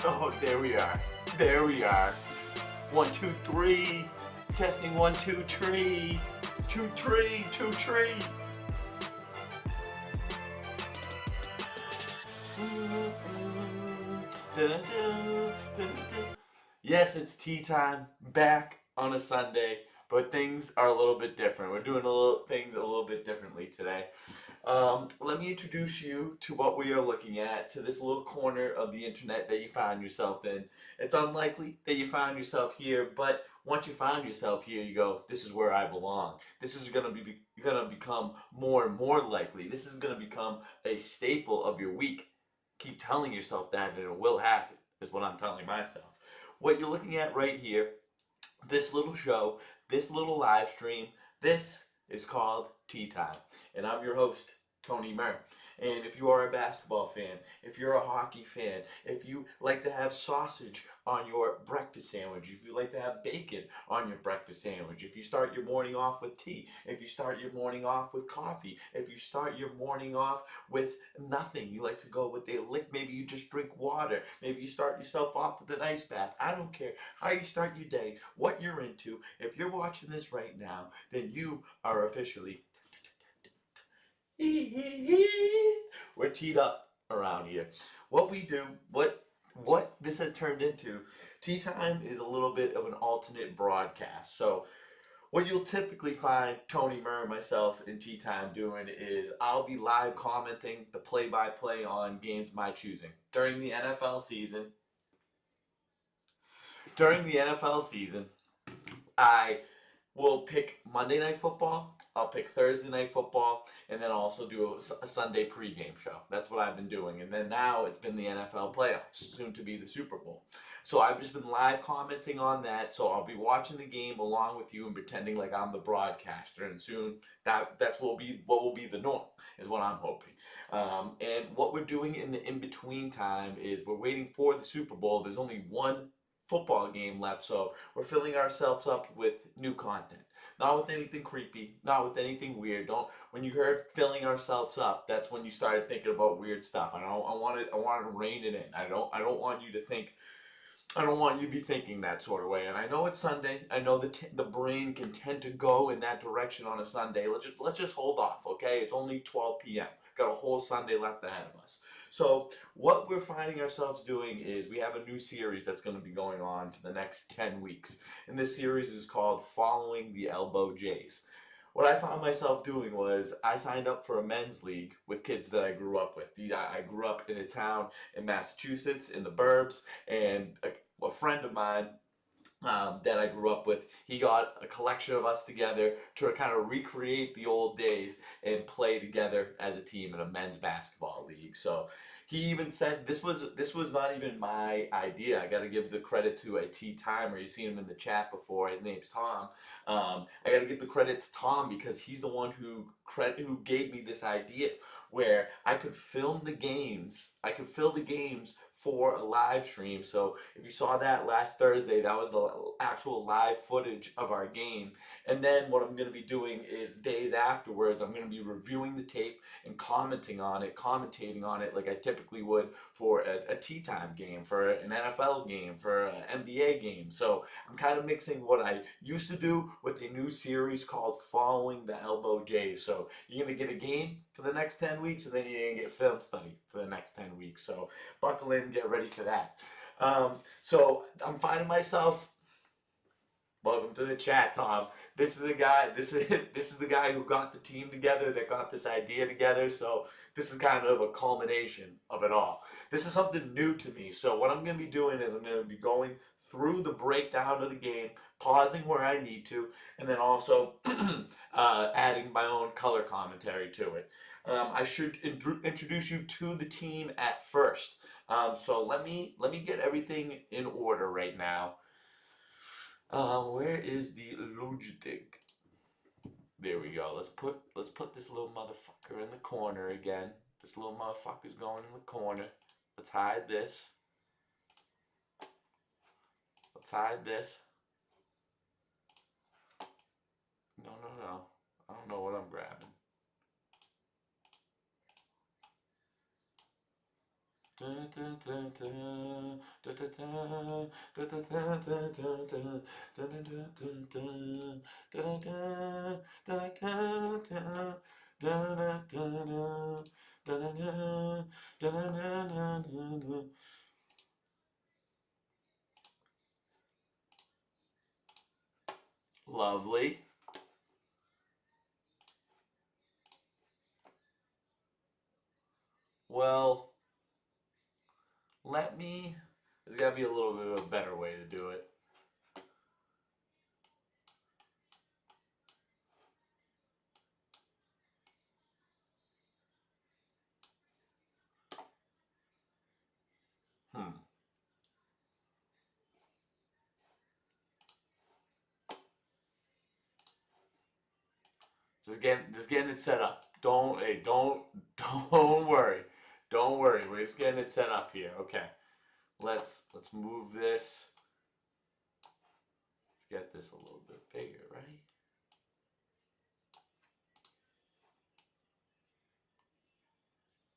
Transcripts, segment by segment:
Oh, there we are. There we are. 1, 2, 3. Testing 1, 2, 3. 2, 3, 2, 3. Yes, it's tea time. Back on a Sunday, but things are a little bit different. We're doing things a little bit differently today. Let me introduce you to what we are looking at, to this little corner of the internet that you find yourself in. It's unlikely that you found yourself here, but once you find yourself here, you go, this is where I belong. This is gonna become more and more likely. This is gonna become a staple of your week. Keep telling yourself that, and it will happen, is what I'm telling myself. What you're looking at right here, this little show, this little live stream, this is called Tea Time. And I'm your host, Tony Murr. And if you are a basketball fan, if you're a hockey fan, if you like to have sausage on your breakfast sandwich, if you like to have bacon on your breakfast sandwich, if you start your morning off with tea, if you start your morning off with coffee, if you start your morning off with nothing, you like to go with a lick, maybe you just drink water, maybe you start yourself off with an ice bath. I don't care how you start your day, what you're into. If you're watching this right now, then you are officially we're teed up around here. What we do, what this has turned into, Tea Time is a little bit of an alternate broadcast. So what you'll typically find Tony Murr and myself in Tea Time doing is I'll be live commenting the play-by-play on games of my choosing. During the NFL season, I will pick Monday Night Football, I'll pick Thursday Night Football, and then also do a Sunday pregame show. That's what I've been doing. And then now it's been the NFL playoffs, soon to be the Super Bowl. So I've just been live commenting on that. So I'll be watching the game along with you and pretending like I'm the broadcaster. And soon that's what will be the norm, is what I'm hoping. And what we're doing in the in-between time is we're waiting for the Super Bowl. There's only one football game left, so we're filling ourselves up with new content. Not with anything creepy, not with anything weird. Don't When you heard filling ourselves up, that's when you started thinking about weird stuff. I wanted to rein it in. I don't want you to think, I don't want you to be thinking that sort of way. And I know it's Sunday. I know the brain can tend to go in that direction on a Sunday. Let's just hold off, okay? It's only 12 p.m. Got a whole Sunday left ahead of us. So what we're finding ourselves doing is we have a new series that's going to be going on for the next 10 weeks. And this series is called Following the Elbow Jays. What I found myself doing was I signed up for a men's league with kids that I grew up with. I grew up in a town in Massachusetts, in the burbs, and a friend of mine that I grew up with, he got a collection of us together to kind of recreate the old days and play together as a team in a men's basketball league. So he even said this was not even my idea. I got to give the credit to a Tea Timer. You've seen him in the chat before. His name's Tom. I got to give the credit to Tom because he's the one who gave me this idea where I could film the games. I could fill the games for a live stream. So if you saw that last Thursday, that was the actual live footage of our game. And then what I'm going to be doing is days afterwards, I'm going to be reviewing the tape and commentating on it like I typically would for a tea time game, for an NFL game, for an NBA game. So I'm kind of mixing what I used to do with a new series called Following the Elbow Jays. So you're going to get a game for the next 10 weeks, and then you're going to get film study for the next 10 weeks. So buckle in and get ready for that. So I'm finding myself. Welcome to the chat, Tom. This is the guy. This is the guy who got the team together, that got this idea together. So this is kind of a culmination of it all. This is something new to me. So what I'm going to be doing is I'm going to be going through the breakdown of the game, pausing where I need to, and then also adding my own color commentary to it. I should introduce you to the team at first. So let me get everything in order right now. Where is the Logitech? There we go. Let's put this little motherfucker in the corner again. This little motherfucker's going in the corner. Let's hide this. Let's hide this. No. I don't know what I'm grabbing. Lovely. Well, let me. There's got to be a little bit of a better way to do it. Hmm. Just getting it set up. Don't worry, don't worry. We're just getting it set up here. Okay, let's move this. Let's get this a little bit bigger, right?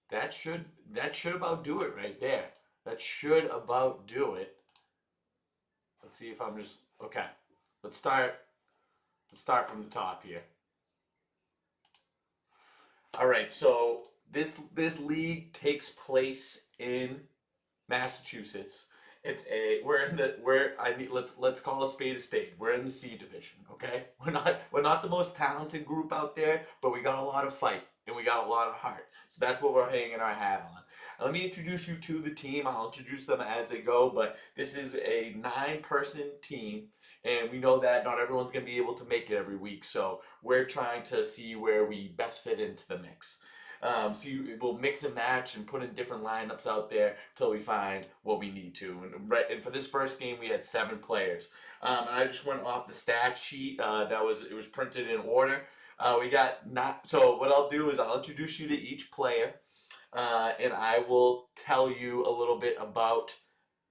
That should about do it right there. That should about do it. Let's see if I'm just okay. Let's start. Let's start from the top here. All right, so this league takes place in Massachusetts. It's a we're in the we're I mean let's call a spade a spade. We're in the C division, okay? We're not the most talented group out there, but we got a lot of fight and we got a lot of heart. So that's what we're hanging our hat on. Let me introduce you to the team. I'll introduce them as they go, but this is a 9-person team, and we know that not everyone's gonna be able to make it every week. So we're trying to see where we best fit into the mix. We'll mix and match and put in different lineups out there till we find what we need to. And for this first game, we had 7 players. And I just went off the stat sheet. It was printed in order. We got not. So what I'll do is I'll introduce you to each player, and I will tell you a little bit about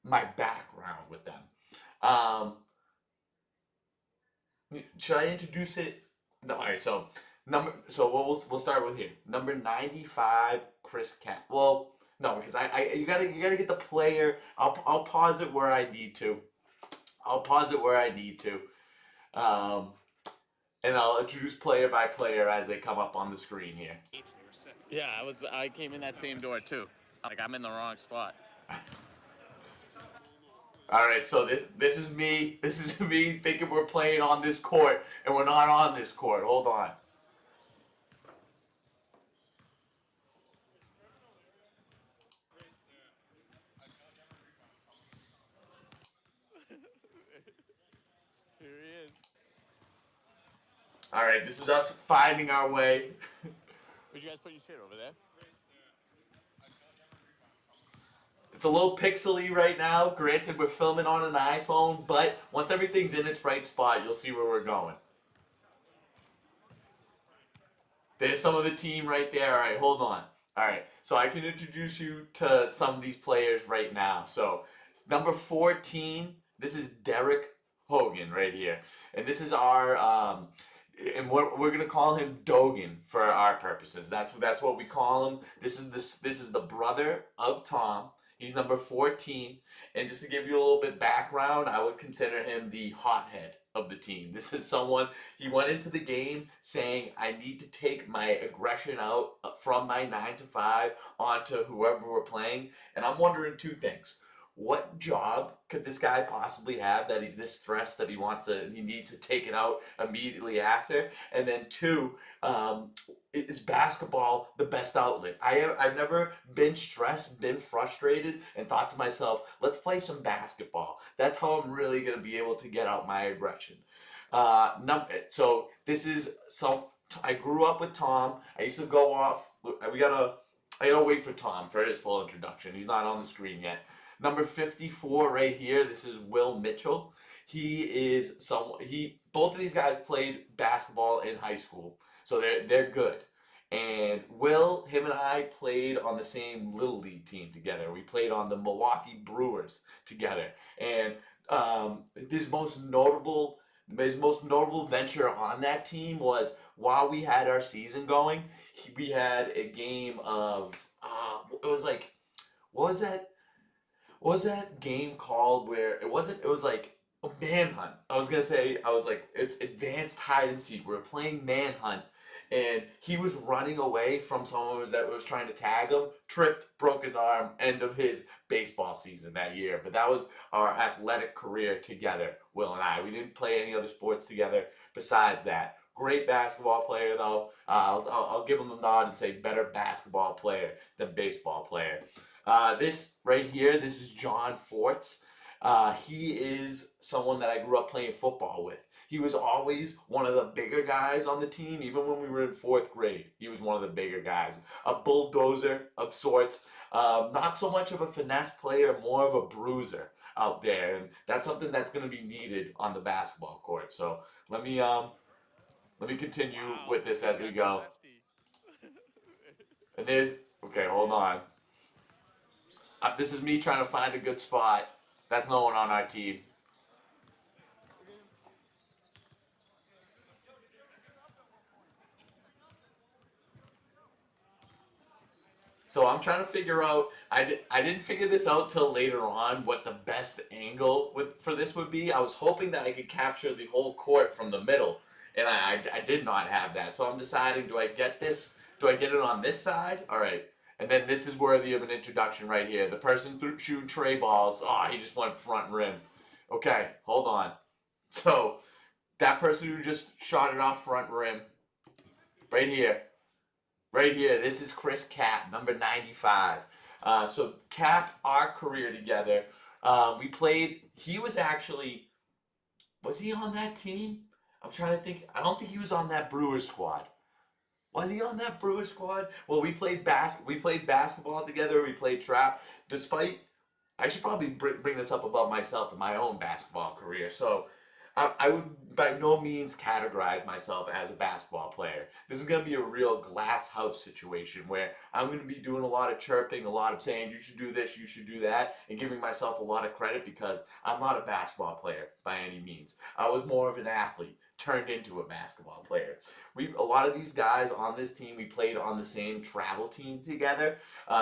my background with them. Um, should I introduce it? No. All right. So we'll start with here. Number 95, Chris Cat. Well, no, because I you gotta get the player. I'll pause it where I need to. I'll pause it where I need to. Um, and I'll introduce player by player as they come up on the screen here. Yeah, I came in that same door too. Like I'm in the wrong spot. All right, so this is me. This is me thinking we're playing on this court, and we're not on this court. Hold on. Here he is. All right, this is us finding our way. Where'd you guys put your shit over there? It's a little pixely right now. Granted, we're filming on an iPhone, but once everything's in its right spot, you'll see where we're going. There's some of the team right there. All right, hold on. All right, so I can introduce you to some of these players right now. So, number 14, this is Derek Hogan right here, and this is our and we're gonna call him Dogan for our purposes. That's what we call him. This is the brother of Tom. He's number 14, and just to give you a little bit background, I would consider him the hothead of the team. This is someone he went into the game saying, I need to take my aggression out from my 9 to 5 onto whoever we're playing. And I'm wondering 2 things. What job could this guy possibly have that he's this stressed that he needs to take it out immediately after? And then 2, is basketball the best outlet? I've never been stressed, been frustrated, and thought to myself, let's play some basketball. That's how I'm really gonna be able to get out my aggression. So this is so I grew up with Tom. I used to go off. I gotta wait for Tom for his full introduction. He's not on the screen yet. Number 54 right here. This is Will Mitchell. Both of these guys played basketball in high school, so they're good. And him and I played on the same little league team together. We played on the Milwaukee Brewers together. And his most notable venture on that team was while we had our season going, we had a game of it was like What was that? What was that game called where it wasn't? It was like a manhunt. I was gonna say I was like it's advanced hide and seek. We were playing manhunt, and he was running away from someone that was trying to tag him. Tripped, broke his arm. End of his baseball season that year. But that was our athletic career together, Will and I. We didn't play any other sports together besides that. Great basketball player though. I'll give him the nod and say better basketball player than baseball player. This right here, this is John Forts. He is someone that I grew up playing football with. He was always one of the bigger guys on the team, even when we were in fourth grade. He was one of the bigger guys. A bulldozer of sorts. Not so much of a finesse player, more of a bruiser out there. And that's something that's going to be needed on the basketball court. So let me um, let me continue Wow, with this you as we got the go. lefty. And there's, okay, hold on. This is me trying to find a good spot. That's no one on our team. So I'm trying to figure out. I didn't figure this out till later on what the best angle for this would be. I was hoping that I could capture the whole court from the middle, and I did not have that. So I'm deciding: do I get this? Do I get it on this side? All right. And then this is worthy of an introduction right here. The person shooting tray balls. Oh, he just went front rim. Okay, hold on. So that person who just shot it off front rim, right here, right here. This is Chris Cap, number 95. So Cap, our career together. We played. He was actually. Was he on that team? I'm trying to think. I don't think he was on that Brewers squad. Was he on that Brewers squad? Well, We played basketball together. We played trap. Despite, I should probably bring this up about myself and my own basketball career. So I would by no means categorize myself as a basketball player. This is going to be a real glass house situation where I'm going to be doing a lot of chirping, a lot of saying, you should do this, you should do that, and giving myself a lot of credit because I'm not a basketball player by any means. I was more of an athlete turned into a basketball player. A lot of these guys on this team, we played on the same travel team together.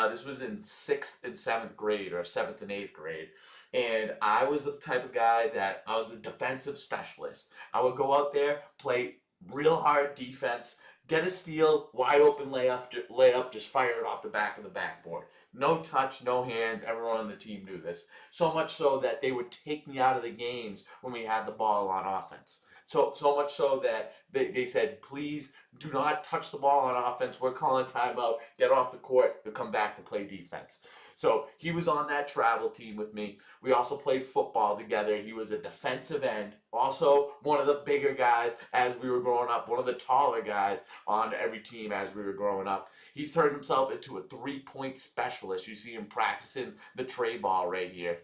This was in sixth and seventh grade, or seventh and eighth grade. And I was the type of guy that I was a defensive specialist. I would go out there, play real hard defense, get a steal, wide open layup, just fire it off the back of the backboard. No touch, no hands. Everyone on the team knew this. So much so that they would take me out of the games when we had the ball on offense. So much so that they said, please do not touch the ball on offense. We're calling timeout. Get off the court and come back to play defense. So he was on that travel team with me. We also played football together. He was a defensive end, also one of the bigger guys as we were growing up, one of the taller guys on every team as we were growing up. He's turned himself into a 3-point specialist. You see him practicing the tray ball right here.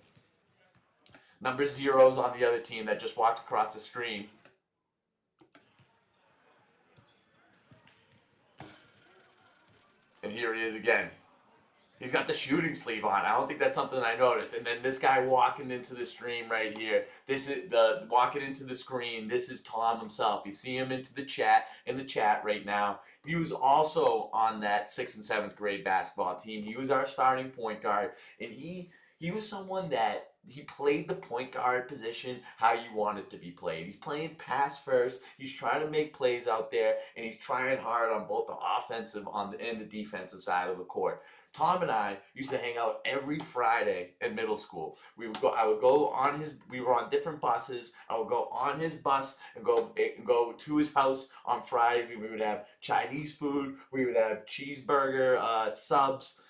Number zero's on the other team that just walked across the screen. And here he is again. He's got the shooting sleeve on. I don't think that's something I noticed. And then this guy walking into the stream right here. This is the walking into the screen. This is Tom himself. You see him into the chat right now. He was also on that sixth and seventh grade basketball team. He was our starting point guard, and he was someone that he played the point guard position how you want it to be played. He's playing pass first. He's trying to make plays out there, and he's trying hard on both the offensive and the defensive side of the court. Tom and I used to hang out every Friday in middle school. We would go. I would go on his. We were on different buses. I would go on his bus and go to his house on Fridays, and we would have Chinese food. We would have cheeseburger subs.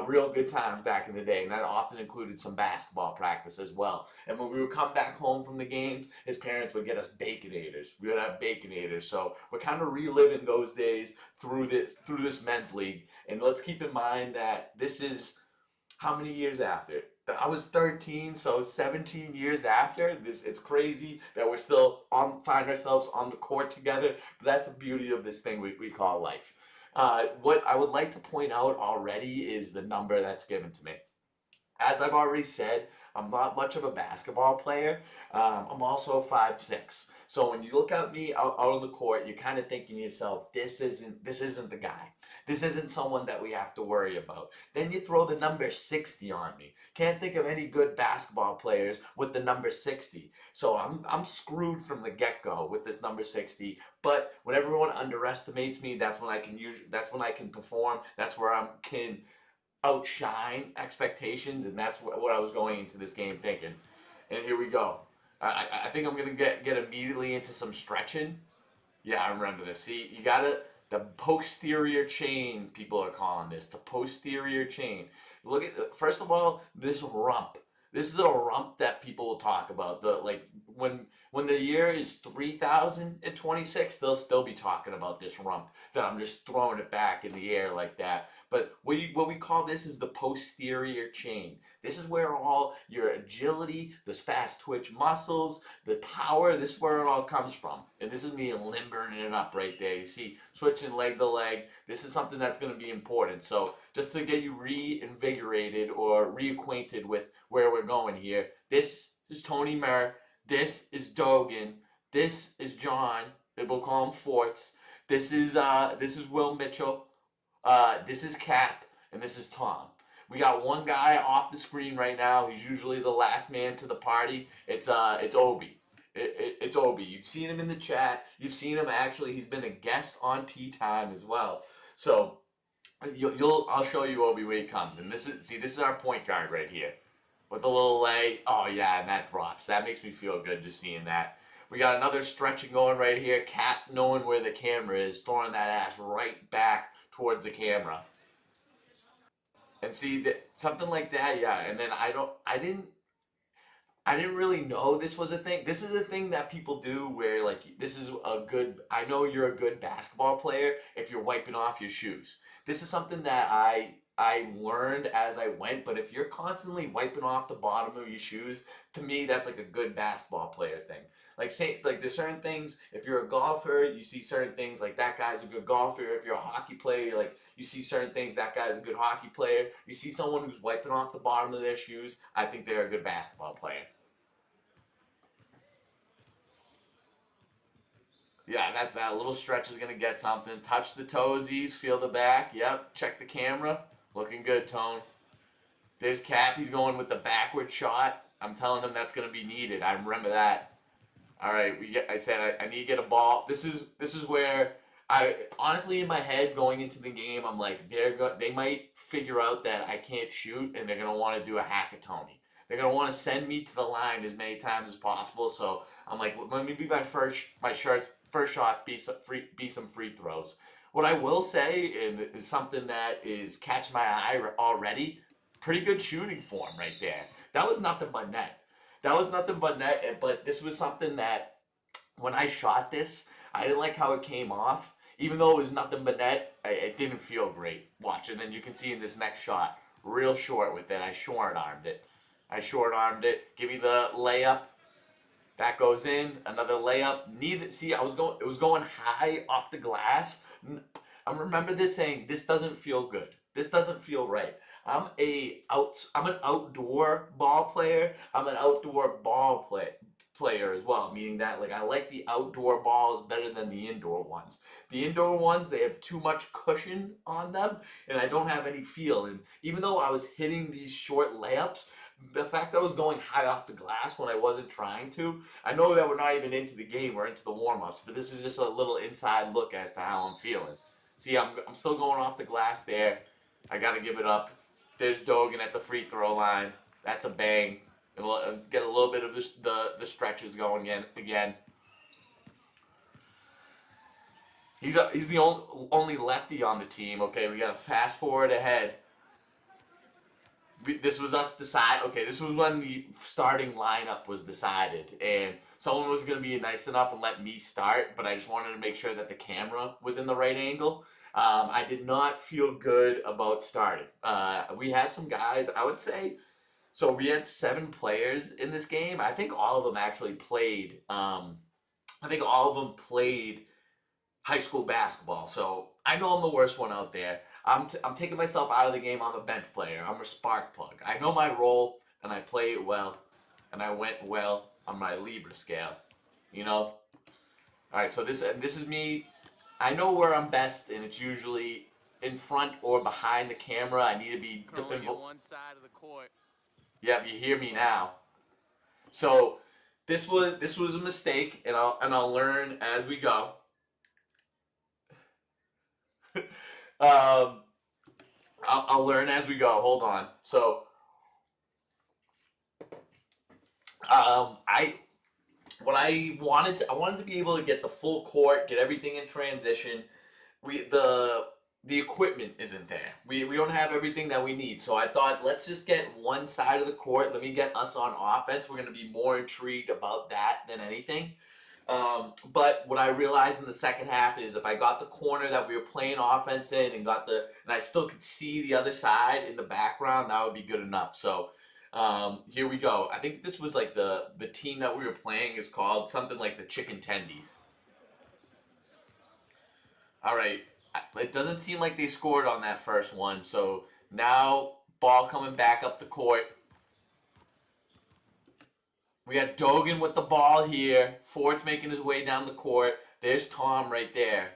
Real good times back in the day, and that often included some basketball practice as well. And when we would come back home from the games, his parents would get us baconators. We would have baconators. So we're kind of reliving those days through this men's league. And let's keep in mind that this is how many years after? I was 13, so 17 years after this. It's crazy that we're still find ourselves on the court together. But that's the beauty of this thing we call life. What I would like to point out already is the number that's given to me. As I've already said, I'm not much of a basketball player. I'm also 5'6". So when you look at me out on the court, you're kind of thinking to yourself, this isn't the guy. This isn't someone that we have to worry about. Then you throw the number 60 on me. Can't think of any good basketball players with the number 60. So I'm screwed from the get-go with this number 60. But when everyone underestimates me, that's when I can perform. That's where I can outshine expectations, and that's what I was going into this game thinking. And here we go. I think I'm gonna get immediately into some stretching. Yeah, I remember this. See, you gotta the posterior chain. People are calling this the posterior chain. Look at first of all this rump. This is a rump that people will talk about. The like when the year is 3026, they'll still be talking about this rump. That I'm just throwing it back in the air like that. But what we call this is the posterior chain. This is where all your agility, those fast twitch muscles, the power, this is where it all comes from. And this is me limbering it up right there. You see, switching leg to leg. This is something that's going to be important. So just to get you reinvigorated or reacquainted with where we're going here, this is Tony Mer. This is Dogan. This is John. We'll call him Forts. This is Will Mitchell. This is Cap, and this is Tom. We got one guy off the screen right now. He's usually the last man to the party. It's Obi. It's Obi. You've seen him in the chat. You've seen him actually. He's been a guest on Tea Time as well. So I'll show you Obi when he comes. And this is our point guard right here with a little leg. Oh yeah, and that drops. That makes me feel good just seeing that. We got another stretching going right here. Cat knowing where the camera is, throwing that ass right back towards the camera. And see that something like that, yeah. And then I didn't really know this was a thing. This is a thing that people do where like this is a good I know you're a good basketball player if you're wiping off your shoes. This is something that I learned as I went, but if you're constantly wiping off the bottom of your shoes, to me that's like a good basketball player thing. Like there's certain things, if you're a golfer, you see certain things like that guy's a good golfer. If you're a hockey player, like you see certain things, that guy's a good hockey player. You see someone who's wiping off the bottom of their shoes, I think they're a good basketball player. Yeah, that little stretch is gonna get something. Touch the toesies, feel the back. Yep, check the camera. Looking good, Tone. There's Cap. He's going with the backward shot. I'm telling him that's gonna be needed. I remember that. All right, I said I need to get a ball. This is where I honestly in my head going into the game, I'm like they might figure out that I can't shoot and they're gonna want to do a hackatoni. They're gonna want to send me to the line as many times as possible. So I'm like, let me be first shots be some free throws. What I will say and is something that is catch my eye already. Pretty good shooting form right there. That was nothing but net. That was nothing but net. But this was something that when I shot this, I didn't like how it came off. Even though it was nothing but net, it didn't feel great. Watch, and then you can see in this next shot, real short with it. I short armed it. I short armed it. Give me the layup. That goes in. Another layup. Neither. See, I was going. It was going high off the glass. I remember this saying, "This doesn't feel good. This doesn't feel right." I'm an outdoor ball player. I'm an outdoor player as well, meaning that like I like the outdoor balls better than the indoor ones. The indoor ones they have too much cushion on them, and I don't have any feel. And even though I was hitting these short layups, the fact that I was going high off the glass when I wasn't trying to, I know that we're not even into the game, we're into the warm ups, but this is just a little inside look as to how I'm feeling. See, I'm still going off the glass there. I got to give it up. There's Dogan at the free throw line. That's a bang. Let's get a little bit of the stretches going again. He's the only lefty on the team. Okay, we got to fast forward ahead. This was us decide. Okay, this was when the starting lineup was decided, and someone was gonna be nice enough and let me start, but I just wanted to make sure that the camera was in the right angle. I did not feel good about starting. We have some guys. I would say so. We had 7 players in this game. I think all of them actually played. I think all of them played high school basketball. So I know I'm the worst one out there. I'm taking myself out of the game. I'm a bench player. I'm a spark plug. I know my role and I play it well, and I went well on my Libra scale. You know, All right, so this is me. I know where I'm best, and it's usually in front or behind the camera. I need to be. Currently in one side of the court. Yep, you hear me now. So this was a mistake, and I'll learn as we go. um, I'll learn as we go. Hold on. So I what I wanted to be able to get the full court, get everything in transition. The equipment isn't there. We don't have everything that we need. So I thought, let's just get one side of the court. Let me get us on offense. We're going to be more intrigued about that than anything. But what I realized in the second half is if I got the corner that we were playing offense in and I still could see the other side in the background, that would be good enough. So here we go. I think this was like the team that we were playing is called something like the Chicken Tendies. All right. It doesn't seem like they scored on that first one. So now ball coming back up the court. We got Dogan with the ball here. Ford's making his way down the court. There's Tom right there.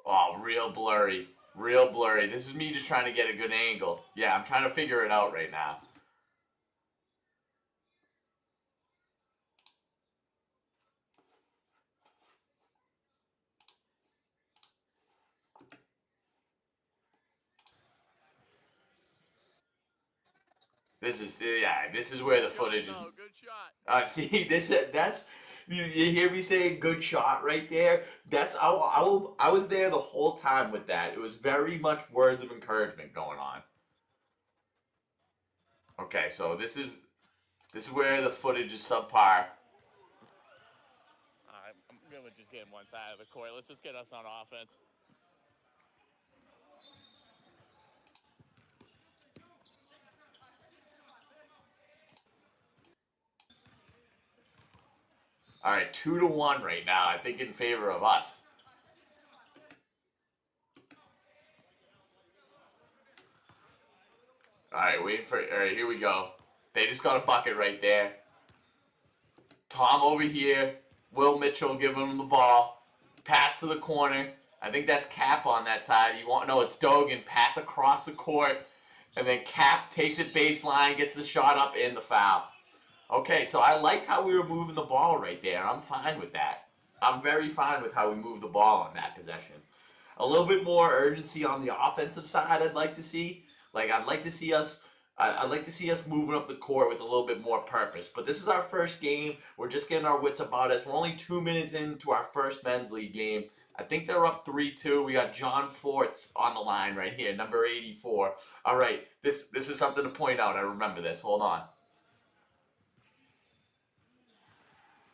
Oh, real blurry. Real blurry. This is me just trying to get a good angle. Yeah, I'm trying to figure it out right now. This is where the footage is. Good shot. See, that's you hear me say good shot right there. That's I was there the whole time with that. It was very much words of encouragement going on. Okay, so this is where the footage is subpar. I'm gonna just get one side of the court. Let's just get us on offense. All right, 2-1 right now. I think in favor of us. All right, waiting for. All right, here we go. They just got a bucket right there. Tom over here. Will Mitchell giving him the ball. Pass to the corner. I think that's Cap on that side. No, it's Dogan. Pass across the court. And then Cap takes it baseline, gets the shot up, and the foul. Okay, so I liked how we were moving the ball right there. I'm fine with that. I'm very fine with how we moved the ball on that possession. A little bit more urgency on the offensive side I'd like to see. Like I'd like to see us moving up the court with a little bit more purpose. But this is our first game. We're just getting our wits about us. We're only 2 minutes into our first men's league game. I think they're up 3-2. We got John Forts on the line right here, number 84. All right, this is something to point out. I remember this. Hold on.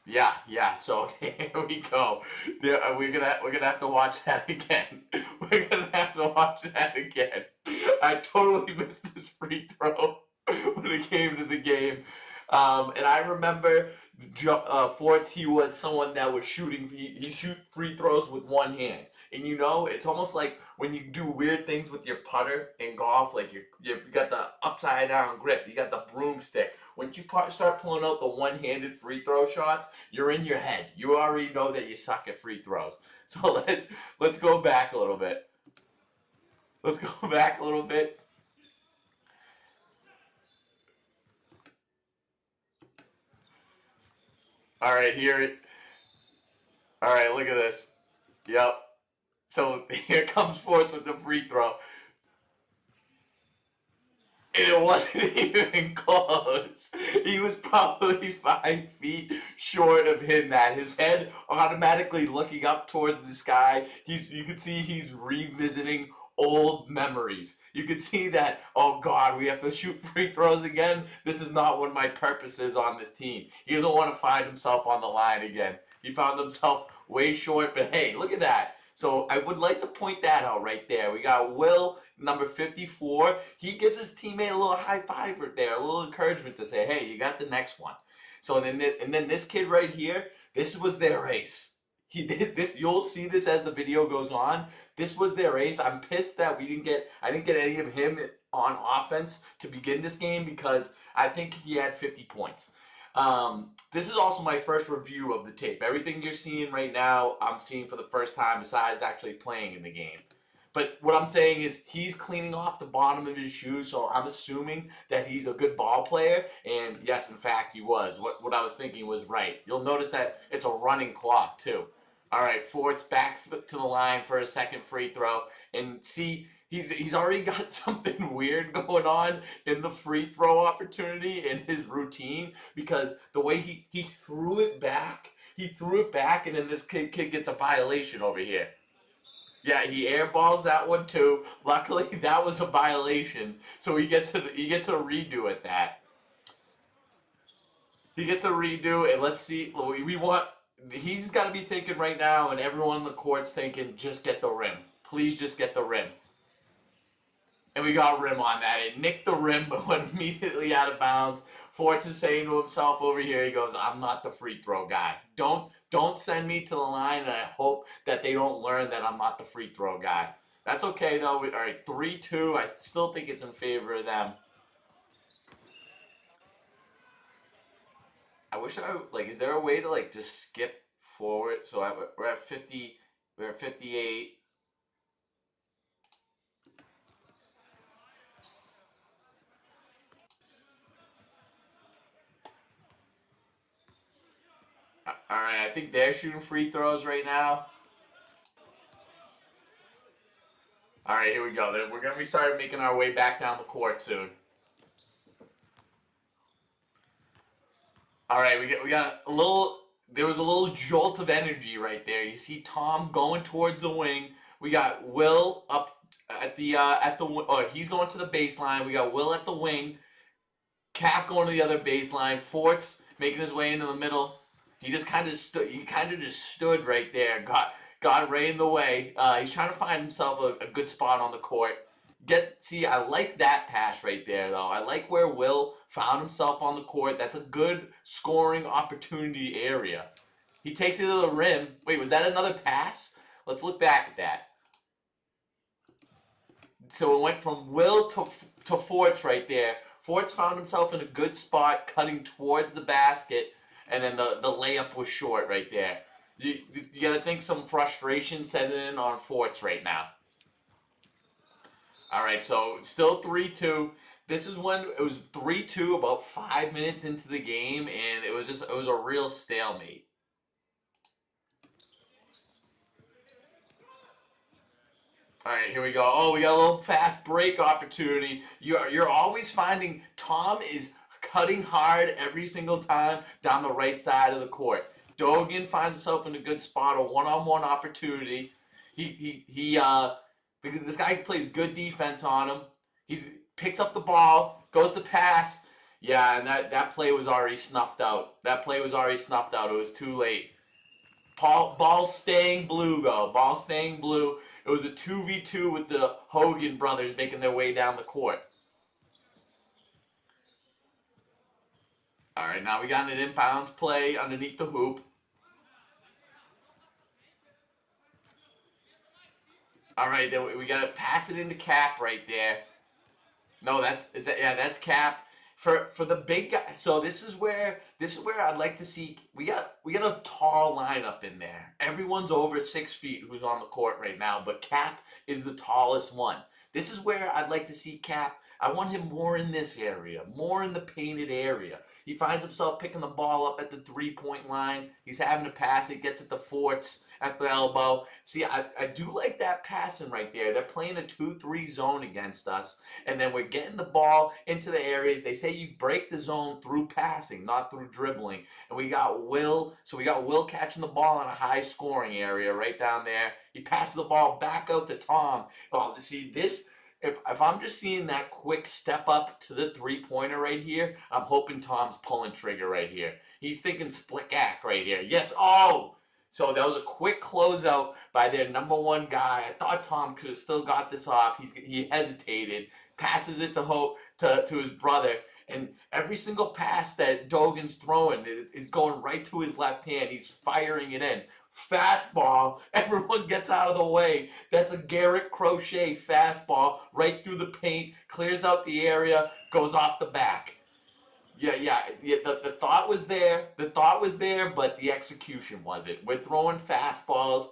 Yeah. So here we go. We're gonna have to watch that again. We're gonna have to watch that again. I totally missed this free throw when it came to the game, and I remember Forts. He was someone that was shooting. He shoot free throws with one hand, and it's almost like when you do weird things with your putter in golf, like you got the upside down grip, you got the broomstick. Once you start pulling out the one-handed free throw shots, you're in your head. You already know that you suck at free throws. So let's go back a little bit. Let's go back a little bit. All right, all right, look at this. Yep. So here comes Forts with the free throw. And it wasn't even close. He was probably 5 feet short of hitting that. His head automatically looking up towards the sky. You could see he's revisiting old memories. You could see that, oh God, we have to shoot free throws again. This is not one of my purposes on this team. He doesn't want to find himself on the line again. He found himself way short, but hey, look at that. So I would like to point that out right there. We got Will, number 54. He gives his teammate a little high five right there, a little encouragement to say, hey, you got the next one. So and then this kid right here, this was their ace. He did this. You'll see this as the video goes on. This was their ace. I'm pissed that I didn't get any of him on offense to begin this game because I think he had 50 points. This is also my first review of the tape. Everything you're seeing right now, I'm seeing for the first time besides actually playing in the game. But what I'm saying is he's cleaning off the bottom of his shoes, so I'm assuming that he's a good ball player. And yes, in fact, he was. What I was thinking was right. You'll notice that it's a running clock, too. All right, Ford's back to the line for a second free throw. And see, he's already got something weird going on in the free throw opportunity in his routine because the way he threw it back, and then this kid gets a violation over here. Yeah, he airballs that one too. Luckily, that was a violation, so he gets a redo at that. He gets a redo, and let's see. We want. He's got to be thinking right now, and everyone in the court's thinking, just get the rim. Please, just get the rim. And we got rim on that. It nicked the rim, but went immediately out of bounds. Forts is saying to himself over here, he goes, I'm not the free throw guy. Don't send me to the line, and I hope that they don't learn that I'm not the free throw guy. That's okay, though. All right, 3-2. I still think it's in favor of them. I wish is there a way to, just skip forward? So we're at 50, we're at 58. All right, I think they're shooting free throws right now. All right, here we go. We're going to be starting making our way back down the court soon. All right, we got a little. There was a little jolt of energy right there. You see Tom going towards the wing. We got Will up or he's going to the baseline. We got Will at the wing. Cap going to the other baseline. Forts making his way into the middle. He just kind of stood. He kind of just stood right there. Got right in the way. He's trying to find himself a good spot on the court. I like that pass right there, though. I like where Will found himself on the court. That's a good scoring opportunity area. He takes it to the rim. Wait, was that another pass? Let's look back at that. So it went from Will to Forts right there. Forts found himself in a good spot, cutting towards the basket, and then the layup was short right there. You got to think some frustration setting in on Forts right now. All right, so still 3-2. This is when it was 3-2 about 5 minutes into the game, and it was a real stalemate. All right, here we go. Oh, we got a little fast break opportunity. You're always finding Tom is cutting hard every single time down the right side of the court. Dogan finds himself in a good spot, a one-on-one opportunity. This guy plays good defense on him. He picks up the ball, goes to pass. Yeah, and that play was already snuffed out. It was too late. Ball staying blue, though. Ball staying blue. It was a 2v2 with the Hogan brothers making their way down the court. All right, now we got an inbounds play underneath the hoop. All right, then we got to pass it into Cap right there. No, that's Cap for the big guy. So this is where I'd like to see. We got a tall lineup in there. Everyone's over 6 feet who's on the court right now, but Cap is the tallest one. This is where I'd like to see Cap. I want him more in this area, more in the painted area. He finds himself picking the ball up at the 3-point line. He's having to pass it, gets it to Forts at the elbow. See, I do like that passing right there. They're playing a 2-3 zone against us, and then we're getting the ball into the areas. They say you break the zone through passing, not through dribbling. And we got Will. So we got Will catching the ball in a high scoring area right down there. He passes the ball back out to Tom. Oh, see this. If I'm just seeing that quick step up to the 3-pointer right here, I'm hoping Tom's pulling trigger right here. He's thinking split act right here. Yes. Oh. So that was a quick closeout by their number one guy. I thought Tom could have still got this off. He hesitated, passes it to his brother, and every single pass that Dogan's throwing is going right to his left hand. He's firing it in. Fastball. Everyone gets out of the way. That's a Garrett Crochet fastball right through the paint, clears out the area, goes off the back. Yeah. The thought was there. The thought was there, but the execution wasn't. We're throwing fastballs.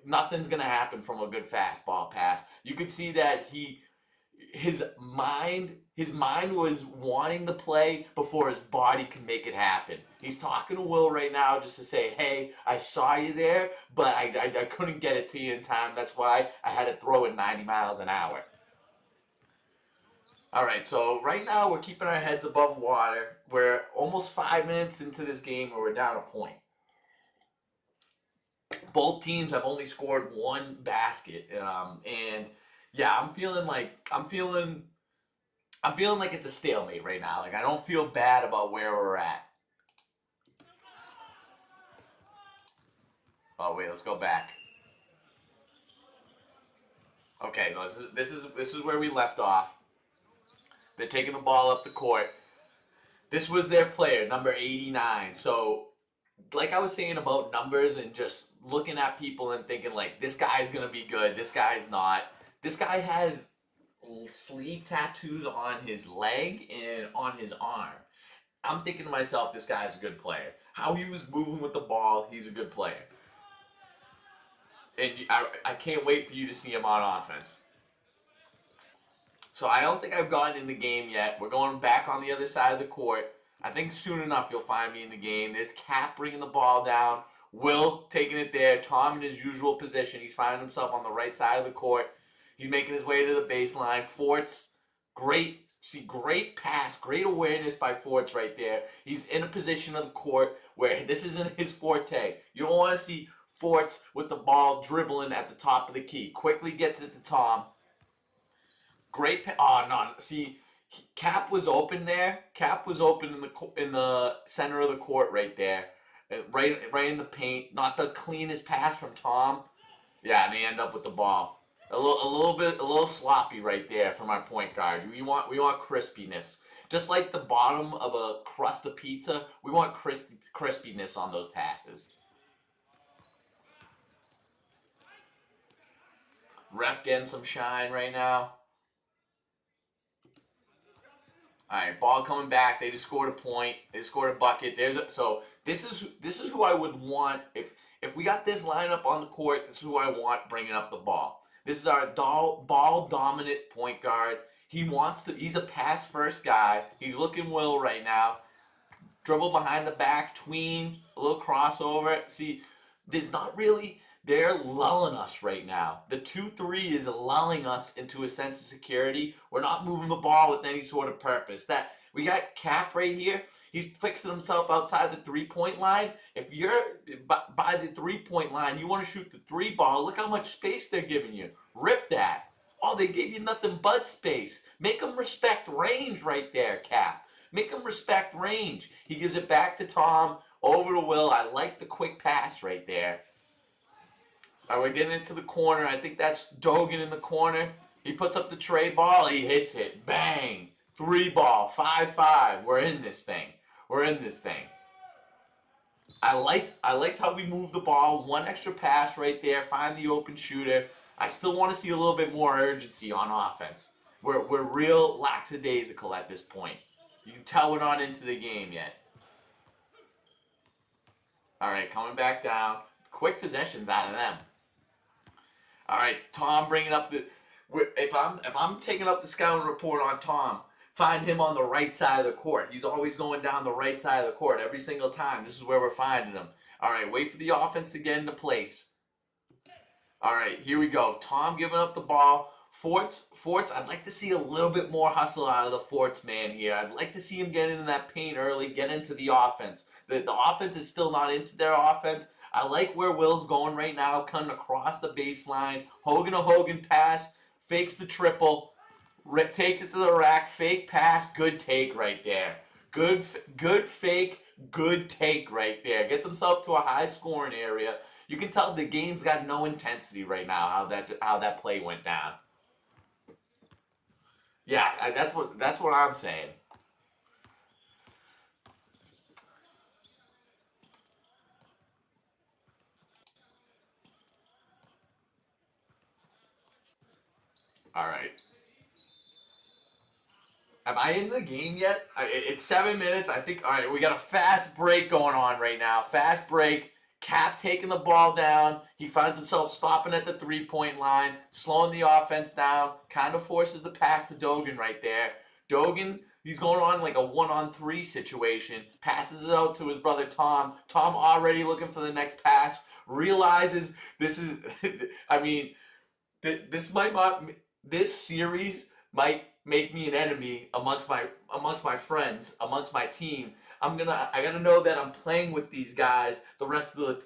Nothing's gonna happen from a good fastball pass. You could see that his mind was wanting the play before his body could make it happen. He's talking to Will right now just to say, hey, I saw you there, but I couldn't get it to you in time. That's why I had to throw it 90 miles an hour. All right, so right now we're keeping our heads above water. We're almost 5 minutes into this game where we're down a point. Both teams have only scored one basket, and yeah, I'm feeling like it's a stalemate right now. Like I don't feel bad about where we're at. Oh wait, let's go back. Okay, no, this is where we left off. They're taking the ball up the court. This was their player, number 89. So, like I was saying about numbers and just looking at people and thinking like this guy's gonna be good, this guy's not. This guy has sleeve tattoos on his leg and on his arm. I'm thinking to myself, this guy's a good player. How he was moving with the ball, he's a good player. And I can't wait for you to see him on offense. So I don't think I've gotten in the game yet. We're going back on the other side of the court. I think soon enough you'll find me in the game. There's Cap bringing the ball down. Will taking it there. Tom in his usual position. He's finding himself on the right side of the court. He's making his way to the baseline. Forts, great pass, great awareness by Forts right there. He's in a position of the court where this isn't his forte. You don't want to see Forts with the ball dribbling at the top of the key. Quickly gets it to Tom. Great. Oh no! See, Cap was open there. Cap was open in the center of the court right there, right in the paint. Not the cleanest pass from Tom. Yeah, and they end up with the ball. A little sloppy right there from our point guard. We want crispiness. Just like the bottom of a crust of pizza, we want crispiness on those passes. Ref getting some shine right now. All right, ball coming back. They just scored a point. They scored a bucket. So this is who I would want if we got this lineup on the court. This is who I want bringing up the ball. This is our ball dominant point guard. He's a pass first guy. He's looking Will right now. Dribble behind the back, tween, a little crossover. See, there's not really. They're lulling us right now. The 2-3 is lulling us into a sense of security. We're not moving the ball with any sort of purpose. That we got Cap right here. He's fixing himself outside the 3-point line. If you're by the 3-point line, you want to shoot the 3 ball. Look how much space they're giving you. Rip that. Oh, they gave you nothing but space. Make them respect range right there, Cap. Make them respect range. He gives it back to Tom, over to Will. I like the quick pass right there. All right, we're getting into the corner. I think that's Dogan in the corner. He puts up the trade ball. He hits it. Bang. 3 ball. 5-5. We're in this thing. I liked how we moved the ball. One extra pass right there. Find the open shooter. I still want to see a little bit more urgency on offense. We're real lackadaisical at this point. You can tell we're not into the game yet. All right, coming back down. Quick possessions out of them. All right, Tom bringing up the. If I'm taking up the scouting report on Tom, find him on the right side of the court. He's always going down the right side of the court every single time. This is where we're finding him. All right, wait for the offense to get into place. All right, here we go. Tom giving up the ball. Forts. I'd like to see a little bit more hustle out of the Forts man here. I'd like to see him get into that paint early, get into the offense. The offense is still not into their offense. I like where Will's going right now, coming across the baseline. Hogan a Hogan pass, fakes the triple, takes it to the rack, fake pass, good take right there. Good fake, good take right there. Gets himself to a high scoring area. You can tell the game's got no intensity right now. How that play went down. Yeah, that's what I'm saying. All right. Am I in the game yet? It's 7 minutes. I think. All right, we got a fast break going on right now. Fast break. Cap taking the ball down. He finds himself stopping at the 3-point line, slowing the offense down. Kind of forces the pass to Dogan right there. Dogan, he's going on like a 1-on-3 situation. Passes it out to his brother Tom. Tom already looking for the next pass. Realizes this is. I mean, this might not. This series might make me an enemy amongst my friends, amongst my team. I gotta know that I'm playing with these guys the rest of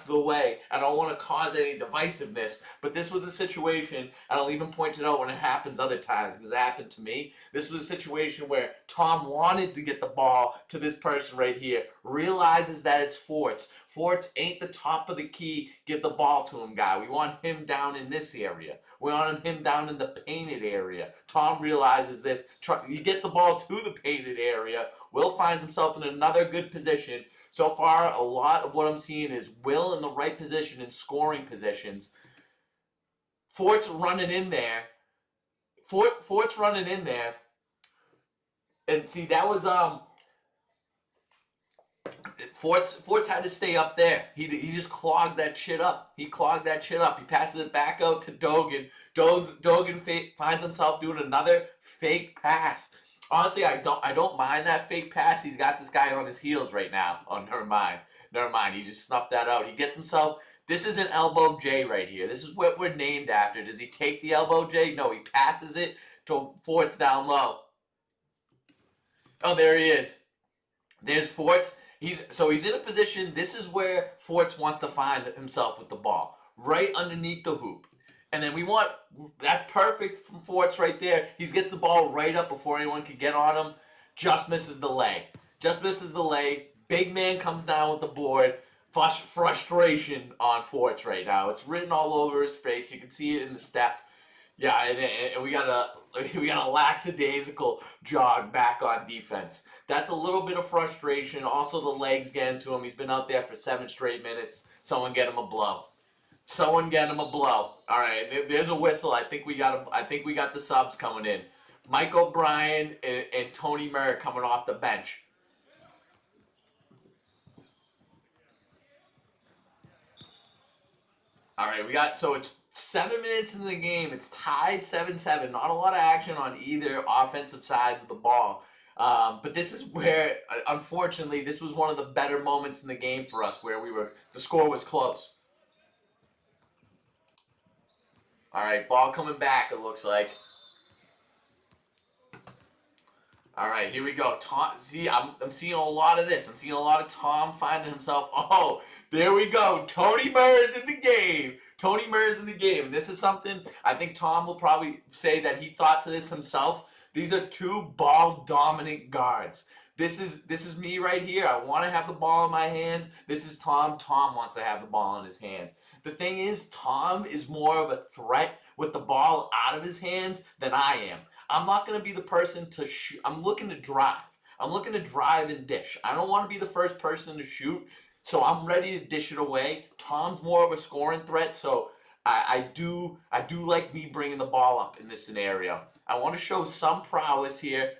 the way. I don't want to cause any divisiveness, but this was a situation, and I'll even point it out when it happens other times because it happened to me. This was a situation where Tom wanted to get the ball to this person right here, realizes that it's Forts. Forts ain't the top of the key, give the ball to him guy. We want him down in this area. We want him down in the painted area. Tom realizes this. He gets the ball to the painted area. Will finds himself in another good position. So far, a lot of what I'm seeing is Will in the right position in scoring positions. Fort's running in there. Fort's running in there. And see, that was Forts had to stay up there. He just clogged that shit up. He clogged that shit up. He passes it back out to Dogan. Dogan finds himself doing another fake pass. Honestly, I don't mind that fake pass. He's got this guy on his heels right now. Oh, never mind. Never mind. He just snuffed that out. He gets himself. This is an elbow J right here. This is what we're named after. Does he take the elbow J? No, he passes it to Forts down low. Oh, there he is. There's Forts. He's in a position. This is where Forts wants to find himself with the ball, right underneath the hoop. And then that's perfect from Forts right there. He gets the ball right up before anyone can get on him. Just misses the lay. Big man comes down with the board. Frustration on Forts right now. It's written all over his face. You can see it in the step. Yeah, and we got a lackadaisical jog back on defense. That's a little bit of frustration. Also, the legs get into him. He's been out there for 7 straight minutes. Someone get him a blow. All right, there's a whistle. I think we got the subs coming in. Mike O'Brien and Tony Murr coming off the bench. All right, it's 7 minutes into the game. It's tied 7-7. Not a lot of action on either offensive sides of the ball. But this is where, unfortunately, this was one of the better moments in the game for us, where the score was close. All right, ball coming back, it looks like. All right, here we go. Tom, see, I'm seeing a lot of this. I'm seeing a lot of Tom finding himself. Oh, there we go. Tony Murr is in the game. And this is something I think Tom will probably say that he thought to this himself. These are 2 ball-dominant guards. This is me right here. I want to have the ball in my hands. This is Tom. Tom wants to have the ball in his hands. The thing is, Tom is more of a threat with the ball out of his hands than I am. I'm not going to be the person to shoot. I'm looking to drive. And dish. I don't want to be the first person to shoot, so I'm ready to dish it away. Tom's more of a scoring threat, so I do like me bringing the ball up in this scenario. I want to show some prowess here.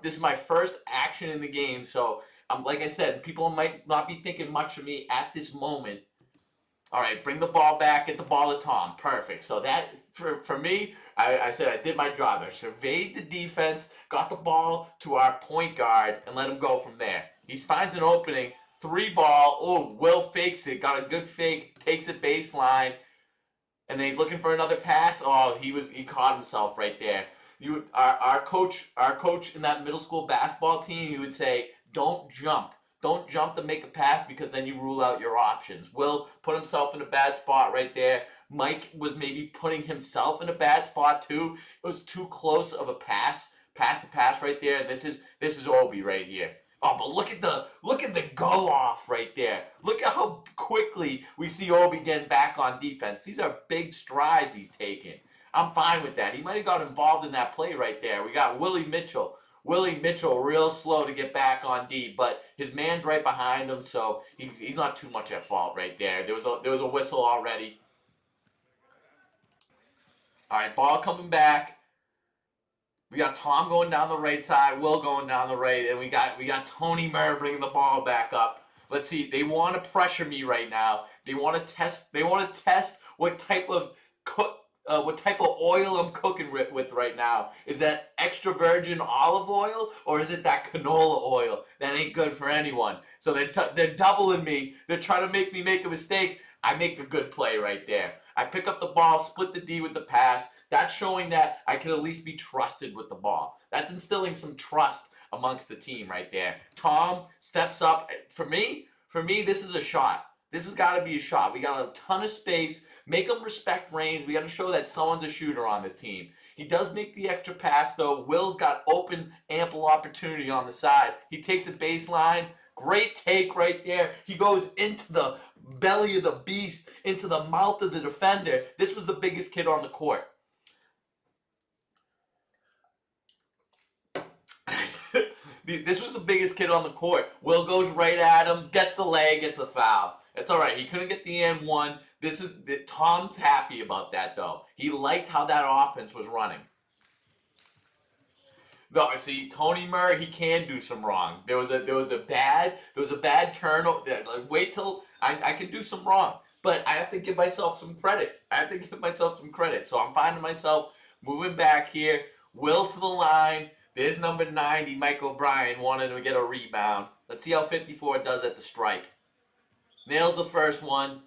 This is my first action in the game, so like I said, people might not be thinking much of me at this moment. All right, bring the ball back, get the ball to Tom. Perfect. So that, for me, I said I did my job. I surveyed the defense, got the ball to our point guard, and let him go from there. He finds an opening, 3 ball. Oh, Will fakes it, got a good fake, takes it baseline, and then he's looking for another pass. Oh, he caught himself right there. Our coach in that middle school basketball team, he would say, don't jump. Don't jump to make a pass because then you rule out your options. Will put himself in a bad spot right there. Mike was maybe putting himself in a bad spot too. It was too close of a pass right there. This is Obi right here. Oh, but look at the go off right there. Look at how quickly we see Obi getting back on defense. These are big strides he's taking. I'm fine with that. He might have got involved in that play right there. We got Willie Mitchell real slow to get back on D, but his man's right behind him, so he's not too much at fault right there. There was a whistle already. All right, ball coming back. We got Tom going down the right side, Will going down the right, and we got Tony Murr bringing the ball back up. Let's see. They want to pressure me right now. They want to test. They want to test what type of oil I'm cooking with right now. Is that extra virgin olive oil or is it that canola oil that ain't good for anyone? So they're doubling me. They're trying to make me make a mistake. I make a good play right there. I pick up the ball, split the D with the pass. That's showing that I can at least be trusted with the ball. That's instilling some trust amongst the team right there. Tom steps up. For me, this is a shot. This has got to be a shot. We got a ton of space. Make them respect range. We got to show that someone's a shooter on this team. He does make the extra pass, though. Will's got open, ample opportunity on the side. He takes a baseline. Great take right there. He goes into the belly of the beast, into the mouth of the defender. This was the biggest kid on the court. This was the biggest kid on the court. Will goes right at him, gets the leg, gets the foul. It's all right. He couldn't get the N1. Tom's happy about that, though. He liked how that offense was running. No, see, Tony Murray, he can do some wrong. There was a bad turnover. Like, wait till I can do some wrong, but I have to give myself some credit. So I'm finding myself moving back here. Will to the line. There's number 90, Mike O'Brien, wanted to get a rebound. Let's see how 54 does at the stripe. Nails the first one.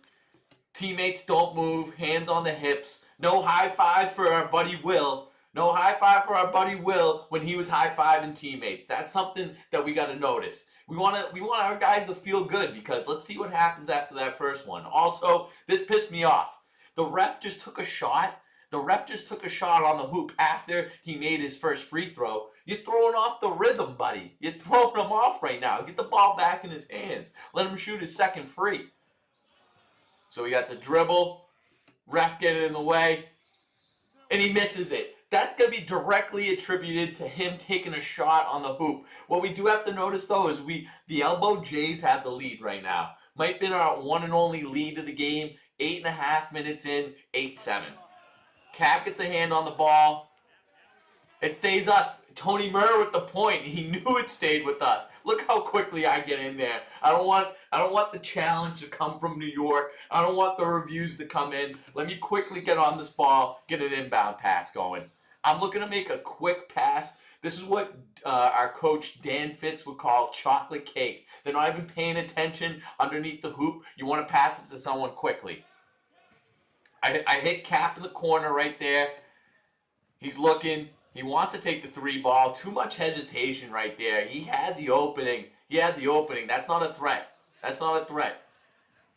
Teammates don't move. Hands on the hips. No high five for our buddy Will. No high five for our buddy Will when he was high-fiving teammates. That's something that we got to notice. We want our guys to feel good because let's see what happens after that first one. Also, this pissed me off. The ref just took a shot. On the hoop after he made his first free throw. You're throwing off the rhythm, buddy. You're throwing him off right now. Get the ball back in his hands. Let him shoot his second free. So we got the dribble. Ref getting in the way. And he misses it. That's going to be directly attributed to him taking a shot on the hoop. What we do have to notice, though, is the Elbow Jays have the lead right now. Might have been our one and only lead of the game. 8.5 minutes in, 8-7. Cap gets a hand on the ball. It stays us. Tony Murr with the point. He knew it stayed with us. Look how quickly I get in there. I don't want the challenge to come from New York. I don't want the reviews to come in. Let me quickly get on this ball, get an inbound pass going. I'm looking to make a quick pass. This is what our coach Dan Fitz would call chocolate cake. They're not even paying attention underneath the hoop. You want to pass it to someone quickly. I hit Cap in the corner right there. He's looking. He wants to take the three ball. Too much hesitation right there. He had the opening. That's not a threat.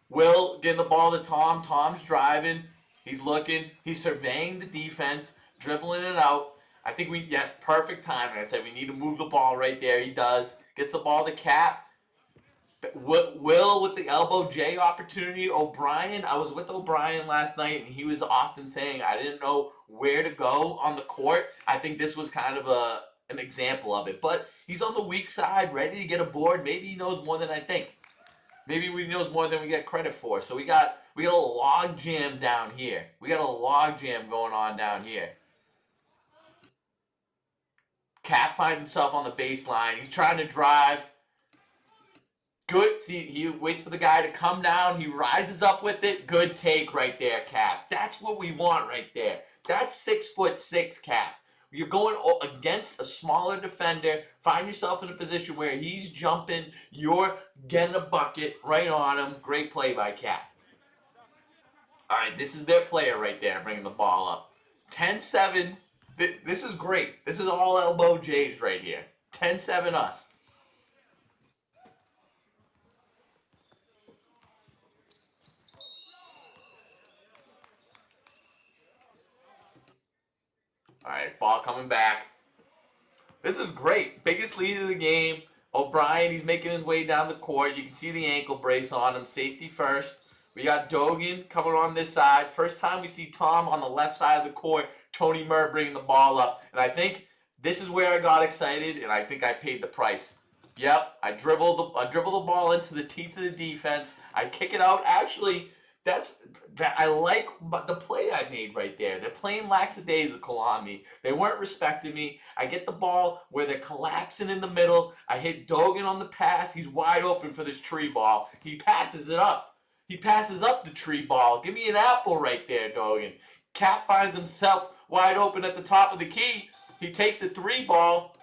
Will getting the ball to Tom. Tom's driving. He's looking. He's surveying the defense, dribbling it out. I think perfect timing. I said we need to move the ball right there. He does. Gets the ball to Cap. Will with the Elbow J opportunity. O'Brien, I was with O'Brien last night, and he was often saying I didn't know where to go on the court. I think this was kind of an example of it. But he's on the weak side, ready to get a board. Maybe he knows more than I think. Maybe he knows more than we get credit for. So we got a log jam down here. We got a log jam going on down here. Cap finds himself on the baseline. He's trying to drive. Good. See, he waits for the guy to come down. He rises up with it. Good take right there, Cap. That's what we want right there. That's 6'6", Cap. You're going against a smaller defender. Find yourself in a position where he's jumping. You're getting a bucket right on him. Great play by Cap. All right, this is their player right there bringing the ball up. 10-7. This is great. This is all Elbow Jays right here. 10-7 us. All right, ball coming back. This is great. Biggest lead of the game. O'Brien, he's making his way down the court. You can see the ankle brace on him. Safety first. We got Dogan coming on this side. First time we see Tom on the left side of the court. Tony Murr bringing the ball up. And I think this is where I got excited, and I think I paid the price. Yep, I dribble the ball into the teeth of the defense. I kick it out. Actually, I like the play I made right there. They're playing lackadaisical on me. They weren't respecting me. I get the ball where they're collapsing in the middle. I hit Dogan on the pass. He's wide open for this tree ball. He passes it up. He passes up the tree ball. Give me an apple right there, Dogan. Cap finds himself wide open at the top of the key. He takes a three ball.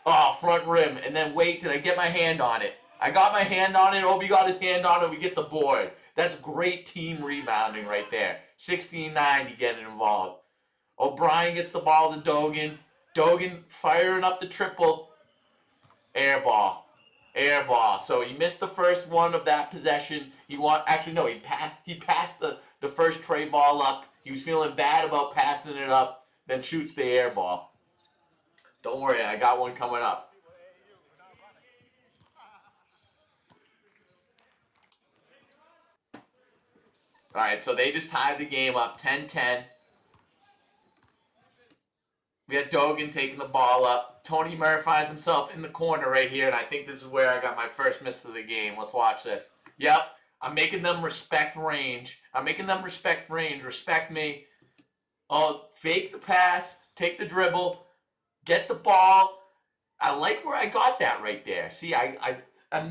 Oh, front rim. And then wait till I get my hand on it. I got my hand on it. Obi got his hand on it. We get the board. That's great team rebounding right there. 16-90 getting involved. O'Brien gets the ball to Dogan. Dogan firing up the triple. Air ball. Air ball. So he missed the first one of that possession. He passed the first tray ball up. He was feeling bad about passing it up. Then shoots the air ball. Don't worry, I got one coming up. All right, so they just tied the game up 10-10. We had Dogan taking the ball up. Tony Murr finds himself in the corner right here, and I think this is where I got my first miss of the game. Let's watch this. Yep, I'm making them respect range. Respect me. Oh, fake the pass, take the dribble, get the ball. I like where I got that right there. See, I'm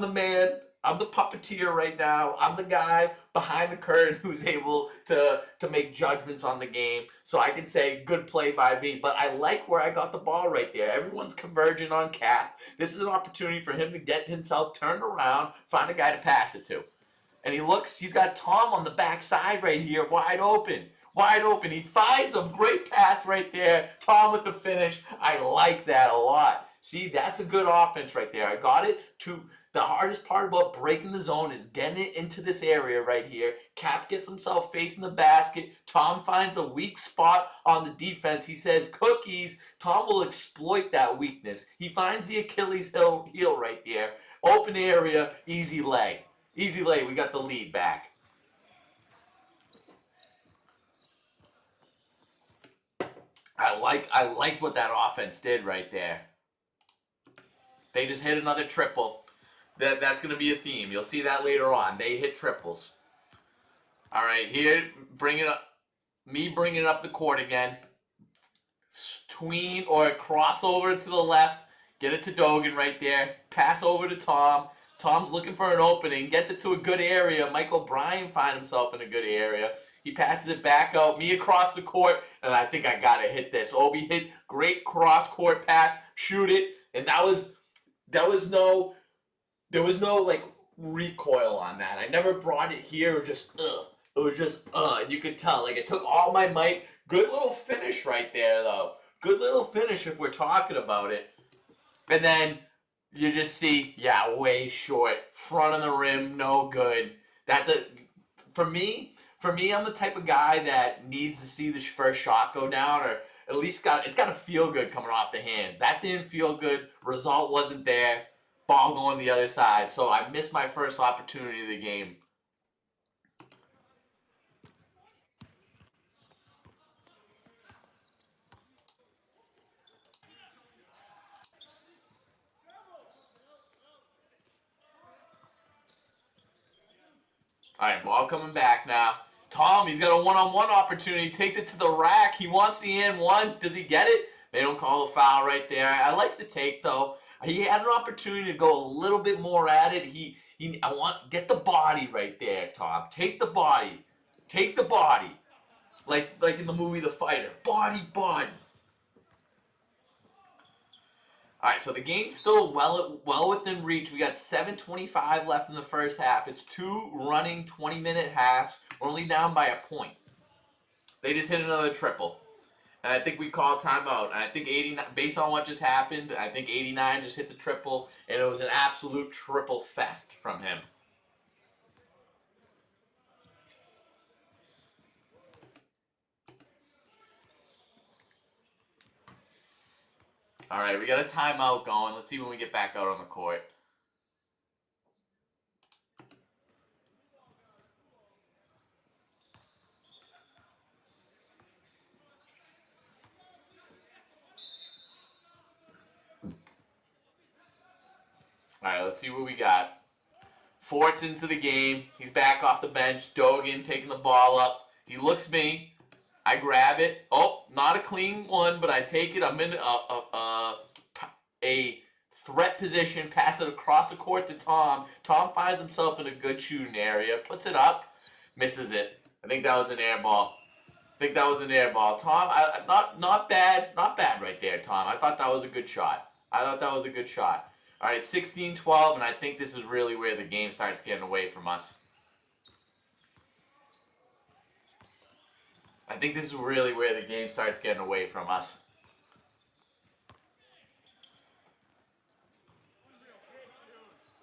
the man. I'm the puppeteer right now. I'm the guy behind the curtain who's able to make judgments on the game. So I can say good play by me. But I like where I got the ball right there. Everyone's converging on Cap. This is an opportunity for him to get himself turned around, find a guy to pass it to. And he's got Tom on the backside right here, wide open. Wide open. He finds a great pass right there. Tom with the finish. I like that a lot. See, that's a good offense right there. I got it to the hardest part about breaking the zone is getting it into this area right here. Cap gets himself facing the basket. Tom finds a weak spot on the defense. He says, cookies. Tom will exploit that weakness. He finds the Achilles heel right there. Open area, easy lay. Easy lay, we got the lead back. I like what that offense did right there. They just hit another triple. That's going to be a theme. You'll see that later on. They hit triples. All right, here, bringing it up the court again. Tween or crossover to the left. Get it to Dogan right there. Pass over to Tom. Tom's looking for an opening. Gets it to a good area. Michael Bryan finds himself in a good area. He passes it back out. Me across the court. And I think I got to hit this. Obi hit. Great cross-court pass. Shoot it. And there was no like recoil on that. I never brought it here. It was just It was just and you could tell like it took all my might. Good little finish right there though. Good little finish if we're talking about it. And then you just see way short. Front of the rim, no good. For me, I'm the type of guy that needs to see the first shot go down or at least it's got to feel good coming off the hands. That didn't feel good. Result wasn't there. Ball going the other side. So I missed my first opportunity of the game. All right, ball coming back now. Tom, he's got a one-on-one opportunity. Takes it to the rack. He wants the and one. Does he get it? They don't call a foul right there. I like the take though. He had an opportunity to go a little bit more at it. Get the body right there, Tom. Take the body. Take the body. Like in the movie The Fighter. Body. All right, so the game's still well within reach. We got 7:25 left in the first half. It's 2 running 20-minute halves. We're only down by a point. They just hit another triple. And I think we called timeout. And I think 89, based on what just happened, I think 89 just hit the triple, and it was an absolute triple fest from him. All right, we got a timeout going. Let's see when we get back out on the court. All right, let's see what we got. Fort's into the game. He's back off the bench. Dogan taking the ball up. He looks me. I grab it. Oh, not a clean one, but I take it. I'm in a threat position. Pass it across the court to Tom. Tom finds himself in a good shooting area. Puts it up. Misses it. I think that was an air ball. Tom, not bad right there, Tom. I thought that was a good shot. All right, 16-12, and I think this is really where the game starts getting away from us.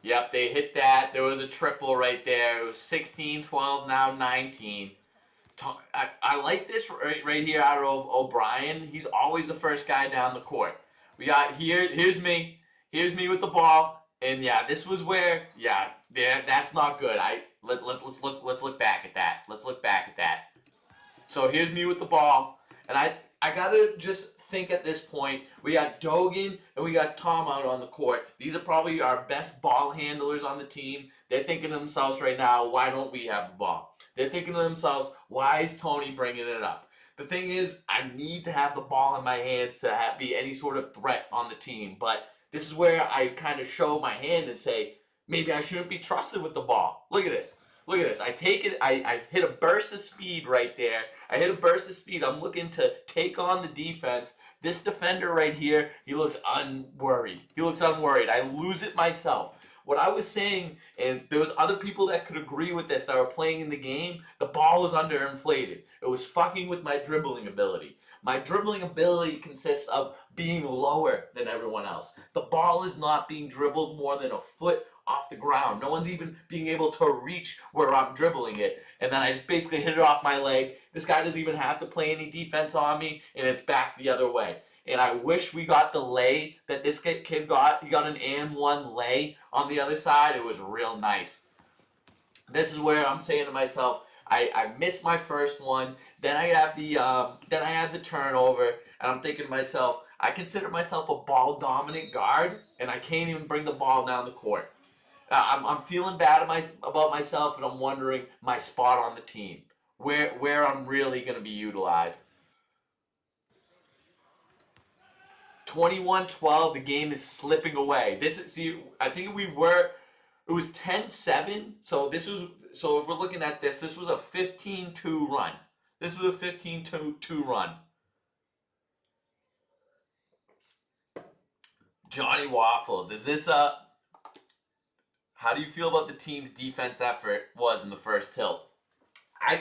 Yep, they hit that. There was a triple right there. It was 16-12, now 19. I like this right here out of O'Brien. He's always the first guy down the court. We got here's me with the ball, and yeah, this was where that's not good. Let's look back at that. So here's me with the ball, and I gotta just think at this point we got Dogan and we got Tom out on the court. These are probably our best ball handlers on the team. They're thinking to themselves right now, why don't we have the ball? They're thinking to themselves, why is Tony bringing it up? The thing is, I need to have the ball in my hands to be any sort of threat on the team. But this is where I kind of show my hand and say, maybe I shouldn't be trusted with the ball. Look at this. I take it. I hit a burst of speed right there. I'm looking to take on the defense. This defender right here, he looks unworried. I lose it myself. What I was saying, and there was other people that could agree with this that were playing in the game, the ball was underinflated. It was fucking with my dribbling ability. My dribbling ability consists of being lower than everyone else. The ball is not being dribbled more than a foot off the ground. No one's even being able to reach where I'm dribbling it. And then I just basically hit it off my leg. This guy doesn't even have to play any defense on me, and it's back the other way. And I wish we got the lay that this kid got. He got an and one lay on the other side. It was real nice. This is where I'm saying to myself, I missed my first one. Then I have the turnover, and I'm thinking to myself, I consider myself a ball dominant guard, and I can't even bring the ball down the court. I'm feeling bad about myself, and I'm wondering my spot on the team, where I'm really going to be utilized. 21-12, the game is slipping away. I think it was 10-7. So if we're looking at this was a 15-2 run. Johnny Waffles, how do you feel about the team's defense effort was in the first tilt? I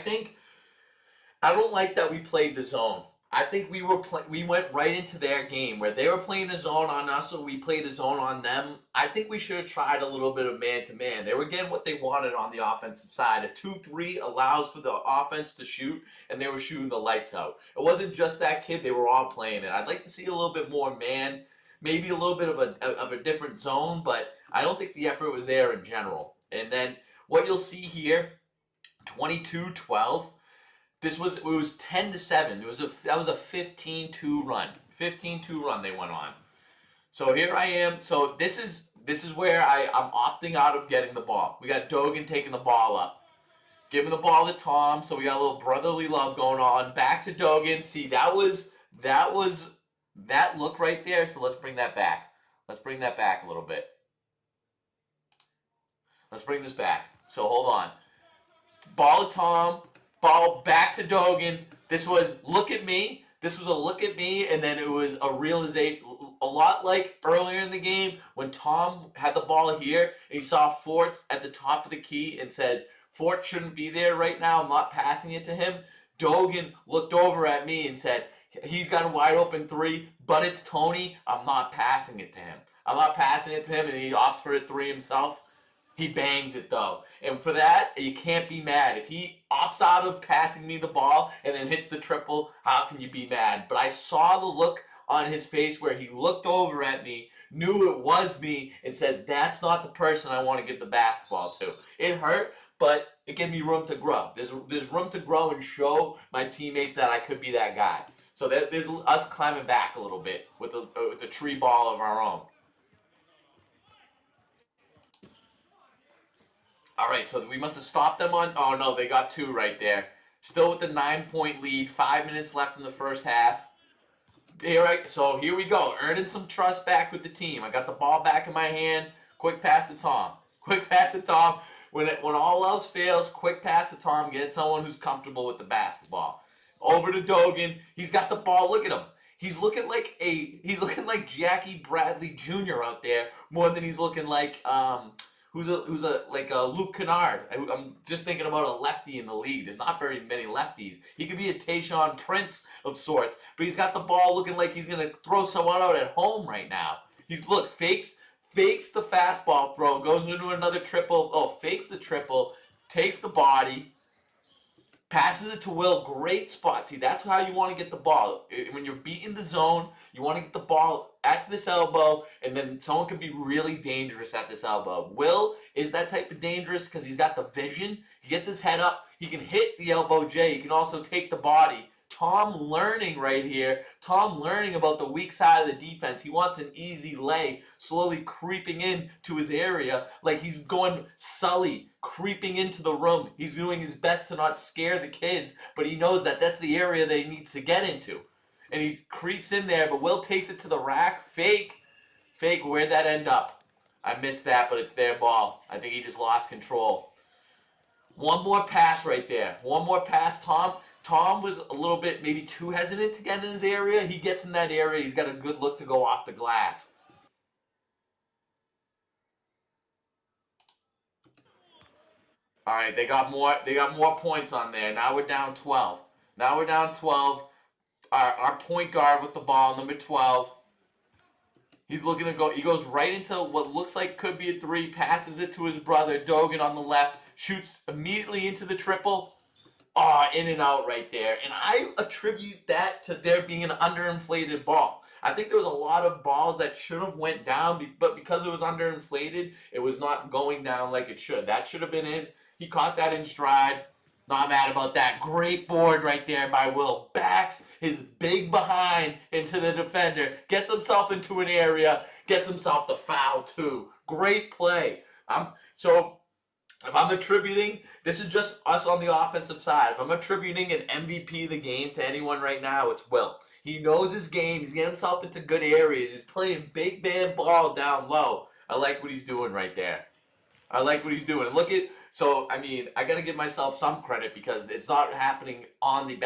don't like that we played the zone. I think we went right into their game where they were playing the zone on us, so we played the zone on them. I think we should have tried a little bit of man-to-man. They were getting what they wanted on the offensive side. A 2-3 allows for the offense to shoot, and they were shooting the lights out. It wasn't just that kid. They were all playing it. I'd like to see a little bit more man, maybe a little bit of a different zone, but I don't think the effort was there in general. And then what you'll see here, 22-12, it was 10-7. That was a 15-2 run. 15-2 run they went on. So here I am. So this is where I'm opting out of getting the ball. We got Dogan taking the ball up. Giving the ball to Tom, so we got a little brotherly love going on. Back to Dogan. See, that look right there. So let's bring that back. Let's bring that back a little bit. Let's bring this back. So hold on. Ball to Tom. Ball back to Dogan. This was look at me. And then it was a realization, a lot like earlier in the game when Tom had the ball here and he saw Forts at the top of the key and says, Fort shouldn't be there right now. I'm not passing it to him. Dogan looked over at me and said, he's got a wide open three, but it's Tony. I'm not passing it to him. And he opts for a three himself. He bangs it though. And for that, you can't be mad. If he opts out of passing me the ball and then hits the triple, how can you be mad? But I saw the look on his face where he looked over at me, knew it was me, and says, that's not the person I want to give the basketball to. It hurt, but it gave me room to grow. There's room to grow and show my teammates that I could be that guy. So there's us climbing back a little bit with the tree ball of our own. All right, so we must have stopped them on. Oh no, they got 2 right there. Still with the 9-point lead. 5 minutes left in the first half. So here we go, earning some trust back with the team. I got the ball back in my hand. Quick pass to Tom. Quick pass to Tom. When all else fails, quick pass to Tom. Get someone who's comfortable with the basketball. Over to Dogan. He's got the ball. Look at him. He's looking like Jackie Bradley Jr. out there more than he's looking like who's a Luke Kennard. I'm just thinking about a lefty in the league. There's not very many lefties. He could be a Tayshaun Prince of sorts, but he's got the ball looking like he's gonna throw someone out at home right now. Fakes the fastball throw, goes into another triple. Oh, fakes the triple, takes the body, passes it to Will. Great spot. See, that's how you want to get the ball. When you're beating the zone, you want to get the ball at this elbow, and then someone could be really dangerous at this elbow. Will is that type of dangerous because he's got the vision. He gets his head up. He can hit the elbow J. He can also take the body. Tom learning right here. Tom learning about the weak side of the defense. He wants an easy lay, slowly creeping in to his area like he's going Sully, creeping into the room. He's doing his best to not scare the kids, but he knows that that's the area that he needs to get into. And he creeps in there, but Will takes it to the rack. Fake. Where'd that end up? I missed that, but it's their ball. I think he just lost control. One more pass right there. One more pass, Tom. Tom was a little bit maybe too hesitant to get in his area. He gets in that area. He's got a good look to go off the glass. All right, they got more points on there. Now we're down 12. Our point guard with the ball, number 12. He's looking to go. He goes right into what looks like could be a 3. Passes it to his brother, Dogan, on the left. Shoots immediately into the triple. In and out right there. And I attribute that to there being an underinflated ball. I think there was a lot of balls that should have went down, but because it was underinflated, it was not going down like it should. That should have been in. He caught that in stride. Not mad about that. Great board right there by Will. Backs his big behind into the defender. Gets himself into an area. Gets himself the foul too. Great play. If I'm attributing, this is just us on the offensive side. If I'm attributing an MVP of the game to anyone right now, it's Will. He knows his game. He's getting himself into good areas. He's playing big man ball down low. I like what he's doing right there. I got to give myself some credit because it's not happening on the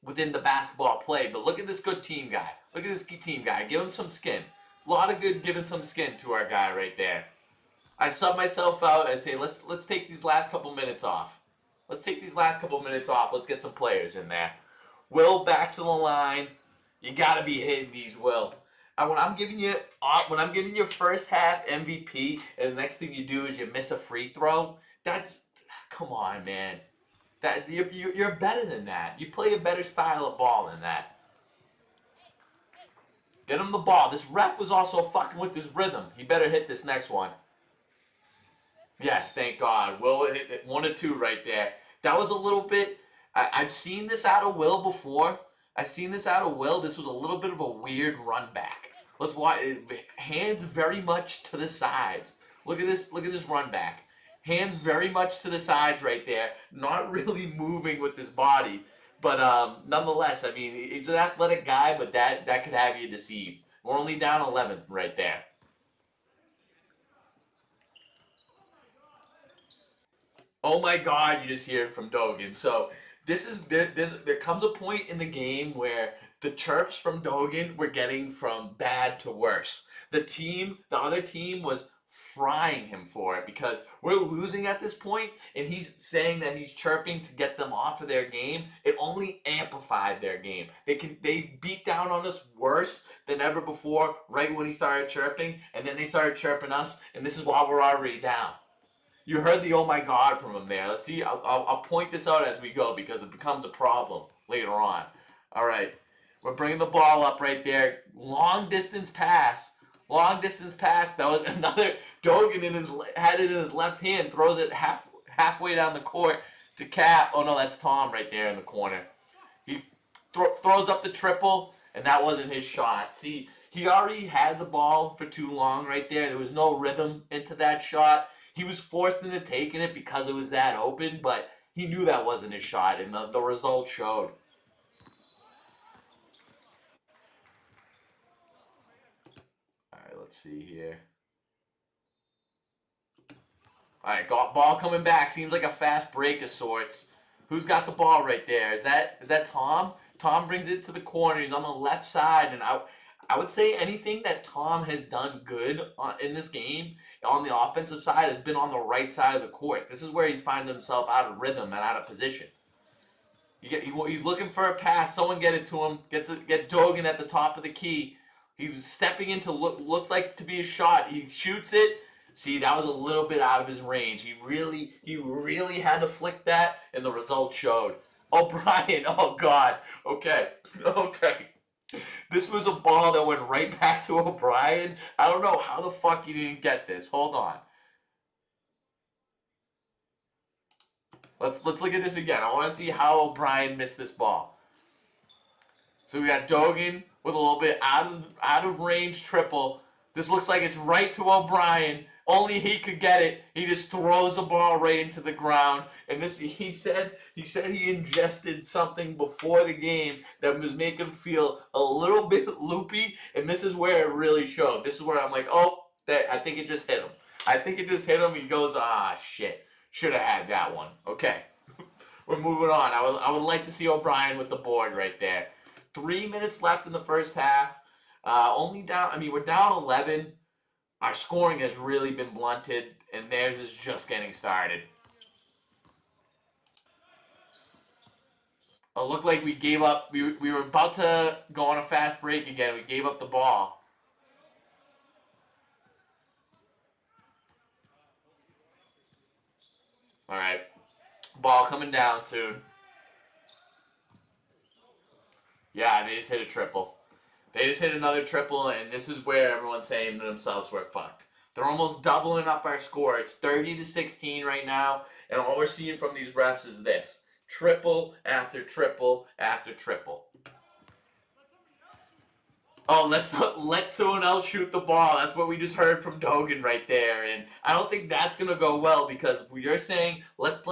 within the basketball play. But look at this good team guy. Look at this team guy. Give him some skin. A lot of good giving some skin to our guy right there. I sub myself out. I say, let's take these last couple minutes off. Let's get some players in there. Will back to the line. You got to be hitting these, Will. When I'm giving you first half MVP, and the next thing you do is you miss a free throw, come on, man. You're better than that. You play a better style of ball than that. Get him the ball. This ref was also fucking with his rhythm. He better hit this next one. Yes, thank God. Will hit 1 or 2 right there. That was a little bit. I've seen this out of Will before. This was a little bit of a weird run back. Let's watch. Hands very much to the sides. Look at this run back. Hands very much to the sides right there. Not really moving with his body. But nonetheless, I mean, he's an athletic guy, but that could have you deceived. We're only down 11 right there. Oh my God, you just hear it from Dogan. So there comes a point in the game where the chirps from Dogan were getting from bad to worse. The other team was frying him for it because we're losing at this point, and he's saying that he's chirping to get them off of their game. It only amplified their game. They beat down on us worse than ever before right when he started chirping, and then they started chirping us, and this is why we're already down. You heard the oh my God from him there. Let's see. I'll point this out as we go because it becomes a problem later on. All right. We're bringing the ball up right there. Long distance pass. That was another. Dogan had it in his left hand. Throws it halfway down the court to Cap. Oh no, that's Tom right there in the corner. He throws up the triple, and that wasn't his shot. See, he already had the ball for too long right there. There was no rhythm into that shot. he was forced into taking it because it was that open, but he knew that wasn't his shot, and the result showed. All right, let's see here. All right, got ball coming back. Seems like a fast break of sorts. Who's got the ball right there? Is that Tom? Tom brings it to the corner. He's on the left side, and I would say anything that Tom has done good in this game on the offensive side has been on the right side of the court. This is where he's finding himself out of rhythm and out of position. He's looking for a pass. Someone get it to him. Get Dogan at the top of the key. He's stepping into looks like to be a shot. He shoots it. See, that was a little bit out of his range. He really had to flick that, and the result showed. O'Brien, oh God. Okay. This was a ball that went right back to O'Brien. I don't know how the fuck he didn't get this. Hold on. Let's look at this again. I want to see how O'Brien missed this ball. So we got Dogan with a little bit out of range triple. This looks like it's right to O'Brien. Only he could get it. He just throws the ball right into the ground. And this, he said he ingested something before the game that was making him feel a little bit loopy. And this is where it really showed. This is where I'm like, oh, I think it just hit him. He goes, shit. Should have had that one. Okay. We're moving on. I would like to see O'Brien with the board right there. 3 minutes left in the first half. We're down 11. Our scoring has really been blunted, and theirs is just getting started. It looked like we gave up. We were about to go on a fast break again. We gave up the ball. All right. Ball coming down soon. Yeah, they just hit a triple. They just hit another triple, and this is where everyone's saying to themselves, we're fucked. They're almost doubling up our score. It's 30-16 right now, and all we're seeing from these refs is this. Triple after triple after triple. Oh, let someone else shoot the ball. That's what we just heard from Dogan right there, and I don't think that's gonna go well because you're saying let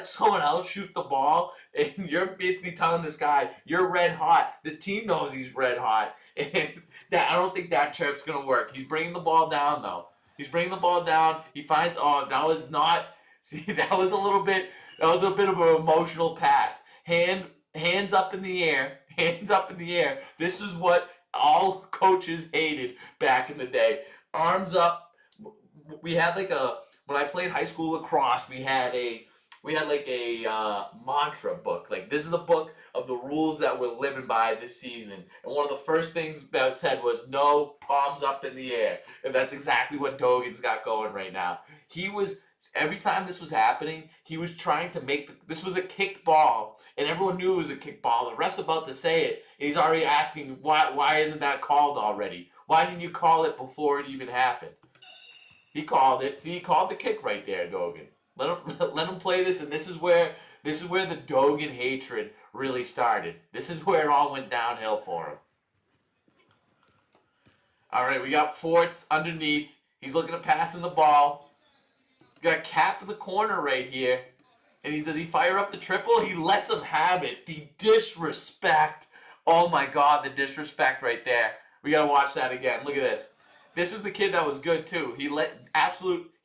someone else shoot the ball, and you're basically telling this guy you're red hot. This team knows he's red hot, and I don't think that trip's gonna work. He's bringing the ball down though. He's bringing the ball down. He finds that was not. See, that was a bit of an emotional pass. Hands up in the air. Hands up in the air. This is what all coaches hated back in the day. Arms up. We had when I played high school lacrosse, we had a mantra book. Like, this is the book of the rules that we're living by this season. And one of the first things that said was no palms up in the air. And that's exactly what Dogan's got going right now. Every time this was happening, he was trying to this was a kicked ball, and everyone knew it was a kicked ball. The ref's about to say it, and he's already asking, why isn't that called already? Why didn't you call it before it even happened? He called it. See, he called the kick right there, Dogan. Let him play this, and this is where the Dogan hatred really started. This is where it all went downhill for him. All right, we got Forts underneath. He's looking to pass in the ball. Got Cap in the corner right here. And does he fire up the triple? He lets him have it. The disrespect. Oh my God, the disrespect right there. We gotta watch that again. Look at this. This is the kid that was good too. He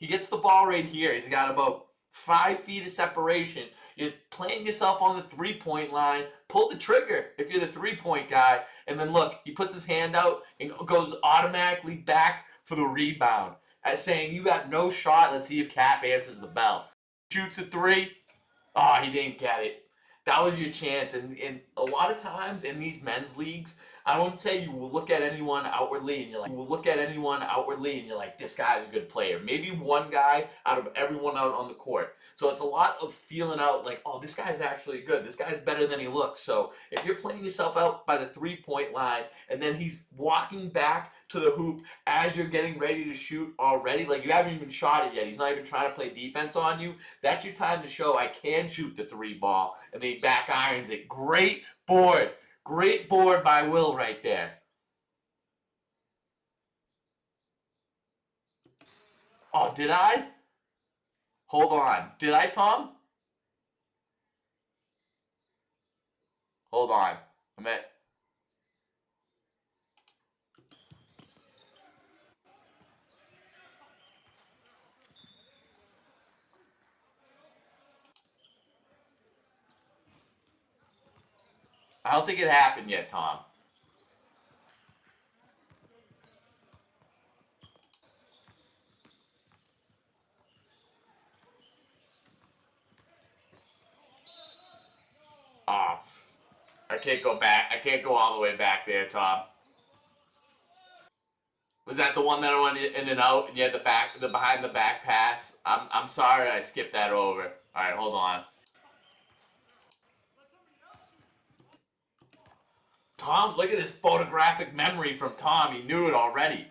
gets the ball right here. He's got about 5 feet of separation. You're playing yourself on the 3-point line. Pull the trigger if you're the 3-point guy. And then look, he puts his hand out and goes automatically back for the rebound. As saying, you got no shot. Let's see if Cap answers the bell. Shoots a 3. Oh, he didn't get it. That was your chance. And a lot of times in these men's leagues, I won't say you will look at anyone outwardly and you're like, this guy's a good player. Maybe one guy out of everyone out on the court. So it's a lot of feeling out like, oh, this guy's actually good. This guy's better than he looks. So if you're playing yourself out by the 3-point line and then he's walking back to the hoop as you're getting ready to shoot already, like you haven't even shot it yet, he's not even trying to play defense on you, that's your time to show I can shoot the 3 ball, and then he back irons it. Great board by Will right there. Oh, did I? Hold on. Did I, Tom? Hold on. I'm at... I don't think it happened yet, Tom. Oh, I can't go back. I can't go all the way back there, Tom. Was that the one that went in and out, and you had the behind the back pass? I'm sorry, I skipped that over. All right, hold on. Tom, look at this photographic memory from Tom. He knew it already.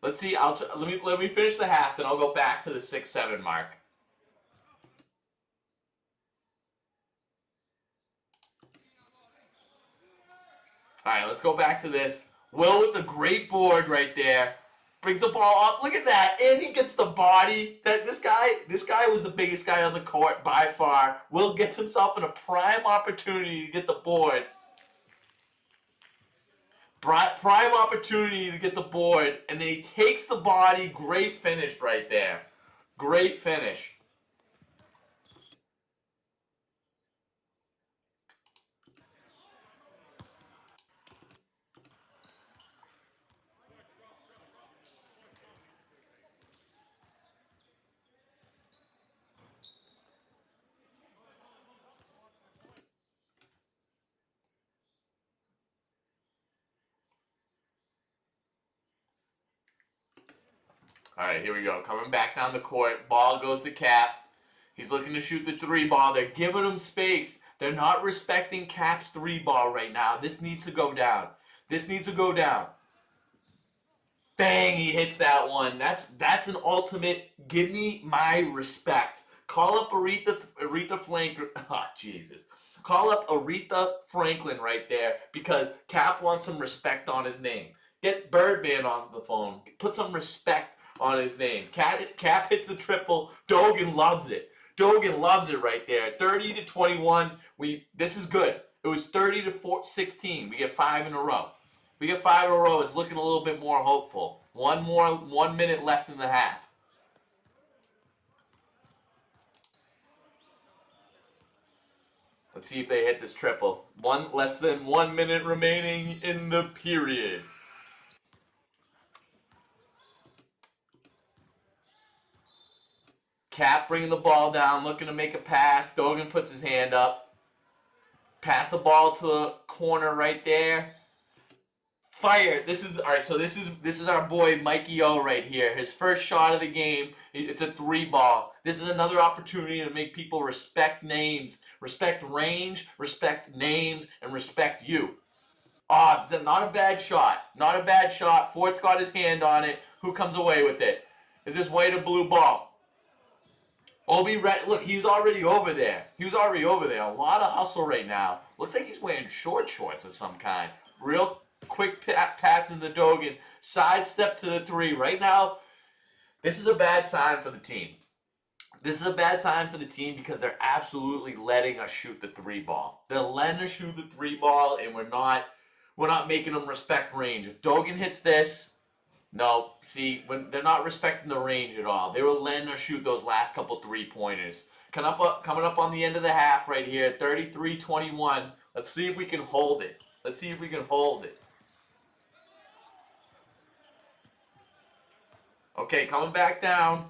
Let's see. Let me finish the half, then I'll go back to the 6-7 mark. All right, let's go back to this. Will with the great board right there. Brings the ball up. Look at that. And he gets the body. This guy was the biggest guy on the court by far. Will gets himself in a prime opportunity to get the board. Prime opportunity to get the board. And then he takes the body. Great finish right there. Great finish. All right, here we go. Coming back down the court. Ball goes to Cap. He's looking to shoot the 3 ball. They're giving him space. They're not respecting Cap's 3 ball right now. This needs to go down. This needs to go down. Bang, he hits that one. That's an ultimate give me my respect. Call up Aretha Franklin. Oh, Jesus. Call up Aretha Franklin right there because Cap wants some respect on his name. Get Birdman on the phone. Put some respect on his name. Cap hits the triple. Dogan loves it. Dogan loves it right there. 30-21. This is good. It was 30-16. We get 5 in a row. It's looking a little bit more hopeful. 1 minute left in the half. Let's see if they hit this triple. Less than 1 minute remaining in the period. Cap bringing the ball down, looking to make a pass. Dogan puts his hand up. Pass the ball to the corner right there. Fire. Alright, so this is our boy Mikey O right here. His first shot of the game. It's a 3 ball. This is another opportunity to make people respect names, respect range, respect names, and respect you. Oh, it's not a bad shot. Not a bad shot. Fort's got his hand on it. Who comes away with it? Is this white or blue ball? Obi Red, look, he was already over there. A lot of hustle right now. Looks like he's wearing shorts of some kind. Real quick pass in the Dogan. Sidestep to the 3. Right now, this is a bad sign for the team. Because they're absolutely letting us shoot the 3 ball. They're letting us shoot the 3 ball, and we're not making them respect range. If Dogan hits this, no, see, when they're not respecting the range at all. They were letting us shoot those last couple 3-pointers. Coming up on the end of the half right here, 33-21. Let's see if we can hold it. Okay, coming back down.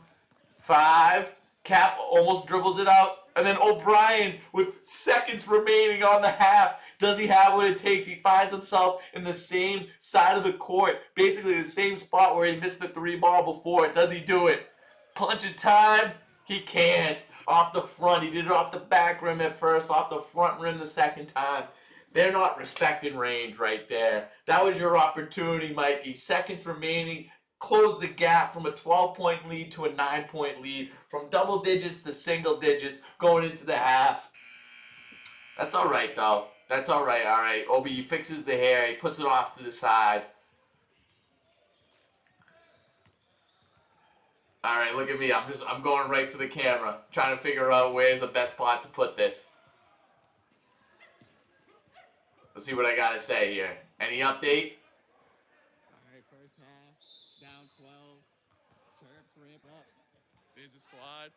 5. Cap almost dribbles it out. And then O'Brien, with seconds remaining on the half, does he have what it takes? He finds himself in the same side of the court, basically the same spot where he missed the 3 ball before. Does he do it? Punch it time? He can't. Off the front. He did it off the back rim at first, off the front rim the second time. They're not respecting range right there. That was your opportunity, Mikey. Seconds remaining. Close the gap from a 12-point lead to a 9-point lead, from double digits to single digits going into the half. That's all right, though. That's all right. All right. Obi fixes the hair. He puts it off to the side. All right, look at me. I'm going right for the camera, trying to figure out where's the best spot to put this. Let's see what I gotta say here. Any update? All right, first half, down 12. Chirps ramp up. There's a squad.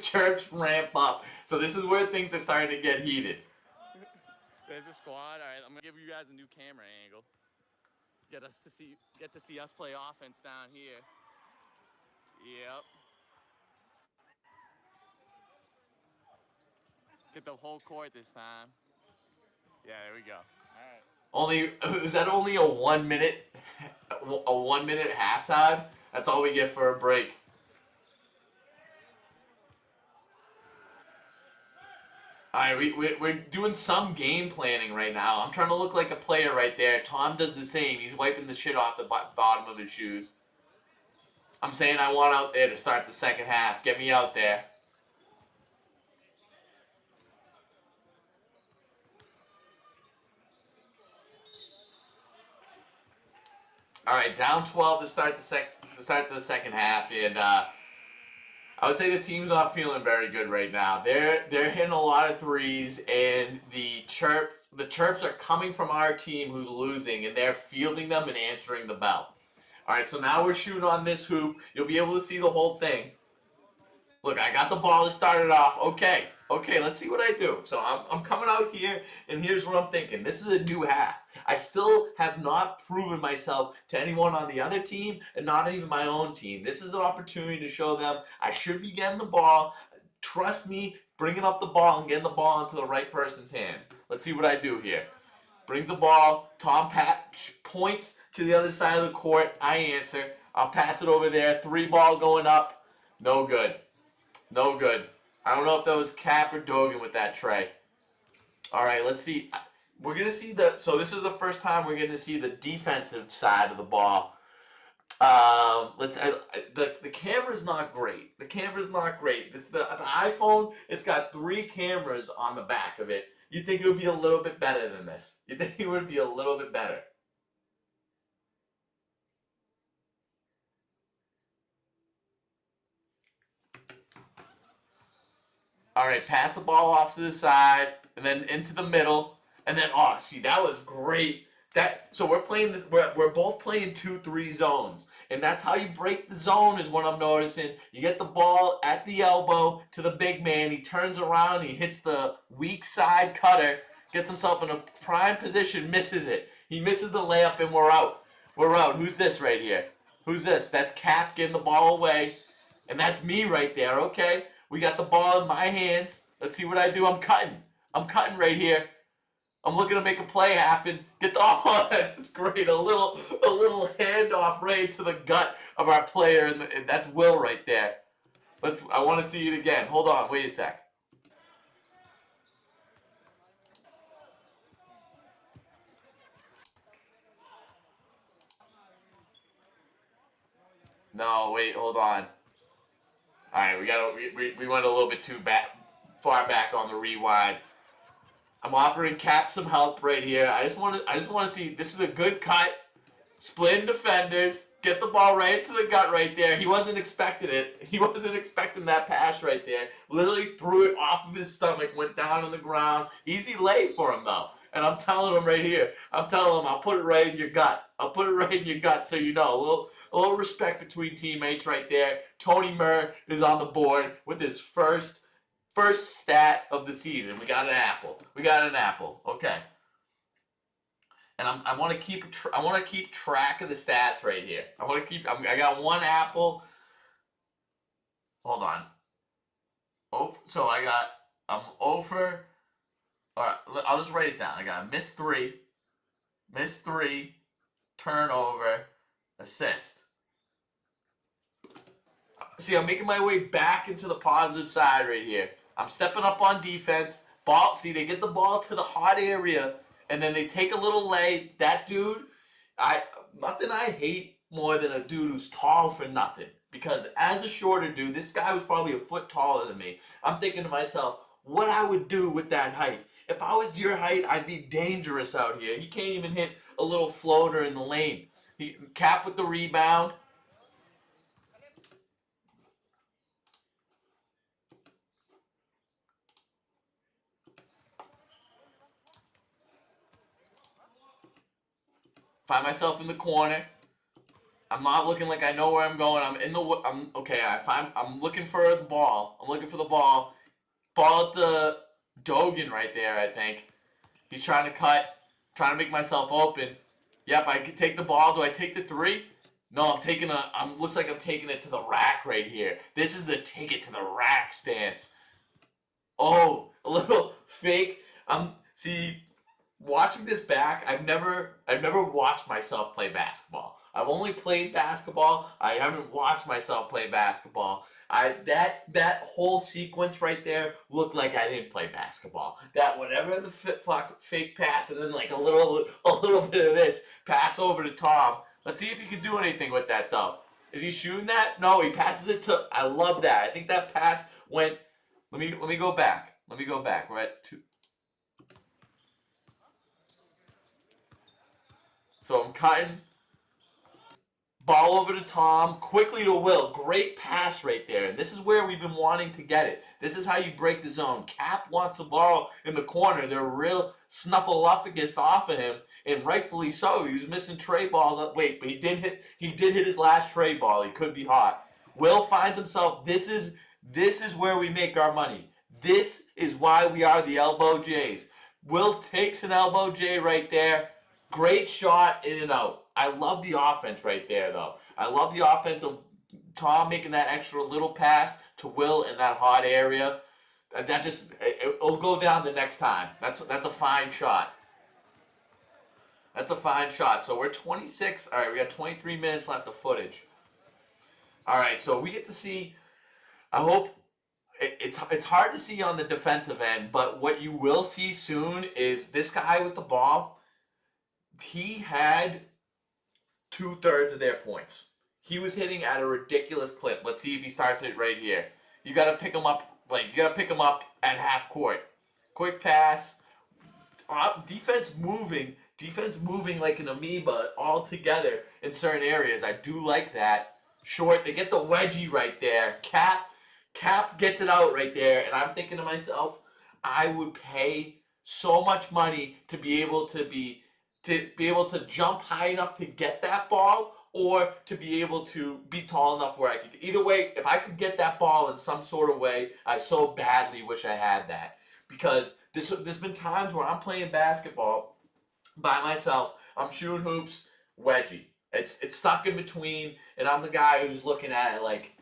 Church ramp up. So this is where things are starting to get heated. There's a squad. All right, I'm gonna give you guys a new camera angle. Get to see us play offense down here. Yep. Get the whole court this time. Yeah, there we go. All right. Is that only a 1 minute, a 1 minute halftime? That's all we get for a break. All right, we're doing some game planning right now. I'm trying to look like a player right there. Tom does the same. He's wiping the shit off the bottom of his shoes. I'm saying I want out there to start the second half. Get me out there. All right, down 12 to start the second half, and I would say the team's not feeling very good right now. They're hitting a lot of threes, and the chirps are coming from our team who's losing, and they're fielding them and answering the bell. All right, so now we're shooting on this hoop. You'll be able to see the whole thing. Look, I got the ball to start it off. Okay, let's see what I do. So I'm coming out here, and here's what I'm thinking. This is a new half. I still have not proven myself to anyone on the other team, and not even my own team. This is an opportunity to show them I should be getting the ball. Trust me, bringing up the ball and getting the ball into the right person's hands. Let's see what I do here. Brings the ball. Tom points to the other side of the court. I answer. I'll pass it over there. 3-ball going up. No good. No good. I don't know if that was Cap or Dogan with that tray. All right, let's see. We're going to see so this is the first time we're going to see the defensive side of the ball. The camera's not great. The camera's not great. The iPhone, it's got 3 cameras on the back of it. You'd think it would be a little bit better than this. You'd think it would be a little bit better. All right, pass the ball off to the side, and then into the middle, and then see, that was great. So we're playing this. We're both playing 2-3 zones, and that's how you break the zone. Is what I'm noticing. You get the ball at the elbow to the big man. He turns around, he hits the weak side cutter, gets himself in a prime position, misses it. He misses the layup, and we're out. We're out. Who's this right here? Who's this? That's Cap getting the ball away, and that's me right there. Okay. We got the ball in my hands. Let's see what I do. I'm cutting. I'm cutting right here. I'm looking to make a play happen. Get the that's great. A little handoff right to the gut of our player, and that's Will right there. I want to see it again. Hold on. Wait a sec. No, wait. Hold on. All right, we went a little bit too far back on the rewind. I'm offering Cap some help right here. I just want to see. This is a good cut. Splitting defenders. Get the ball right into the gut right there. He wasn't expecting it. He wasn't expecting that pass right there. Literally threw it off of his stomach. Went down on the ground. Easy lay for him though. And I'm telling him right here. I'm telling him I'll put it right in your gut. I'll put it right in your gut so you know. A little respect between teammates right there. Tony Murr is on the board with his first stat of the season. We got an apple. Okay. And I want to keep track of the stats right here. I got 1 apple. Hold on. So I'm over. All right, I'll just write it down. I got a miss 3, turnover, assist. See, I'm making my way back into the positive side right here. I'm stepping up on defense. They get the ball to the hot area, and then they take a little lay. That dude, nothing I hate more than a dude who's tall for nothing. Because as a shorter dude, this guy was probably a foot taller than me. I'm thinking to myself, what I would do with that height. If I was your height, I'd be dangerous out here. He can't even hit a little floater in the lane. Cap with the rebound. Find myself in the corner. I'm not looking like I know where I'm going. I'm looking for the ball. I'm looking for the ball. Ball at the Dogan right there, I think. He's trying to cut. Trying to make myself open. Yep, I can take the ball. Do I take the 3? No, looks like I'm taking it to the rack right here. This is the take it to the rack stance. Oh, a little fake. Watching this back, I've never watched myself play basketball. I've only played basketball. I haven't watched myself play basketball. That whole sequence right there looked like I didn't play basketball. That whenever the fake pass and then like a little bit of this pass over to Tom. Let's see if he can do anything with that though. Is he shooting that? No, he passes it to. I love that. I think that pass went. Let me go back. We're at 2. So I'm cutting. Ball over to Tom. Quickly to Will. Great pass right there. And this is where we've been wanting to get it. This is how you break the zone. Cap wants the ball in the corner. They're real snuffleupagus off of him. And rightfully so. He was missing tray balls. Wait, but he did hit his last tray ball. He could be hot. Will finds himself. This is where we make our money. This is why we are the Elbow Jays. Will takes an Elbow J right there. Great shot, in and out. I love the offense right there, though. I love the offense of Tom making that extra little pass to Will in that hot area. That just, it'll go down the next time. That's a fine shot. That's a fine shot. So we're 26. All right, we got 23 minutes left of footage. All right, so we get to see, I hope, it's hard to see on the defensive end, but what you will see soon is this guy with the ball, he had 2/3 of their points. He was hitting at a ridiculous clip. Let's see if he starts it right here. You got to pick him up, at half court. Quick pass. Defense moving like an amoeba all together in certain areas. I do like that. Short, they get the wedgie right there. Cap gets it out right there, and I'm thinking to myself, I would pay so much money to be able to jump high enough to get that ball, or to be able to be tall enough where I could. Either way, if I could get that ball in some sort of way, I so badly wish I had that. Because there's been times where I'm playing basketball by myself. I'm shooting hoops, wedgie. It's stuck in between, and I'm the guy who's just looking at it like,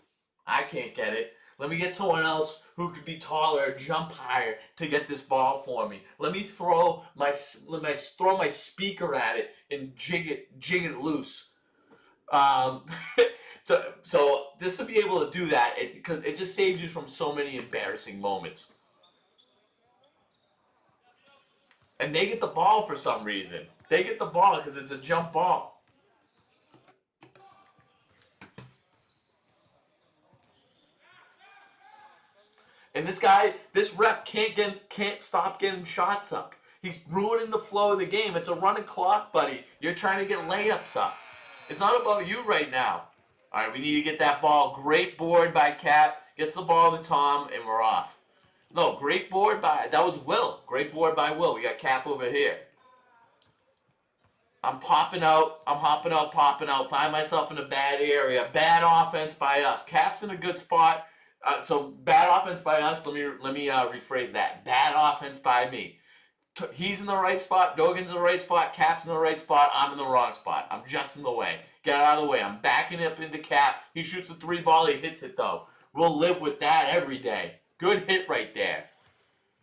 I can't get it. Let me get someone else who could be taller, jump higher to get this ball for me. Let me throw my speaker at it and jig it loose. So this to be able to do that, because it just saves you from so many embarrassing moments. And they get the ball for some reason. They get the ball because it's a jump ball. And this ref can't stop getting shots up. He's ruining the flow of the game. It's a running clock, buddy. You're trying to get layups up. It's not about you right now. All right, we need to get that ball. Great board by Cap. Gets the ball to Tom, and we're off. No, great board that was Will. Great board by Will. We got Cap over here. I'm popping out, popping out. Find myself in a bad area. Bad offense by us. Cap's in a good spot. So bad offense by us. Let me rephrase that. Bad offense by me. He's in the right spot. Dogan's in the right spot. Cap's in the right spot. I'm in the wrong spot. I'm just in the way. Get out of the way. I'm backing up into Cap. He shoots the 3 ball. He hits it though. We'll live with that every day. Good hit right there.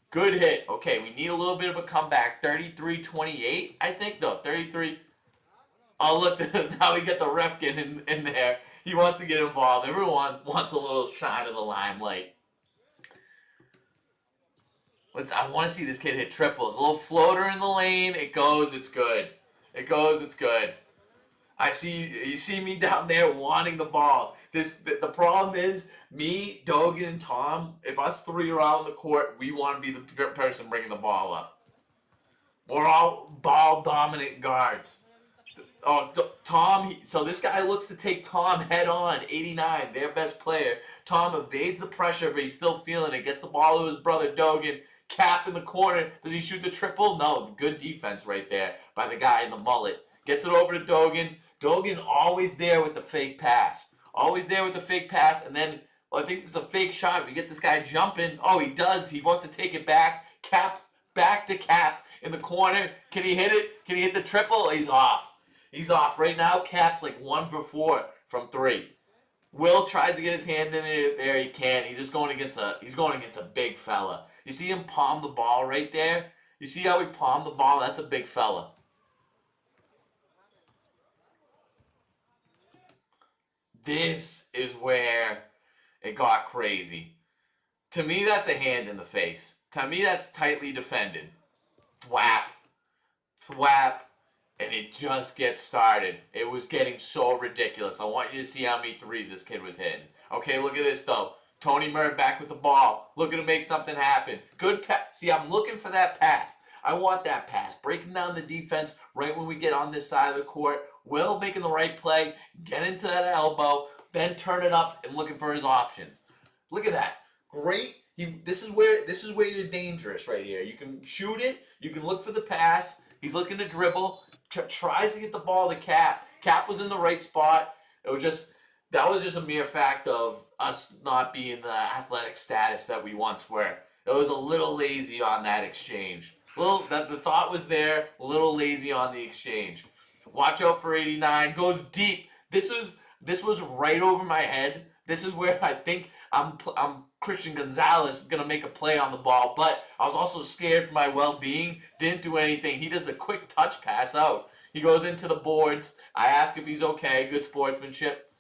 Good hit. Okay, we need a little bit of a comeback. 33-28, I think. No, 33. Oh, look. Now we get the ref getting in there. He wants to get involved. Everyone wants a little shine of the limelight. I want to see this kid hit triples. A little floater in the lane. It goes. It's good. It goes. It's good. You see me down there wanting the ball. The problem is me, Dogan, and Tom. If us 3 are out on the court, we want to be the person bringing the ball up. We're all ball dominant guards. Oh, Tom. So this guy looks to take Tom head on. 89, their best player. Tom evades the pressure, but he's still feeling it. Gets the ball to his brother Dogan. Cap in the corner. Does he shoot the triple? No. Good defense right there by the guy in the mullet. Gets it over to Dogan. Dogan always there with the fake pass. Always there with the fake pass. And then, well, I think it's a fake shot. We get this guy jumping. Oh, he does. He wants to take it back. Cap, back to Cap in the corner. Can he hit it? Can he hit the triple? He's off. He's off. Right now, Cap's like 1 for 4 from 3. Will tries to get his hand in there. He can't. He's just going against a big fella. You see him palm the ball right there? You see how he palmed the ball? That's a big fella. This is where it got crazy. To me, that's a hand in the face. To me, that's tightly defended. Thwap. Thwap. And it just gets started. It was getting so ridiculous. I want you to see how many threes this kid was hitting. Okay, look at this, though. Tony Murray back with the ball. Looking to make something happen. Good pass. See, I'm looking for that pass. I want that pass. Breaking down the defense right when we get on this side of the court. Will making the right play. Get into that elbow. Then turn it up and looking for his options. Look at that. Great. This is where you're dangerous right here. You can shoot it. You can look for the pass. He's looking to dribble. Tries to get the ball to Cap. Cap was in the right spot. That was just a mere fact of us not being the athletic status that we once were. It was a little lazy on that exchange. The thought was there. A little lazy on the exchange. Watch out for 89. Goes deep. This was right over my head. This is where I think I'm Christian Gonzalez gonna make a play on the ball, but I was also scared for my well-being. Didn't do anything. He does a quick touch pass out. He goes into the boards. I ask if he's okay. Good sportsmanship.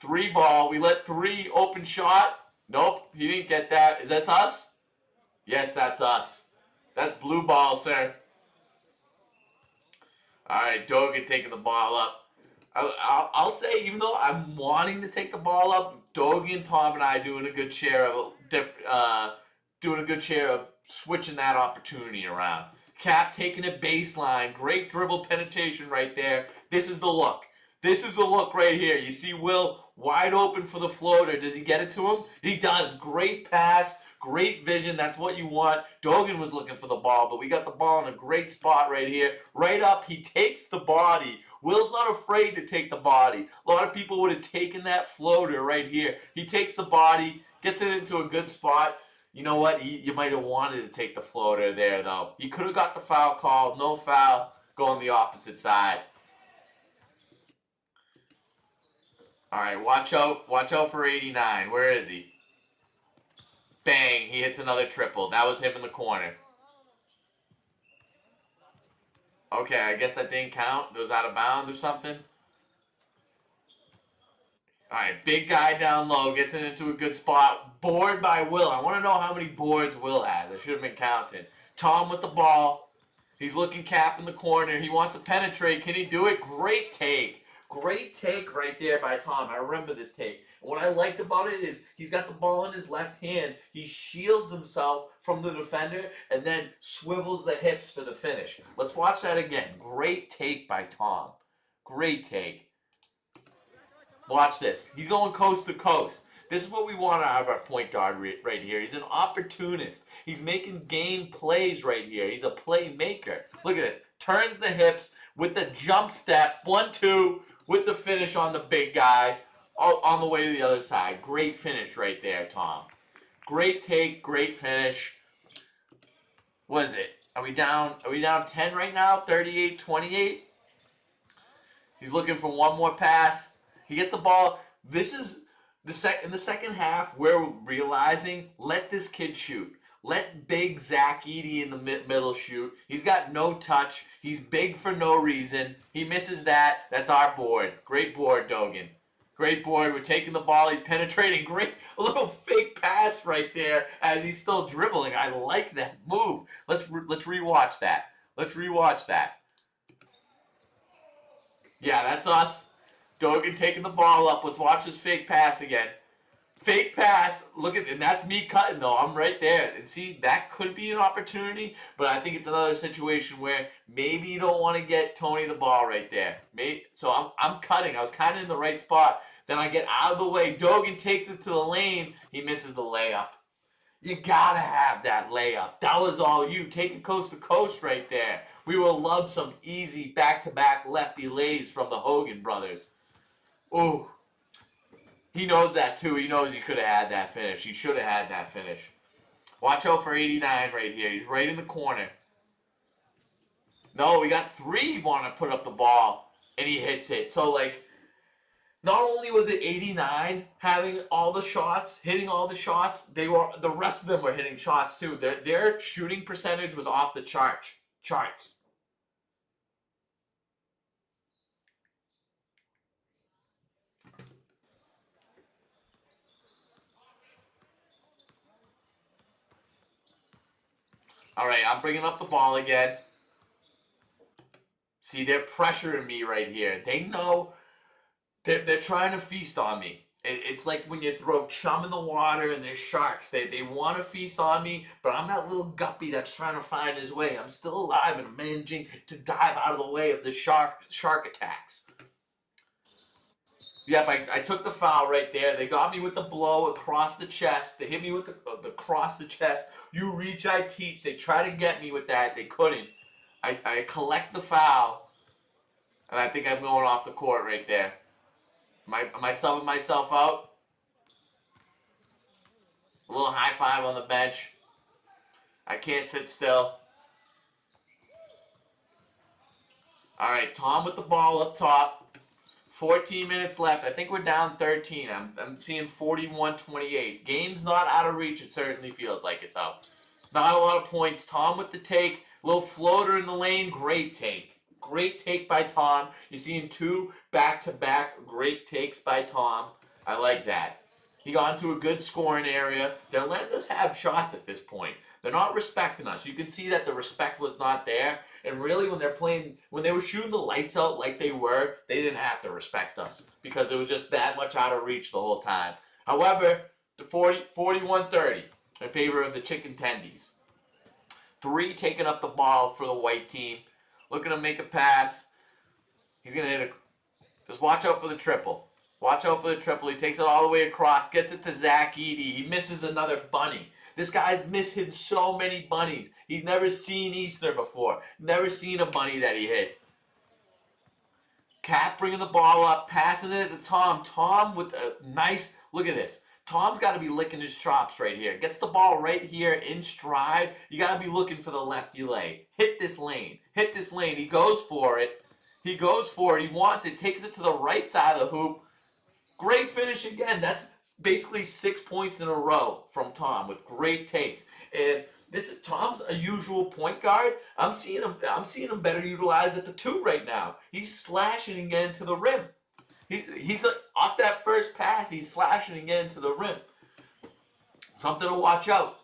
3 ball. We let 3 open shot. Nope, he didn't get that. Is this us? Yes, that's us. That's blue ball, sir. All right, Dogan taking the ball up. I'll say, even though I'm wanting to take the ball up, Dogan, Tom, and I doing a good share of switching that opportunity around. Cap taking it baseline, great dribble penetration right there. This is the look. This is the look right here. You see Will wide open for the floater. Does he get it to him? He does. Great pass, great vision. That's what you want. Dogan was looking for the ball, but we got the ball in a great spot right here. Right up, he takes the body. Will's not afraid to take the body. A lot of people would have taken that floater right here. He takes the body, gets it into a good spot. You know what? You might have wanted to take the floater there, though. He could have got the foul call. No foul. Going the opposite side. All right, watch out. Watch out for 89. Where is he? Bang. He hits another triple. That was him in the corner. Okay, I guess that didn't count. It was out of bounds or something. All right, big guy down low. Gets it into a good spot. Board by Will. I want to know how many boards Will has. I should have been counting. Tom with the ball. He's looking Cap in the corner. He wants to penetrate. Can he do it? Great take. Great take right there by Tom. I remember this take. And what I liked about it is he's got the ball in his left hand. He shields himself from the defender and then swivels the hips for the finish. Let's watch that again. Great take by Tom. Great take. Watch this. He's going coast to coast. This is what we want out of our point guard right here. He's an opportunist. He's making game plays right here. He's a playmaker. Look at this. Turns the hips with the jump step. 1-2 with the finish on the big guy. On the way to the other side. Great finish right there, Tom. Great take. Great finish. What is it? Are we down 10 right now? 38-28? He's looking for one more pass. He gets the ball. This is in the second half, we're realizing, let this kid shoot. Let big Zach Edey in the middle shoot. He's got no touch. He's big for no reason. He misses that. That's our board. Great board, Dogan. Great board. We're taking the ball. He's penetrating. Great. A little fake pass right there as he's still dribbling. I like that move. Let's rewatch that. Let's rewatch that. Yeah, that's us. Dogan taking the ball up. Let's watch his fake pass again. Fake pass. Look at, and that's me cutting though. I'm right there. And see, that could be an opportunity, but I think it's another situation where maybe you don't want to get Tony the ball right there. So I'm cutting. I was kind of in the right spot. Then I get out of the way. Dogan takes it to the lane. He misses the layup. You gotta have that layup. That was all you. Take it coast to coast right there. We will love some easy back-to-back lefty lays from the Hogan brothers. Ooh. He knows that too. He knows he could have had that finish. He should have had that finish. Watch out for 89 right here. He's right in the corner. No, we got 3 want to put up the ball, and he hits it. So, like, not only was it 89 having all the shots, hitting all the shots, the rest of them were hitting shots too. Their shooting percentage was off the charts. All right, I'm bringing up the ball again. See, they're pressuring me right here. They know they're trying to feast on me. It's like when you throw chum in the water and there's sharks. They want to feast on me, but I'm that little guppy that's trying to find his way. I'm still alive and I'm managing to dive out of the way of the shark attacks. Yep, I took the foul right there. They got me with the blow across the chest. They hit me with the across the chest. You reach, I teach. They try to get me with that. They couldn't. I collect the foul, and I think I'm going off the court right there. Am I subbing myself out? A little high five on the bench. I can't sit still. All right, Tom with the ball up top. 14 minutes left. I think we're down 13. I'm seeing 41-28. Game's not out of reach. It certainly feels like it, though. Not a lot of points. Tom with the take. Little floater in the lane. Great take. Great take by Tom. You're seeing 2 back-to-back great takes by Tom. I like that. He got into a good scoring area. They're letting us have shots at this point. They're not respecting us. You can see that the respect was not there. And really, when they were shooting the lights out like they were, they didn't have to respect us because it was just that much out of reach the whole time. However, the 41-30 in favor of the Chicken Tendies. 3 taking up the ball for the white team. Looking to make a pass. He's going to hit a... Just watch out for the triple. Watch out for the triple. He takes it all the way across. Gets it to Zach Edey. He misses another bunny. This guy's missed so many bunnies. He's never seen Easter before. Never seen a bunny that he hit. Cap bringing the ball up, passing it to Tom. Tom with a nice, look at this. Tom's got to be licking his chops right here. Gets the ball right here in stride. You got to be looking for the lefty lane. Hit this lane. Hit this lane. He goes for it. He goes for it. He wants it. Takes it to the right side of the hoop. Great finish again. That's basically 6 points in a row from Tom with great takes. And Tom's a usual point guard. I'm seeing him better utilized at the 2 right now. He's slashing and getting to the rim. He's off that first pass. He's slashing and getting to the rim. Something to watch out.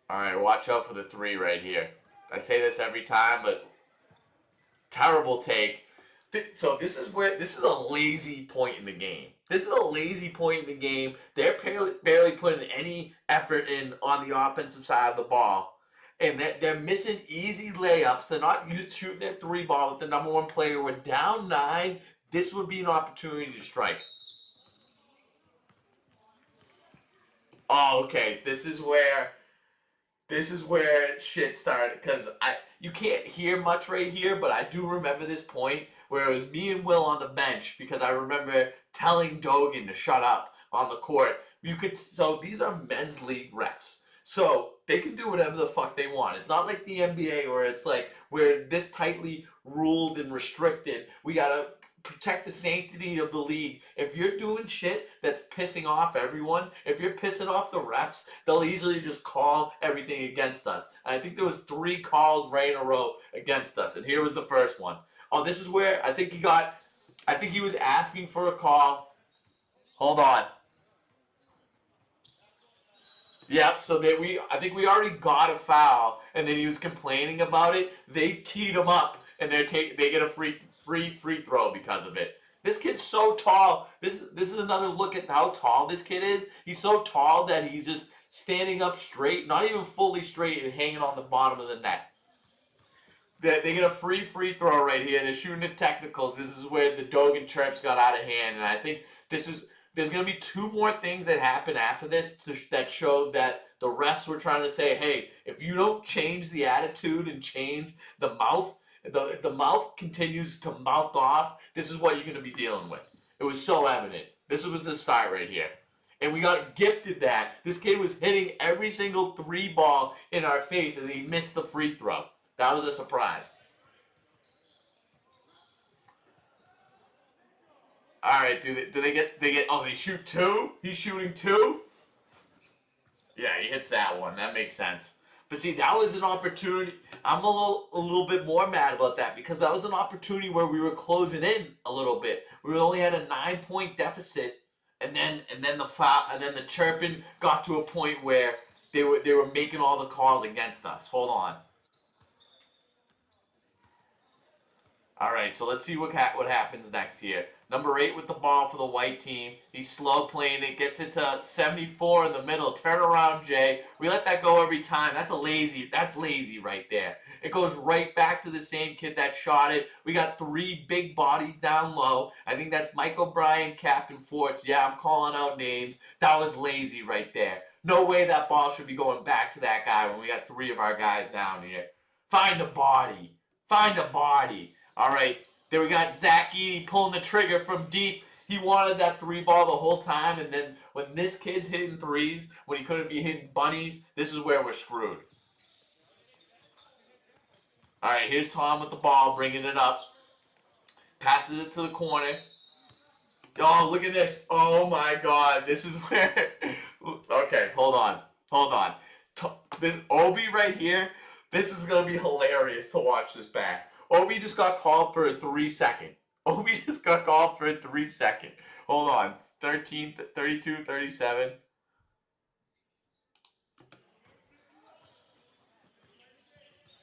All right, watch out for the 3 right here. I say this every time, but terrible take. So this is a lazy point in the game. This is a lazy point in the game. They're barely putting any effort in on the offensive side of the ball. And they're missing easy layups. They're not shooting their 3 ball with the number 1 player. We're down 9. This would be an opportunity to strike. Oh, okay. This is where shit started. Because you can't hear much right here, but I do remember this point where it was me and Will on the bench because I remember telling Dogan to shut up on the court. So these are men's league refs. So they can do whatever the fuck they want. It's not like the NBA where it's like we're this tightly ruled and restricted. We gotta protect the sanctity of the league. If you're doing shit that's pissing off everyone, if you're pissing off the refs, they'll easily just call everything against us. And I think there was 3 calls right in a row against us. And here was the first one. Oh, this is where I think he was asking for a call. Hold on. Yep, so I think we already got a foul, and then he was complaining about it. They teed him up, and they get a free throw because of it. This kid's so tall. This is another look at how tall this kid is. He's so tall that he's just standing up straight, not even fully straight, and hanging on the bottom of the net. They get a free throw right here. They're shooting the technicals. This is where the Dogan chirps got out of hand, and I think there's going to be two more things that happen after this that show that the refs were trying to say, hey, if you don't change the attitude and change the mouth, the mouth continues to mouth off. This is what you're going to be dealing with. It was so evident. This was the start right here. And we got gifted that. This kid was hitting every single three ball in our face, and he missed the free throw. That was a surprise. All right, do they get? Oh, they shoot two. He's shooting two. Yeah, he hits that one. That makes sense. But see, that was an opportunity. I'm a little bit more mad about that because that was an opportunity where we were closing in a little bit. We only had a 9-point deficit, and then the foul, and then the chirping got to a point where they were making all the calls against us. Hold on. All right, so let's see what happens next here. Number 8 with the ball for the white team. He's slow playing it. Gets it to 74 in the middle. Turn around, Jay. We let that go every time. That's lazy right there. It goes right back to the same kid that shot it. We got 3 big bodies down low. I think that's Mike O'Brien, Captain Forts. Yeah, I'm calling out names. That was lazy right there. No way that ball should be going back to that guy when we got 3 of our guys down here. Find a body. Find a body. All right, then we got Zach Edey pulling the trigger from deep. He wanted that 3 ball the whole time, and then when this kid's hitting threes, when he couldn't be hitting bunnies, this is where we're screwed. All right, here's Tom with the ball, bringing it up. Passes it to the corner. Oh, look at this. Oh, my God. This is where... Okay, hold on. This Obi right here, this is going to be hilarious to watch this back. Obi just got called for a 3-second. Obi just got called for a 3-second. Hold on. 13, 32, 37.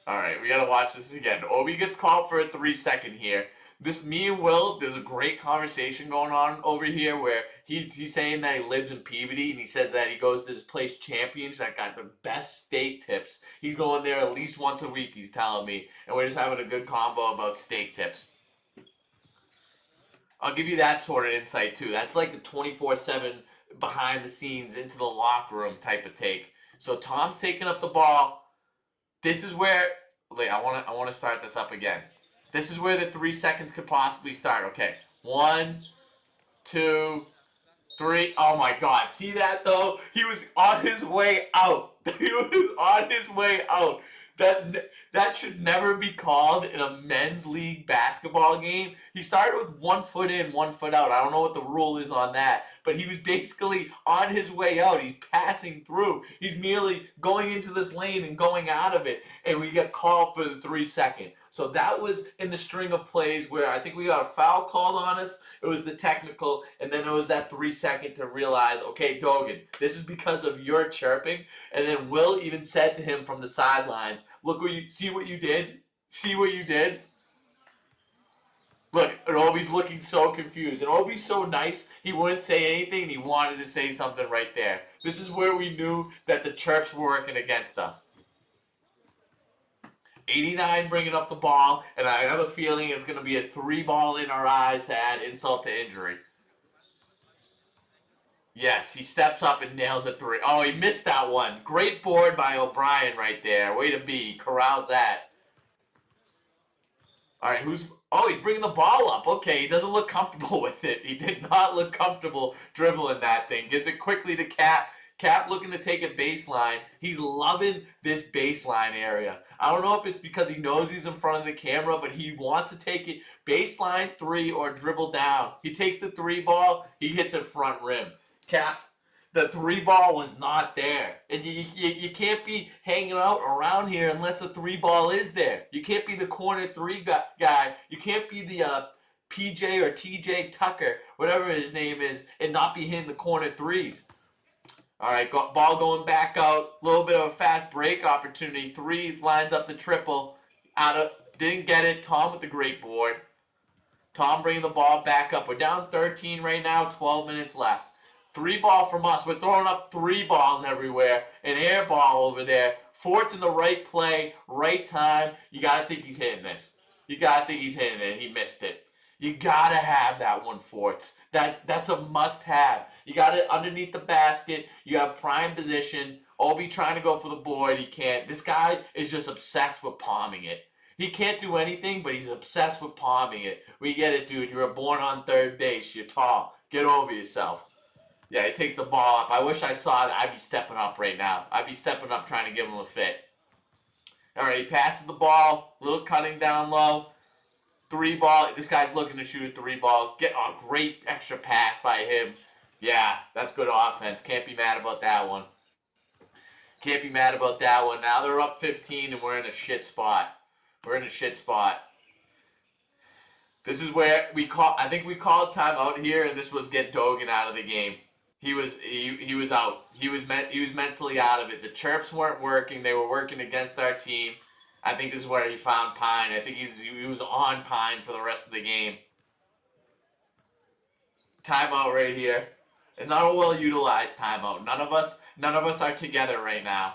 All right, we got to watch this again. Obi gets called for a 3-second here. Me and Will, there's a great conversation going on over here where he's saying that he lives in Peabody and he says that he goes to this place Champions that got the best steak tips. He's going there at least once a week, he's telling me, and we're just having a good convo about steak tips. I'll give you that sort of insight too. That's like a 24/7 behind the scenes into the locker room type of take. So Tom's taking up the ball. This is where I want to start this up again. This is where the 3 seconds could possibly start. Okay, 1, 2, 3. Oh my God! See that though? He was on his way out. He was on his way out. That should never be called in a men's league basketball game. He started with 1 foot in, 1 foot out. I don't know what the rule is on that, but he was basically on his way out. He's passing through. He's merely going into this lane and going out of it, and we get called for the 3-second. So that was in the string of plays where I think we got a foul called on us. It was the technical, and then it was that 3-second to realize, okay, Dogan, this is because of your chirping. And then Will even said to him from the sidelines, look what you see what you did? See what you did? Look, and Obi's looking so confused. And Obi's so nice, he wouldn't say anything, and he wanted to say something right there. This is where we knew that the chirps were working against us. 89 bringing up the ball, and I have a feeling it's going to be a 3-ball in our eyes to add insult to injury. Yes, he steps up and nails a 3. Oh, he missed that one. Great board by O'Brien right there. Way to be. Corrals that. All right, he's bringing the ball up. Okay, he doesn't look comfortable with it. He did not look comfortable dribbling that thing. Gives it quickly to Cap. Cap looking to take it baseline. He's loving this baseline area. I don't know if it's because he knows he's in front of the camera, but he wants to take it baseline 3 or dribble down. He takes the 3 ball. He hits it front rim. Cap, the 3 ball was not there. And you can't be hanging out around here unless the 3 ball is there. You can't be the corner 3 guy. You can't be the PJ or TJ Tucker, whatever his name is, and not be hitting the corner 3s. All right, ball going back out. A little bit of a fast break opportunity. 3 lines up the triple. Didn't get it. Tom with the great board. Tom bringing the ball back up. We're down 13 right now. 12 minutes left. 3 ball from us. We're throwing up 3 balls everywhere. An air ball over there. Fort's in the right play, right time. You got to think he's hitting this. You got to think he's hitting it. He missed it. You got to have that one, Forts. That's a must-have. You got it underneath the basket. You have prime position. Obi trying to go for the board. He can't. This guy is just obsessed with palming it. He can't do anything, but he's obsessed with palming it. We get it, dude. You were born on third base. You're tall. Get over yourself. Yeah, he takes the ball up. I wish I saw that. I'd be stepping up right now. I'd be stepping up trying to give him a fit. All right, he passes the ball. Little cutting down low. 3 ball. This guy's looking to shoot a 3 ball. Get a great extra pass by him. Yeah, that's good offense. Can't be mad about that one. Can't be mad about that one. Now they're up 15 and we're in a shit spot. We're in a shit spot. This is where I think we called timeout here, and this was get Dogan out of the game. He was out. He was mentally out of it. The chirps weren't working. They were working against our team. I think this is where he found Pine. I think he was on Pine for the rest of the game. Timeout right here. And not a well utilized timeout. None of us are together right now.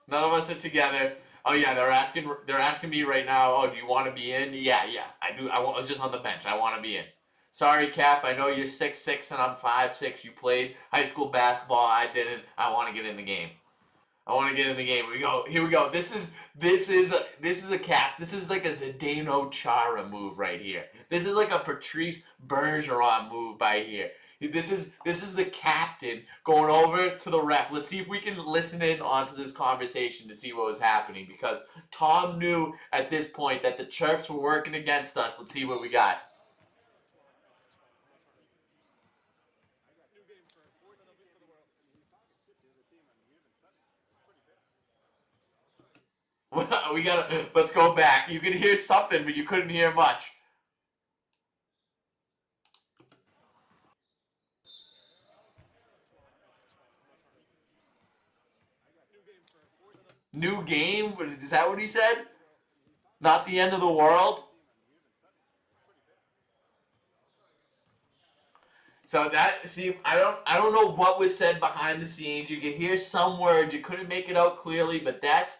None of us are together. Oh yeah, they're asking me right now. Oh, do you want to be in? Yeah, I do. I was just on the bench. I want to be in. Sorry, Cap. I know you're 6'6" and I'm 5'6". You played high school basketball. I didn't. I want to get in the game. I want to get in the game. Here we go. This is a Cap. This is like a Zdeno Chara move right here. This is like a Patrice Bergeron move by here. This is the captain going over to the ref. Let's see if we can listen in onto this conversation to see what was happening, because Tom knew at this point that the chirps were working against us. Let's see what we got. Let's go back. You could hear something, but you couldn't hear much. New game? Is that what he said? Not the end of the world? So I don't know what was said behind the scenes. You could hear some words. You couldn't make it out clearly, but that's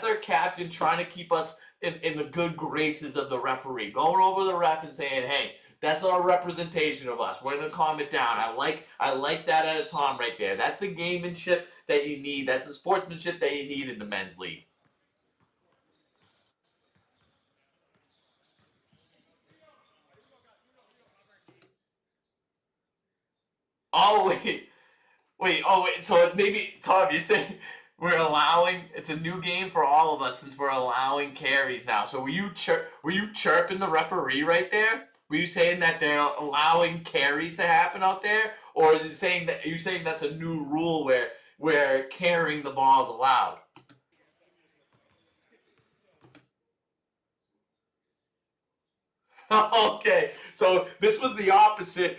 our captain trying to keep us in the good graces of the referee. Going over the ref and saying, hey, that's not a representation of us. We're going to calm it down. I like that out of Tom right there. That's the gamemanship that you need. That's the sportsmanship that you need in the men's league. Oh, wait. So maybe, Tom, you say it's a new game for all of us since we're allowing carries now. So were you chirping the referee right there? Were you saying that they're allowing carries to happen out there? Or are you saying that's a new rule where carrying the ball is allowed? Okay, so this was the opposite.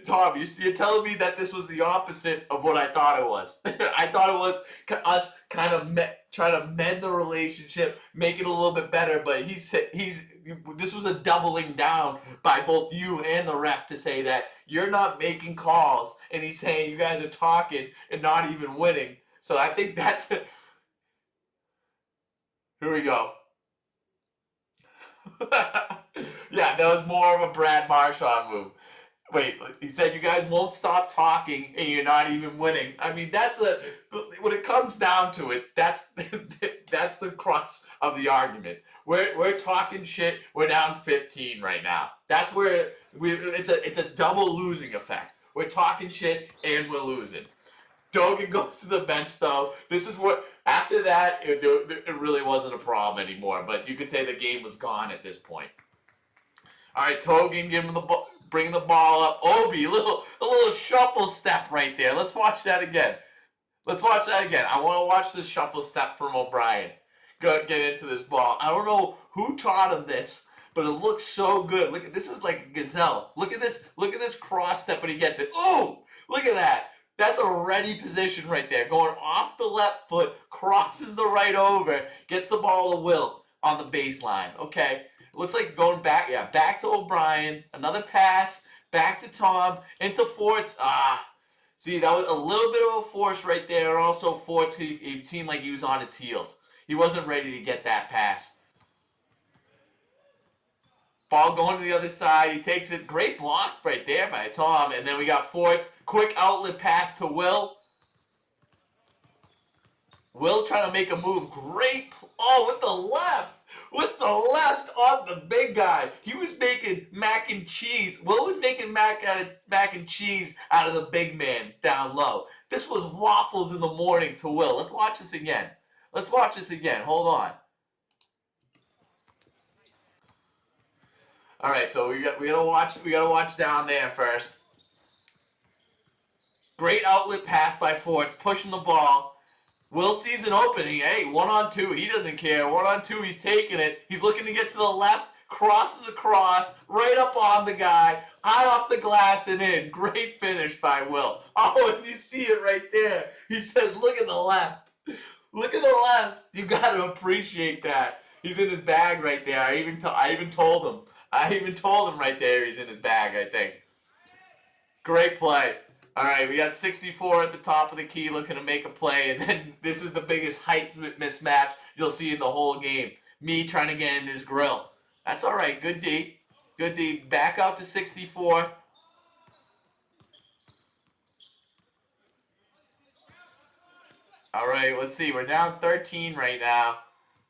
Tom, you're telling me that this was the opposite of what I thought it was. I thought it was us kind of trying to mend the relationship, make it a little bit better. But this was a doubling down by both you and the ref to say that you're not making calls, and he's saying you guys are talking and not even winning. So I think that's it. Here we go. Yeah, that was more of a Brad Marchand move. Wait, he said you guys won't stop talking and you're not even winning. I mean, when it comes down to it, that's the crux of the argument. We're talking shit. We're down 15 right now. That's where it's a double losing effect. We're talking shit and we're losing. Dogan goes to the bench though. This is what after that it really wasn't a problem anymore. But you could say the game was gone at this point. All right, Togan, give him the ball, bring the ball up. Obi, a little shuffle step right there. Let's watch that again. I want to watch this shuffle step from O'Brien. Go get into this ball. I don't know who taught him this, but it looks so good. Look, this is like a gazelle. Look at this cross step when he gets it. Oh, look at that. That's a ready position right there. Going off the left foot, crosses the right over, gets the ball to Wilt on the baseline. Okay. Looks like going back, back to O'Brien. Another pass Back to Tom. Into Forts. See, that was a little bit of a force right there. And also, Forts, it seemed like he was on his heels. He wasn't ready to get that pass. Ball going to the other side. He takes it. Great block right there by Tom. And then we got Forts. Quick outlet pass to Will. Will trying to make a move. Great. Oh, with the left. With the left on the big guy. He was making mac and cheese. Will was making mac and cheese out of the big man down low. This was waffles in the morning to Will. Let's watch this again. Let's watch this again. Hold on. All right, so we gotta watch down there first. Great outlet pass by Forts, pushing the ball. Will sees an opening. Hey, 1-on-2. He doesn't care. 1-on-2. He's taking it. He's looking to get to the left. Crosses across. Right up on the guy. High off the glass and in. Great finish by Will. Oh, and you see it right there. He says, look at the left. Look at the left. You got to appreciate that. He's in his bag right there. I even told him. I even told him right there he's in his bag, I think. Great play. All right, we got 64 at the top of the key looking to make a play, and then this is the biggest height mismatch you'll see in the whole game. Me trying to get in his grill. That's all right. Good D. Good D. Back out to 64. All right, let's see. We're down 13 right now.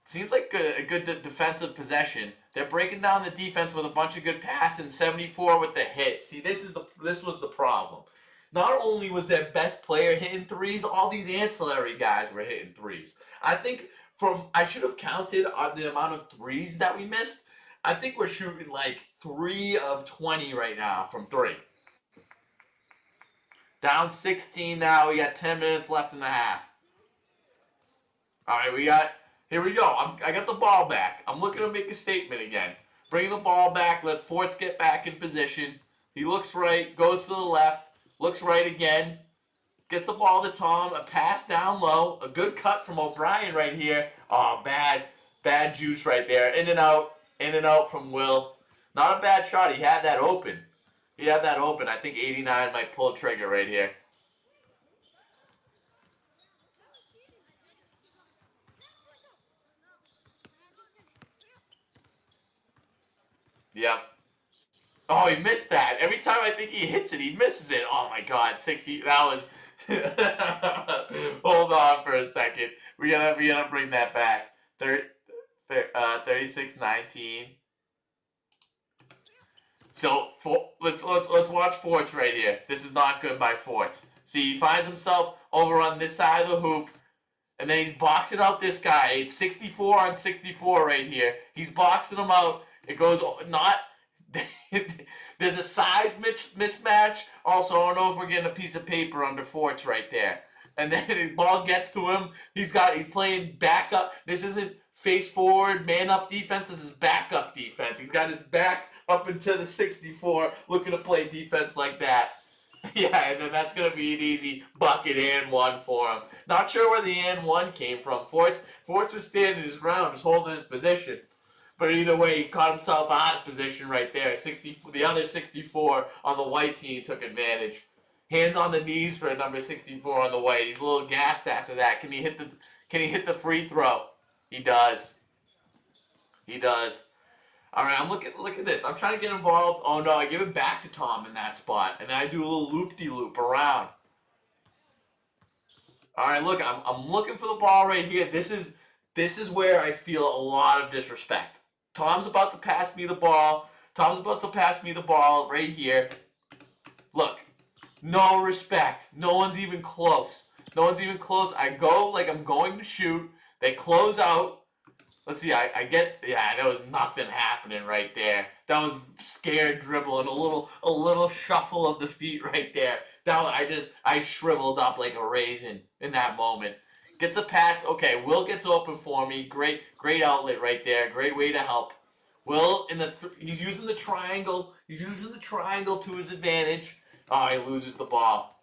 Seems like a good defensive possession. They're breaking down the defense with a bunch of good passing. 74 with the hit. See, this was the problem. Not only was their best player hitting threes, all these ancillary guys were hitting threes. I think I should have counted on the amount of threes that we missed. I think we're shooting like 3 of 20 right now from 3. Down 16 now. We got 10 minutes left in the half. All right, here we go. I got the ball back. I'm looking to make a statement again. Bringing the ball back. Let Forts get back in position. He looks right. Goes to the left. Looks right again. Gets the ball to Tom. A pass down low. A good cut from O'Brien right here. Oh, bad juice right there. In and out from Will. Not a bad shot. He had that open. I think 89 might pull a trigger right here. Yep. Oh, he missed that. Every time I think he hits it, he misses it. Oh my God, 60. That was. Hold on for a second. We gotta bring that back. 36-19. So let's watch Forts right here. This is not good by Forts. See, he finds himself over on this side of the hoop, and then he's boxing out this guy. It's 64 on 64 right here. He's boxing him out. It goes not. There's a size mismatch. Also, I don't know if we're getting a piece of paper under Forts right there. And then the ball gets to him. He's playing backup. This isn't face forward, man up defense. This is backup defense. He's got his back up into the 64, looking to play defense like that. Yeah, and then that's going to be an easy bucket and one for him. Not sure where the and one came from. Forts was standing his ground, just holding his position. But either way, he caught himself out of position right there. The other 64 on the white team took advantage. Hands on the knees for number 64 on the white. He's a little gassed after that. Can he hit the free throw? He does. All right, look at this. I'm trying to get involved. Oh no, I give it back to Tom in that spot, and then I do a little loop-de-loop around. All right, look, I'm looking for the ball right here. This is where I feel a lot of disrespect. Tom's about to pass me the ball right here. Look, no respect. No one's even close. I go like I'm going to shoot. They close out. Let's see, there was nothing happening right there. That was scared dribbling, a little shuffle of the feet right there. I shriveled up like a raisin in that moment. Gets a pass. Okay, Will gets open for me. Great outlet right there. Great way to help. Will he's using the triangle. He's using the triangle to his advantage. Oh, he loses the ball.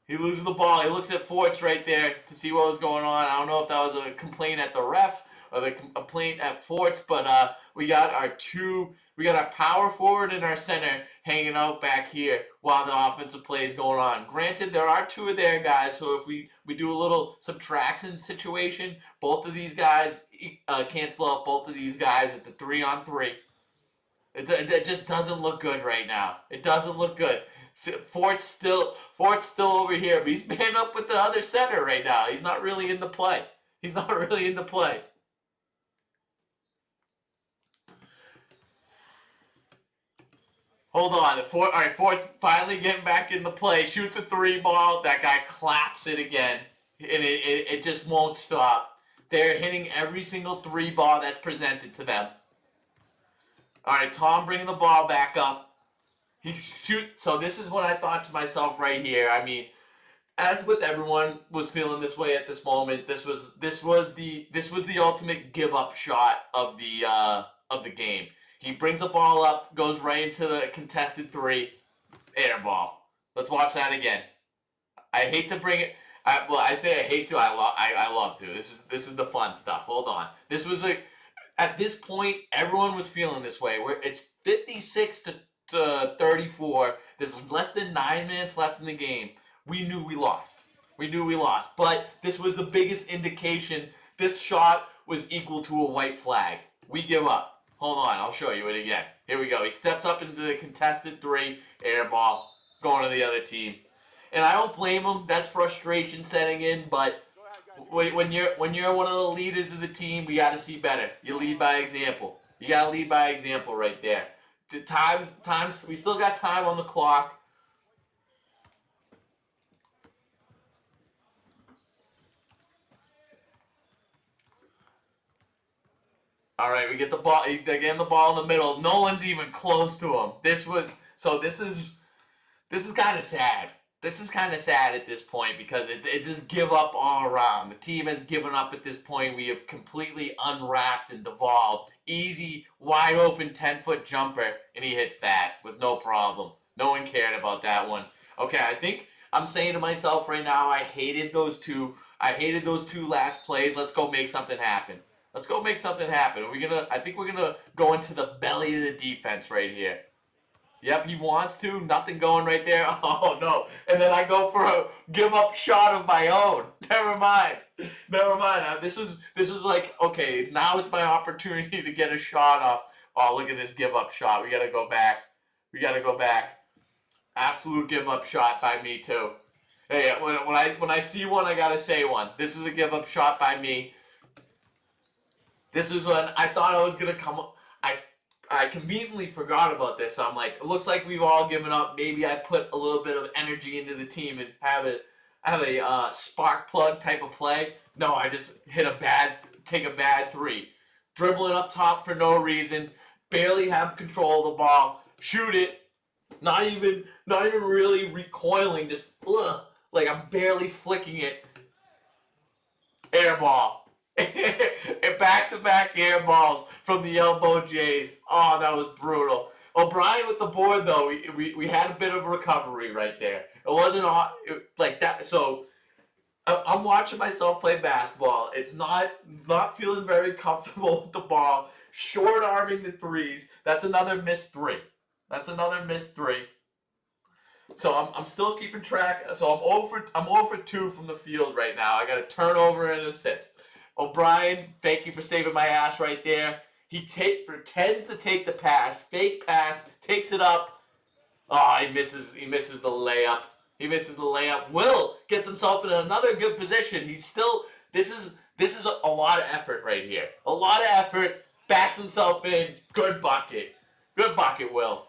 He looks at Forts right there to see what was going on. I don't know if that was a complaint at the ref, the complaint at Forts, but we got our power forward and our center hanging out back here while the offensive play is going on. Granted, there are 2 of their guys, so if we do a little subtraction situation, both of these guys cancel out both of these guys. It's a 3-on-3. It just doesn't look good right now. It doesn't look good. Fort's still over here, but he's pairing up with the other center right now. He's not really in the play. Hold on. All right, Fort's finally getting back in the play. Shoots a 3 ball. That guy claps it again, and it just won't stop. They're hitting every single 3 ball that's presented to them. All right, Tom bringing the ball back up. He shoots. So this is what I thought to myself right here. I mean, as with everyone was feeling this way at this moment, this was the ultimate give up shot of the game. He brings the ball up, goes right into the contested 3, air ball. Let's watch that again. I hate to bring it. I say I hate to. I love to. This is the fun stuff. Hold on. This was at this point, everyone was feeling this way. Where it's 56 to 34. There's less than 9 minutes left in the game. We knew we lost. But this was the biggest indication. This shot was equal to a white flag. We give up. Hold on, I'll show you it again. Here we go. He steps up into the contested 3, air ball, going to the other team. And I don't blame him. That's frustration setting in. But when you're one of the leaders of the team, we got to see better. You lead by example. You got to lead by example right there. The times we still got time on the clock. All right, we get the ball. They're getting the ball in the middle. No one's even close to him. This is kind of sad. This is kind of sad at this point because it's just give up all around. The team has given up at this point. We have completely unwrapped and devolved. Easy, wide open 10-foot jumper, and he hits that with no problem. No one cared about that one. Okay, I think I'm saying to myself right now, I hated those 2 last plays. Let's go make something happen. I think we're gonna go into the belly of the defense right here. Yep, he wants to. Nothing going right there. Oh no! And then I go for a give-up shot of my own. Never mind. This was like, okay, now it's my opportunity to get a shot off. Oh, look at this give-up shot. We gotta go back. Absolute give-up shot by me too. Hey, when I see one, I gotta say one. This was a give-up shot by me. This is when I thought I was going to come up. I conveniently forgot about this. So I'm like, it looks like we've all given up. Maybe I put a little bit of energy into the team and have a spark plug type of play. No, I just take a bad 3. Dribbling up top for no reason. Barely have control of the ball. Shoot it. Not even really recoiling. Just, like I'm barely flicking it. Air ball. And back-to-back air balls from the elbow Jays. Oh, that was brutal. O'Brien with the board, though. We had a bit of recovery right there. It wasn't like that. So I'm watching myself play basketball. It's not feeling very comfortable with the ball. Short-arming the 3s. That's another missed 3. So I'm still keeping track. So I'm 0 for 2 from the field right now. I got a turnover and an assist. O'Brien, thank you for saving my ass right there. He pretends to take the pass, fake pass, takes it up. Oh, he misses the layup. Will gets himself in another good position. This is a lot of effort right here. A lot of effort, backs himself in. Good bucket, Will.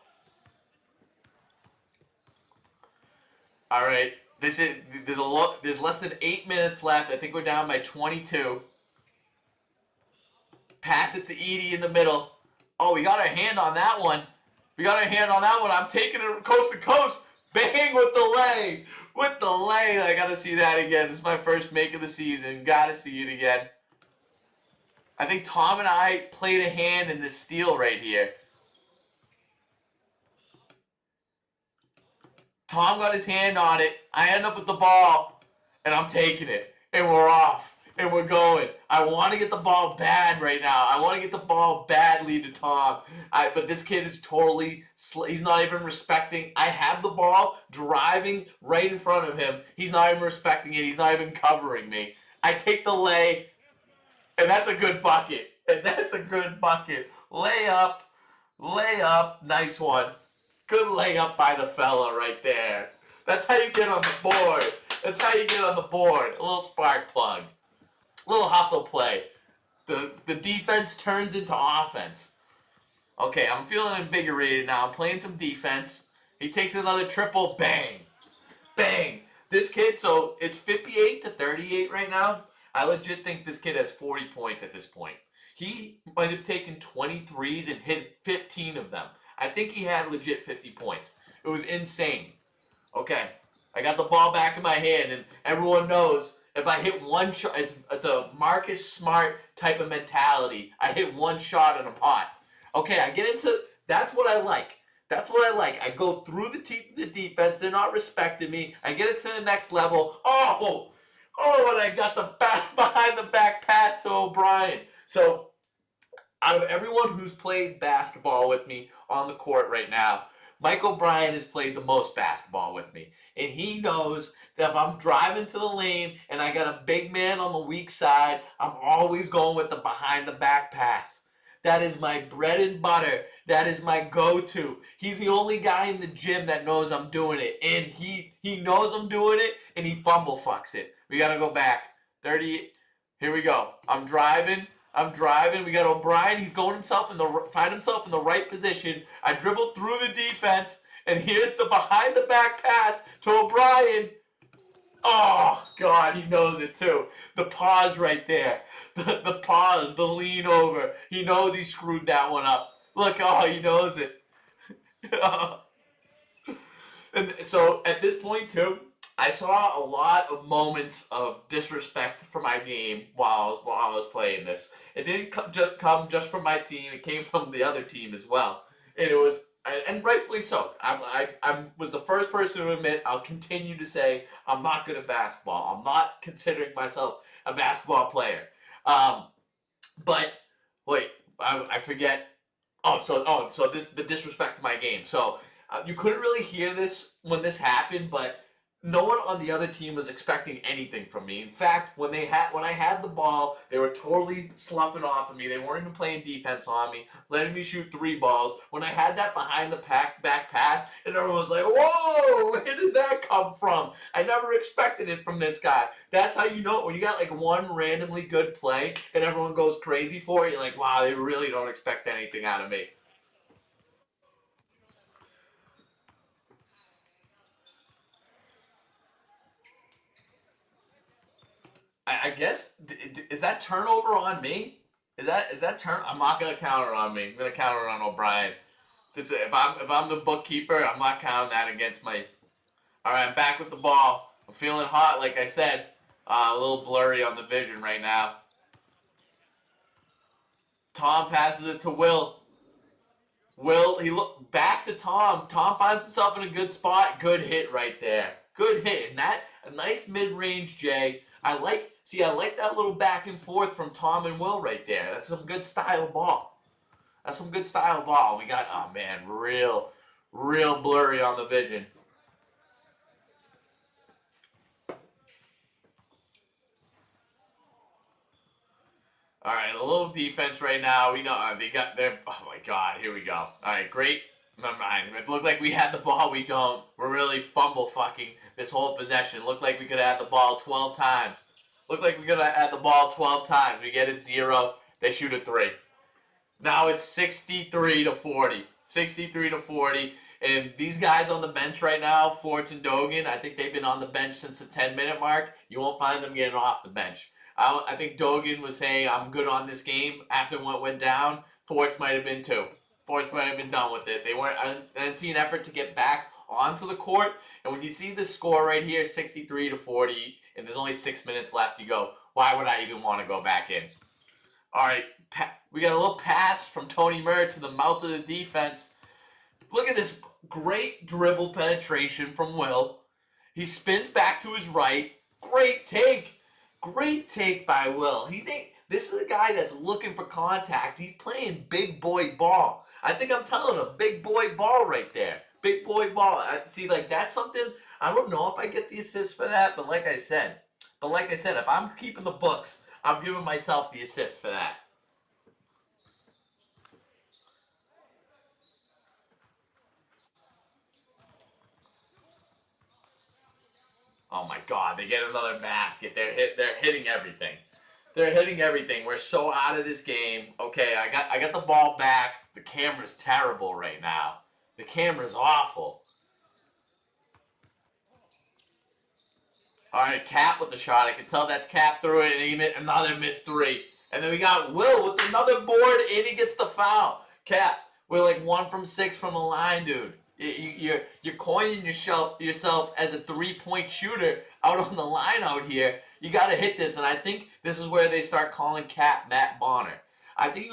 All right, there's less than 8 minutes left. I think we're down by 22. Pass it to Edie in the middle. Oh, we got our hand on that one. I'm taking it coast to coast. Bang with the lay. I got to see that again. This is my first make of the season. Got to see it again. I think Tom and I played a hand in this steal right here. Tom got his hand on it. I end up with the ball, and I'm taking it. And we're off. and we're going. I want to get the ball bad right now. I want to get the ball badly to Tom. But this kid is totally, he's not even respecting. I have the ball driving right in front of him. He's not even respecting it. He's not even covering me. I take the lay, and that's a good bucket. And that's a good bucket. Layup, nice one. Good layup by the fella right there. That's how you get on the board. That's how you get on the board. A little spark plug. A little hustle play. The defense turns into offense. Okay, I'm feeling invigorated now. I'm playing some defense. He takes another triple. Bang. Bang. This kid, so it's 58-38 right now. I legit think this kid has 40 points at this point. He might have taken 23s and hit 15 of them. I think he had legit 50 points. It was insane. Okay, I got the ball back in my hand, and everyone knows if I hit one shot, it's a Marcus Smart type of mentality. I hit one shot in a pot. Okay, I get into, that's what I like. That's what I like. I go through the teeth of the defense. They're not respecting me. I get it to the next level. Oh, and I got the behind the back pass to O'Brien. So, out of everyone who's played basketball with me on the court right now, Mike O'Brien has played the most basketball with me. And he knows that if I'm driving to the lane and I got a big man on the weak side, I'm always going with the behind the back pass. That is my bread and butter. That is my go-to. He's the only guy in the gym that knows I'm doing it. And he knows I'm doing it, and he fumble fucks it. We got to go back. 30. Here we go. I'm driving. We got O'Brien. He's going find himself in the right position. I dribble through the defense, and here's the behind the back pass to O'Brien. Oh, God, he knows it too. The pause right there. The pause, the lean over. He knows he screwed that one up. Look, he knows it. And so at this point, too, I saw a lot of moments of disrespect for my game while I was playing this. It didn't come just from my team. It came from the other team as well. And it was, and rightfully so. I was the first person to admit, I'll continue to say, I'm not good at basketball. I'm not considering myself a basketball player. But, wait, I forget. So the disrespect to my game. So, you couldn't really hear this when this happened, but no one on the other team was expecting anything from me. In fact, when I had the ball, they were totally sloughing off of me. They weren't even playing defense on me, letting me shoot 3 balls. When I had that behind the back pass, and everyone was like, "Whoa, where did that come from? I never expected it from this guy." That's how you know it. When you got like one randomly good play and everyone goes crazy for it, you're like, "Wow, they really don't expect anything out of me." I guess, is that turnover on me? Is that turn? I'm not gonna counter on me. I'm gonna counter on O'Brien. If I'm the bookkeeper, I'm not counting that against my. All right, I'm back with the ball. I'm feeling hot, like I said. A little blurry on the vision right now. Tom passes it to Will. He look back to Tom. Tom finds himself in a good spot. Good hit right there. Good hit, and that a nice mid-range J. I like that little back and forth from Tom and Will right there. That's some good style ball. We got, oh man, real blurry on the vision. All right, a little defense right now. We know they got their. Oh my God, here we go. All right, great. Never mind. It looked like we had the ball. We don't. We're really fumble fucking this whole possession. Looked like we could have had the ball 12 times. We get it 0. They shoot a 3. Now it's 63-40. 63-40. And these guys on the bench right now, Forts and Dogan, I think they've been on the bench since the 10-minute mark. You won't find them getting off the bench. I think Dogan was saying, I'm good on this game after what went down. Forts might have been too. Forts might have been done with it. I didn't see an effort to get back onto the court. And when you see the score right here, 63-40, and there's only 6 minutes left, you go, why would I even want to go back in? All right, we got a little pass from Tony Murr to the mouth of the defense. Look at this great dribble penetration from Will. He spins back to his right. Great take. Great take by Will. This is a guy that's looking for contact. He's playing big boy ball. I think I'm telling him, big boy ball right there. Big boy ball. See, like that's something. I don't know if I get the assist for that, but like I said, if I'm keeping the books, I'm giving myself the assist for that. Oh my God, they get another basket. They're hitting everything. They're hitting everything. We're so out of this game. Okay, I got the ball back. The camera's terrible right now. The camera's awful. All right, Cap with the shot. I can tell that's Cap threw it and aim it. Another missed three. And then we got Will with another board and he gets the foul. Cap, we're like 1 from 6 from the line, dude. You're coining yourself as a 3-point shooter out on the line out here. You got to hit this, and I think this is where they start calling Cap Matt Bonner. I think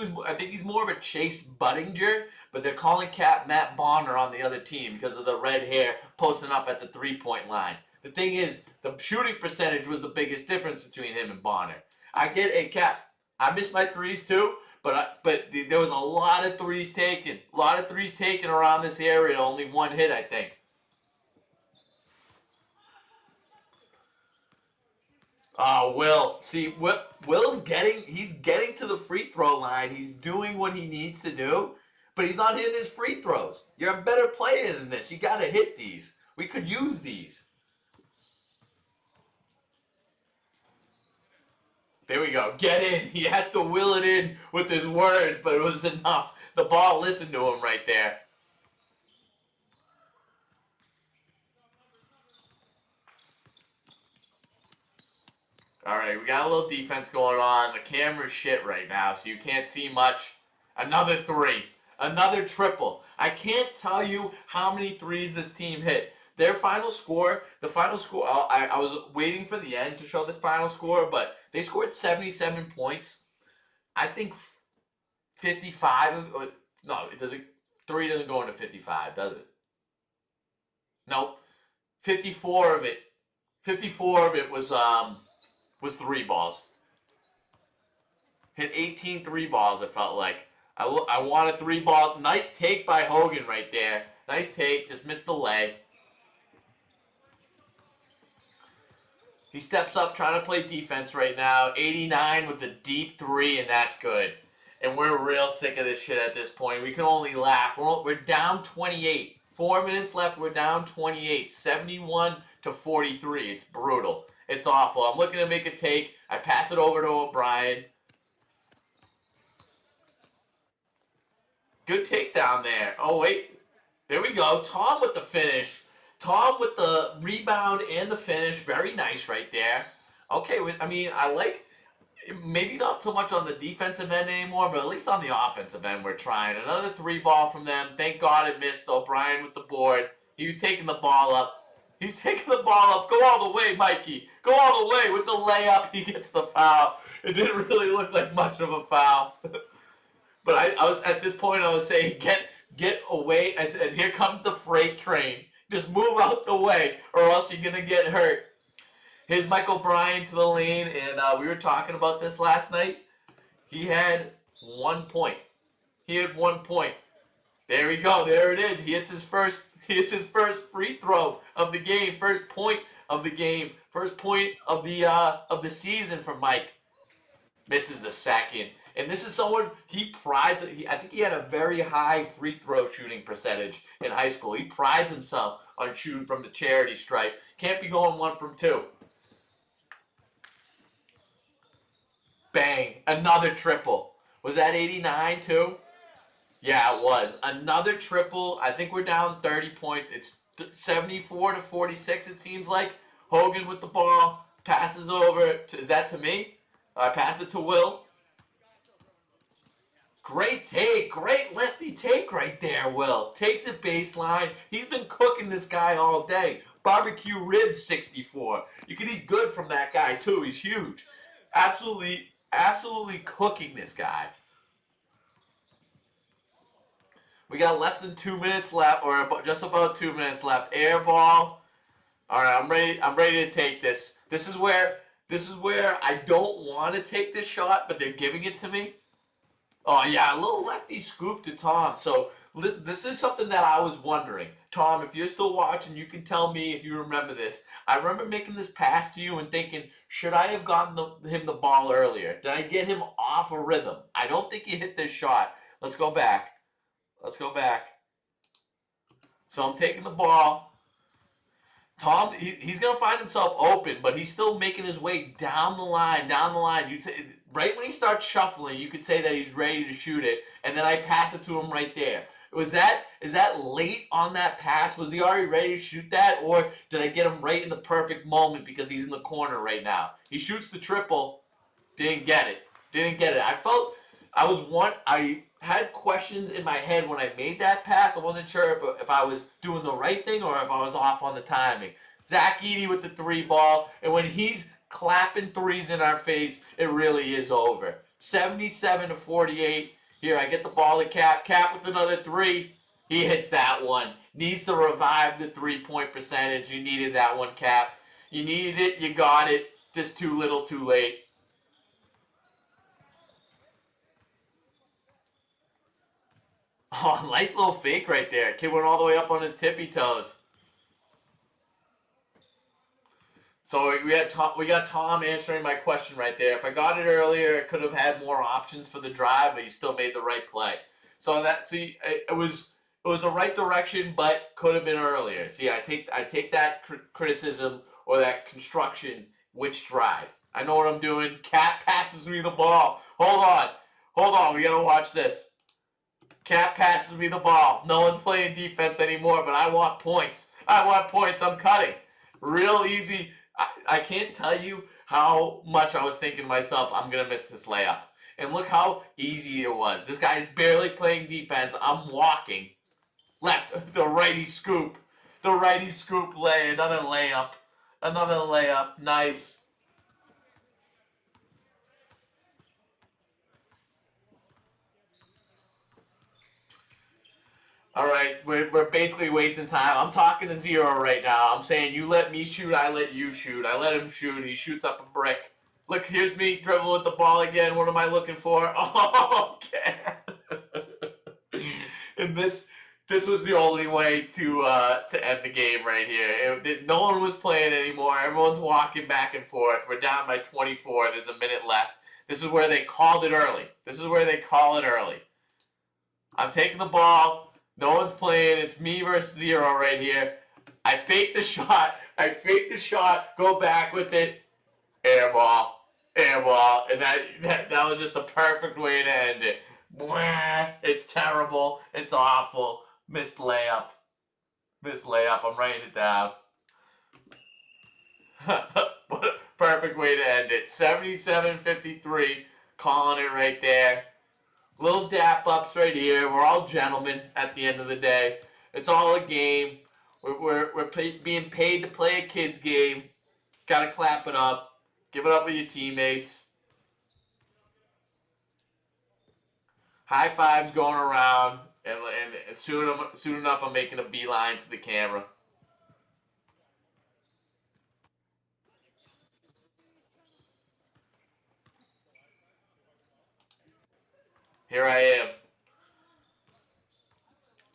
he's more of a Chase Budinger, but they're calling Cap Matt Bonner on the other team because of the red hair posting up at the 3-point line. The thing is, the shooting percentage was the biggest difference between him and Bonner. I get a Cap. I missed my threes too. But there was a lot of threes taken. A lot of threes taken around this area. Only one hit, I think. Will. See, he's getting to the free throw line. He's doing what he needs to do, but he's not hitting his free throws. You're a better player than this. You got to hit these. We could use these. There we go. Get in. He has to will it in with his words, but it was enough. The ball listened to him right there. All right, we got a little defense going on. The camera's shit right now, so you can't see much. Another three. Another triple. I can't tell you how many threes this team hit. Their final score, I was waiting for the end to show the final score, but they scored 77 points. I think 55, no, it doesn't, 3 doesn't go into 55, does it? Nope. 54 of it was 3 balls. Hit 18 3 balls, it felt like. I want a 3 ball. Nice take by Hogan right there. Nice take, just missed the lay. He steps up trying to play defense right now. 89 with the deep 3, and that's good. And we're real sick of this shit at this point. We can only laugh. We're down 28. 4 minutes left. We're down 28. 71 to 43. It's brutal. It's awful. I'm looking to make a take. I pass it over to O'Brien. Good takedown there. Oh, wait. There we go. Tom with the finish. Tom with the rebound and the finish. Very nice right there. Okay, I mean, I like, maybe not so much on the defensive end anymore, but at least on the offensive end we're trying. Another 3 ball from them. Thank God it missed. O'Brien with the board. He was taking the ball up. He's taking the ball up. Go all the way, Mikey. Go all the way with the layup. He gets the foul. It didn't really look like much of a foul. But I was, at this point, I was saying, get away. I said, here comes the freight train. Just move out the way, or else you're going to get hurt. Here's Michael Bryan to the lane, and we were talking about this last night. He had 1 point. He had 1 point. There we go. There it is. He hits his first free throw of the game. First point of the game. First point of the season for Mike. Misses the second. And this is someone he prides. I think he had a very high free throw shooting percentage in high school. He prides himself on shooting from the charity stripe. Can't be going 1 from 2. Bang. Another triple. Was that 89 too? Yeah, it was. Another triple. I think we're down 30 points. It's 74 to 46, it seems like. Hogan with the ball. Passes over. Is that to me? I pass it to Will. Great take. Great lefty take right there, Will. Takes it baseline. He's been cooking this guy all day. Barbecue ribs 64. You can eat good from that guy, too. He's huge. Absolutely cooking this guy. We got less than 2 minutes left, or just about 2 minutes left. Air ball. All right, I'm ready to take this. This is where This is where I don't want to take this shot, but they're giving it to me. Oh, yeah, a little lefty scoop to Tom. So this is something that I was wondering. Tom, if you're still watching, you can tell me if you remember this. I remember making this pass to you and thinking, should I have gotten him the ball earlier? Did I get him off a rhythm? I don't think he hit this shot. Let's go back. Let's go back. So I'm taking the ball. Tom, he's going to find himself open, but he's still making his way down the line, right when he starts shuffling, you could say that he's ready to shoot it, and then I pass it to him right there. Is that late on that pass? Was he already ready to shoot that, or did I get him right in the perfect moment because he's in the corner right now? He shoots the triple, didn't get it. I had questions in my head when I made that pass. I wasn't sure if I was doing the right thing or if I was off on the timing. Zach Edey with the 3 ball, and when he's clapping threes in our face, it really is over. 77-48. Here, I get the ball to Cap. Cap with another 3. He hits that one. Needs to revive the 3-point percentage. You needed that one, Cap. You needed it. You got it. Just too little, too late. Oh, nice little fake right there. Kid went all the way up on his tippy toes. So we got Tom answering my question right there. If I got it earlier, I could have had more options for the drive, but he still made the right play. So it was the right direction, but could have been earlier. See, I take that criticism or that construction with stride. I know what I'm doing. Cat passes me the ball. Hold on. We gotta watch this. Cat passes me the ball. No one's playing defense anymore, but I want points. I'm cutting. Real easy. I can't tell you how much I was thinking to myself, I'm going to miss this layup. And look how easy it was. This guy's barely playing defense. I'm walking. Left. The righty scoop. Another layup. Nice. All right, we're basically wasting time. I'm talking to Zero right now. I'm saying you let me shoot, I let you shoot. I let him shoot. He shoots up a brick. Look, here's me dribbling with the ball again. What am I looking for? Oh, okay. And this was the only way to end the game right here. No one was playing anymore. Everyone's walking back and forth. We're down by 24. There's a minute left. This is where they called it early. I'm taking the ball. No one's playing. It's me versus Zero right here. I fake the shot. Go back with it. Air ball. And that was just the perfect way to end it. It's terrible. It's awful. Missed layup. I'm writing it down. What a perfect way to end it. 77-53. Calling it right there. Little dap ups right here. We're all gentlemen at the end of the day. It's all a game. We're being paid to play a kid's game. Gotta clap it up. Give it up with your teammates. High fives going around. And soon enough, I'm making a beeline to the camera. Here I am.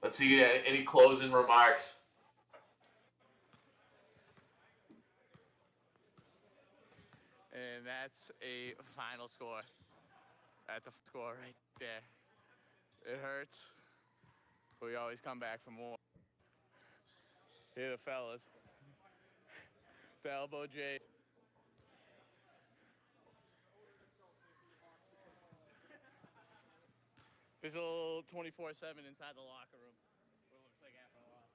Let's see any closing remarks. And that's a final score. That's a score right there. It hurts, but we always come back for more. Here are the fellas. The elbow Jays. There's a little 24/7 inside the locker room. What it looks like after a while.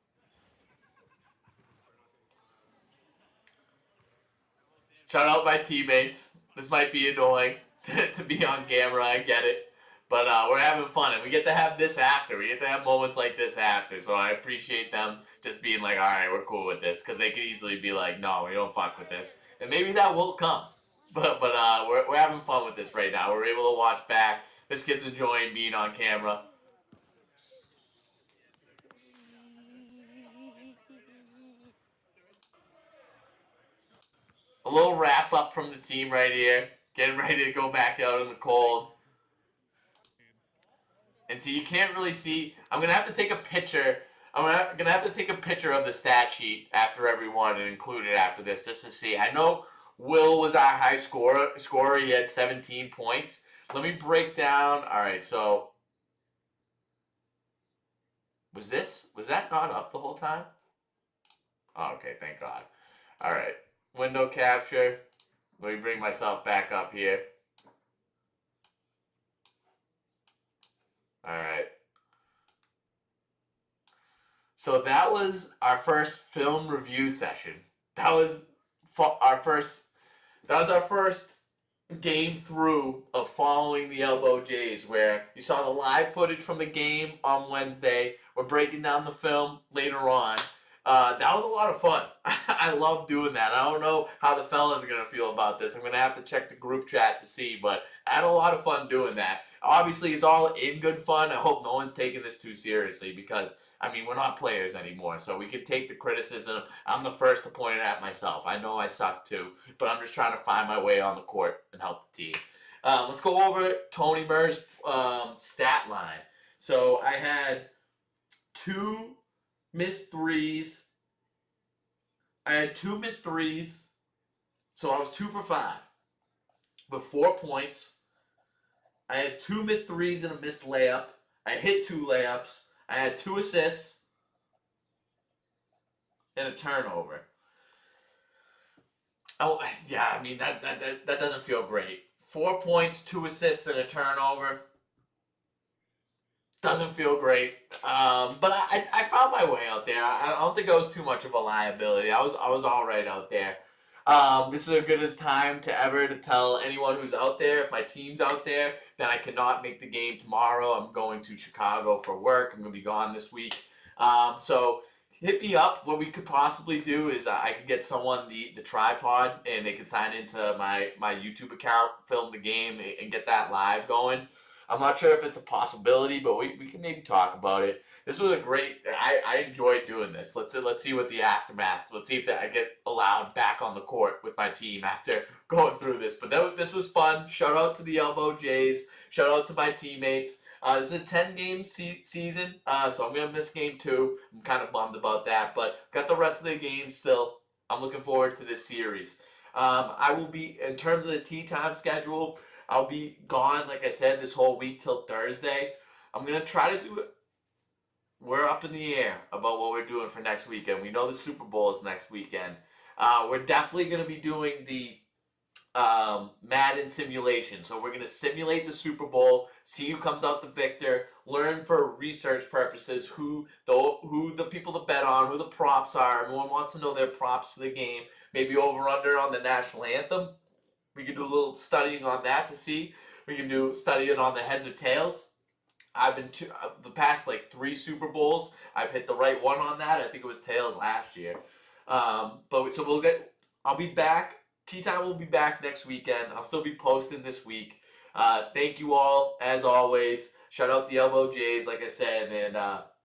Shout out my teammates. This might be annoying to be on camera. I get it. But we're having fun, and we get to have this after. We get to have moments like this after. So I appreciate them just being like, all right, we're cool with this. Because they could easily be like, no, we don't fuck with this. And maybe that will come. But we're having fun with this right now. We're able to watch back. This kid's enjoying being on camera. A little wrap up from the team right here. Getting ready to go back out in the cold. And see, you can't really see. I'm gonna have to take a picture. Gonna have to take a picture of the stat sheet after every one and include it after this just to see. I know Will was our high scorer. He had 17 points. Let me break down. All right, so was that not up the whole time? Oh, okay, thank God. All right, window capture. Let me bring myself back up here. All right. So that was our first film review session. That was our first. That was our first game through of following the Elbow Jays, where you saw the live footage from the game on Wednesday. We're breaking down the film later on. That was a lot of fun. I love doing that. I don't know how the fellas are going to feel about this. I'm going to have to check the group chat to see, but I had a lot of fun doing that. Obviously, it's all in good fun. I hope no one's taking this too seriously because, I mean, we're not players anymore, so we can take the criticism. I'm the first to point it at myself. I know I suck too, but I'm just trying to find my way on the court and help the team. Let's go over Tony Murr's stat line. So I had 2 missed threes. I had 2 missed threes, so I was 2 for 5 with 4 points. I had 2 missed threes and a missed layup. I hit 2 layups. I had 2 assists and a turnover. Oh yeah, I mean that doesn't feel great. 4 points, 2 assists, and a turnover. Doesn't feel great. But I found my way out there. I don't think I was too much of a liability. I was all right out there. This is as good as time to tell anyone who's out there, if my team's out there, that I cannot make the game tomorrow. I'm going to Chicago for work. I'm going to be gone this week. So hit me up. What we could possibly do is I could get someone the tripod and they could sign into my YouTube account, film the game, and get that live going. I'm not sure if it's a possibility, but we can maybe talk about it. This was a great. I enjoyed doing this. Let's see what the aftermath. Let's see if I get allowed back on the court with my team after going through this. But this was fun. Shout out to the Elbow Jays. Shout out to my teammates. This is a 10-game season, so I'm gonna miss game 2. I'm kind of bummed about that, but got the rest of the games still. I'm looking forward to this series. I will be, in terms of the tee time schedule, I'll be gone, like I said, this whole week till Thursday. I'm going to try to do it. We're up in the air about what we're doing for next weekend. We know the Super Bowl is next weekend. We're definitely going to be doing the Madden simulation. So we're going to simulate the Super Bowl, see who comes out the victor, learn for research purposes who the people to bet on, who the props are. Everyone wants to know their props for the game. Maybe over under on the national anthem. We can do a little studying on that to see. We can do studying on the heads or tails. I've been the past 3 Super Bowls. I've hit the right one on that. I think it was tails last year. But so I'll be back. Tea Time will be back next weekend. I'll still be posting this week. Thank you all as always. Shout out the Elbow Jays, like I said, and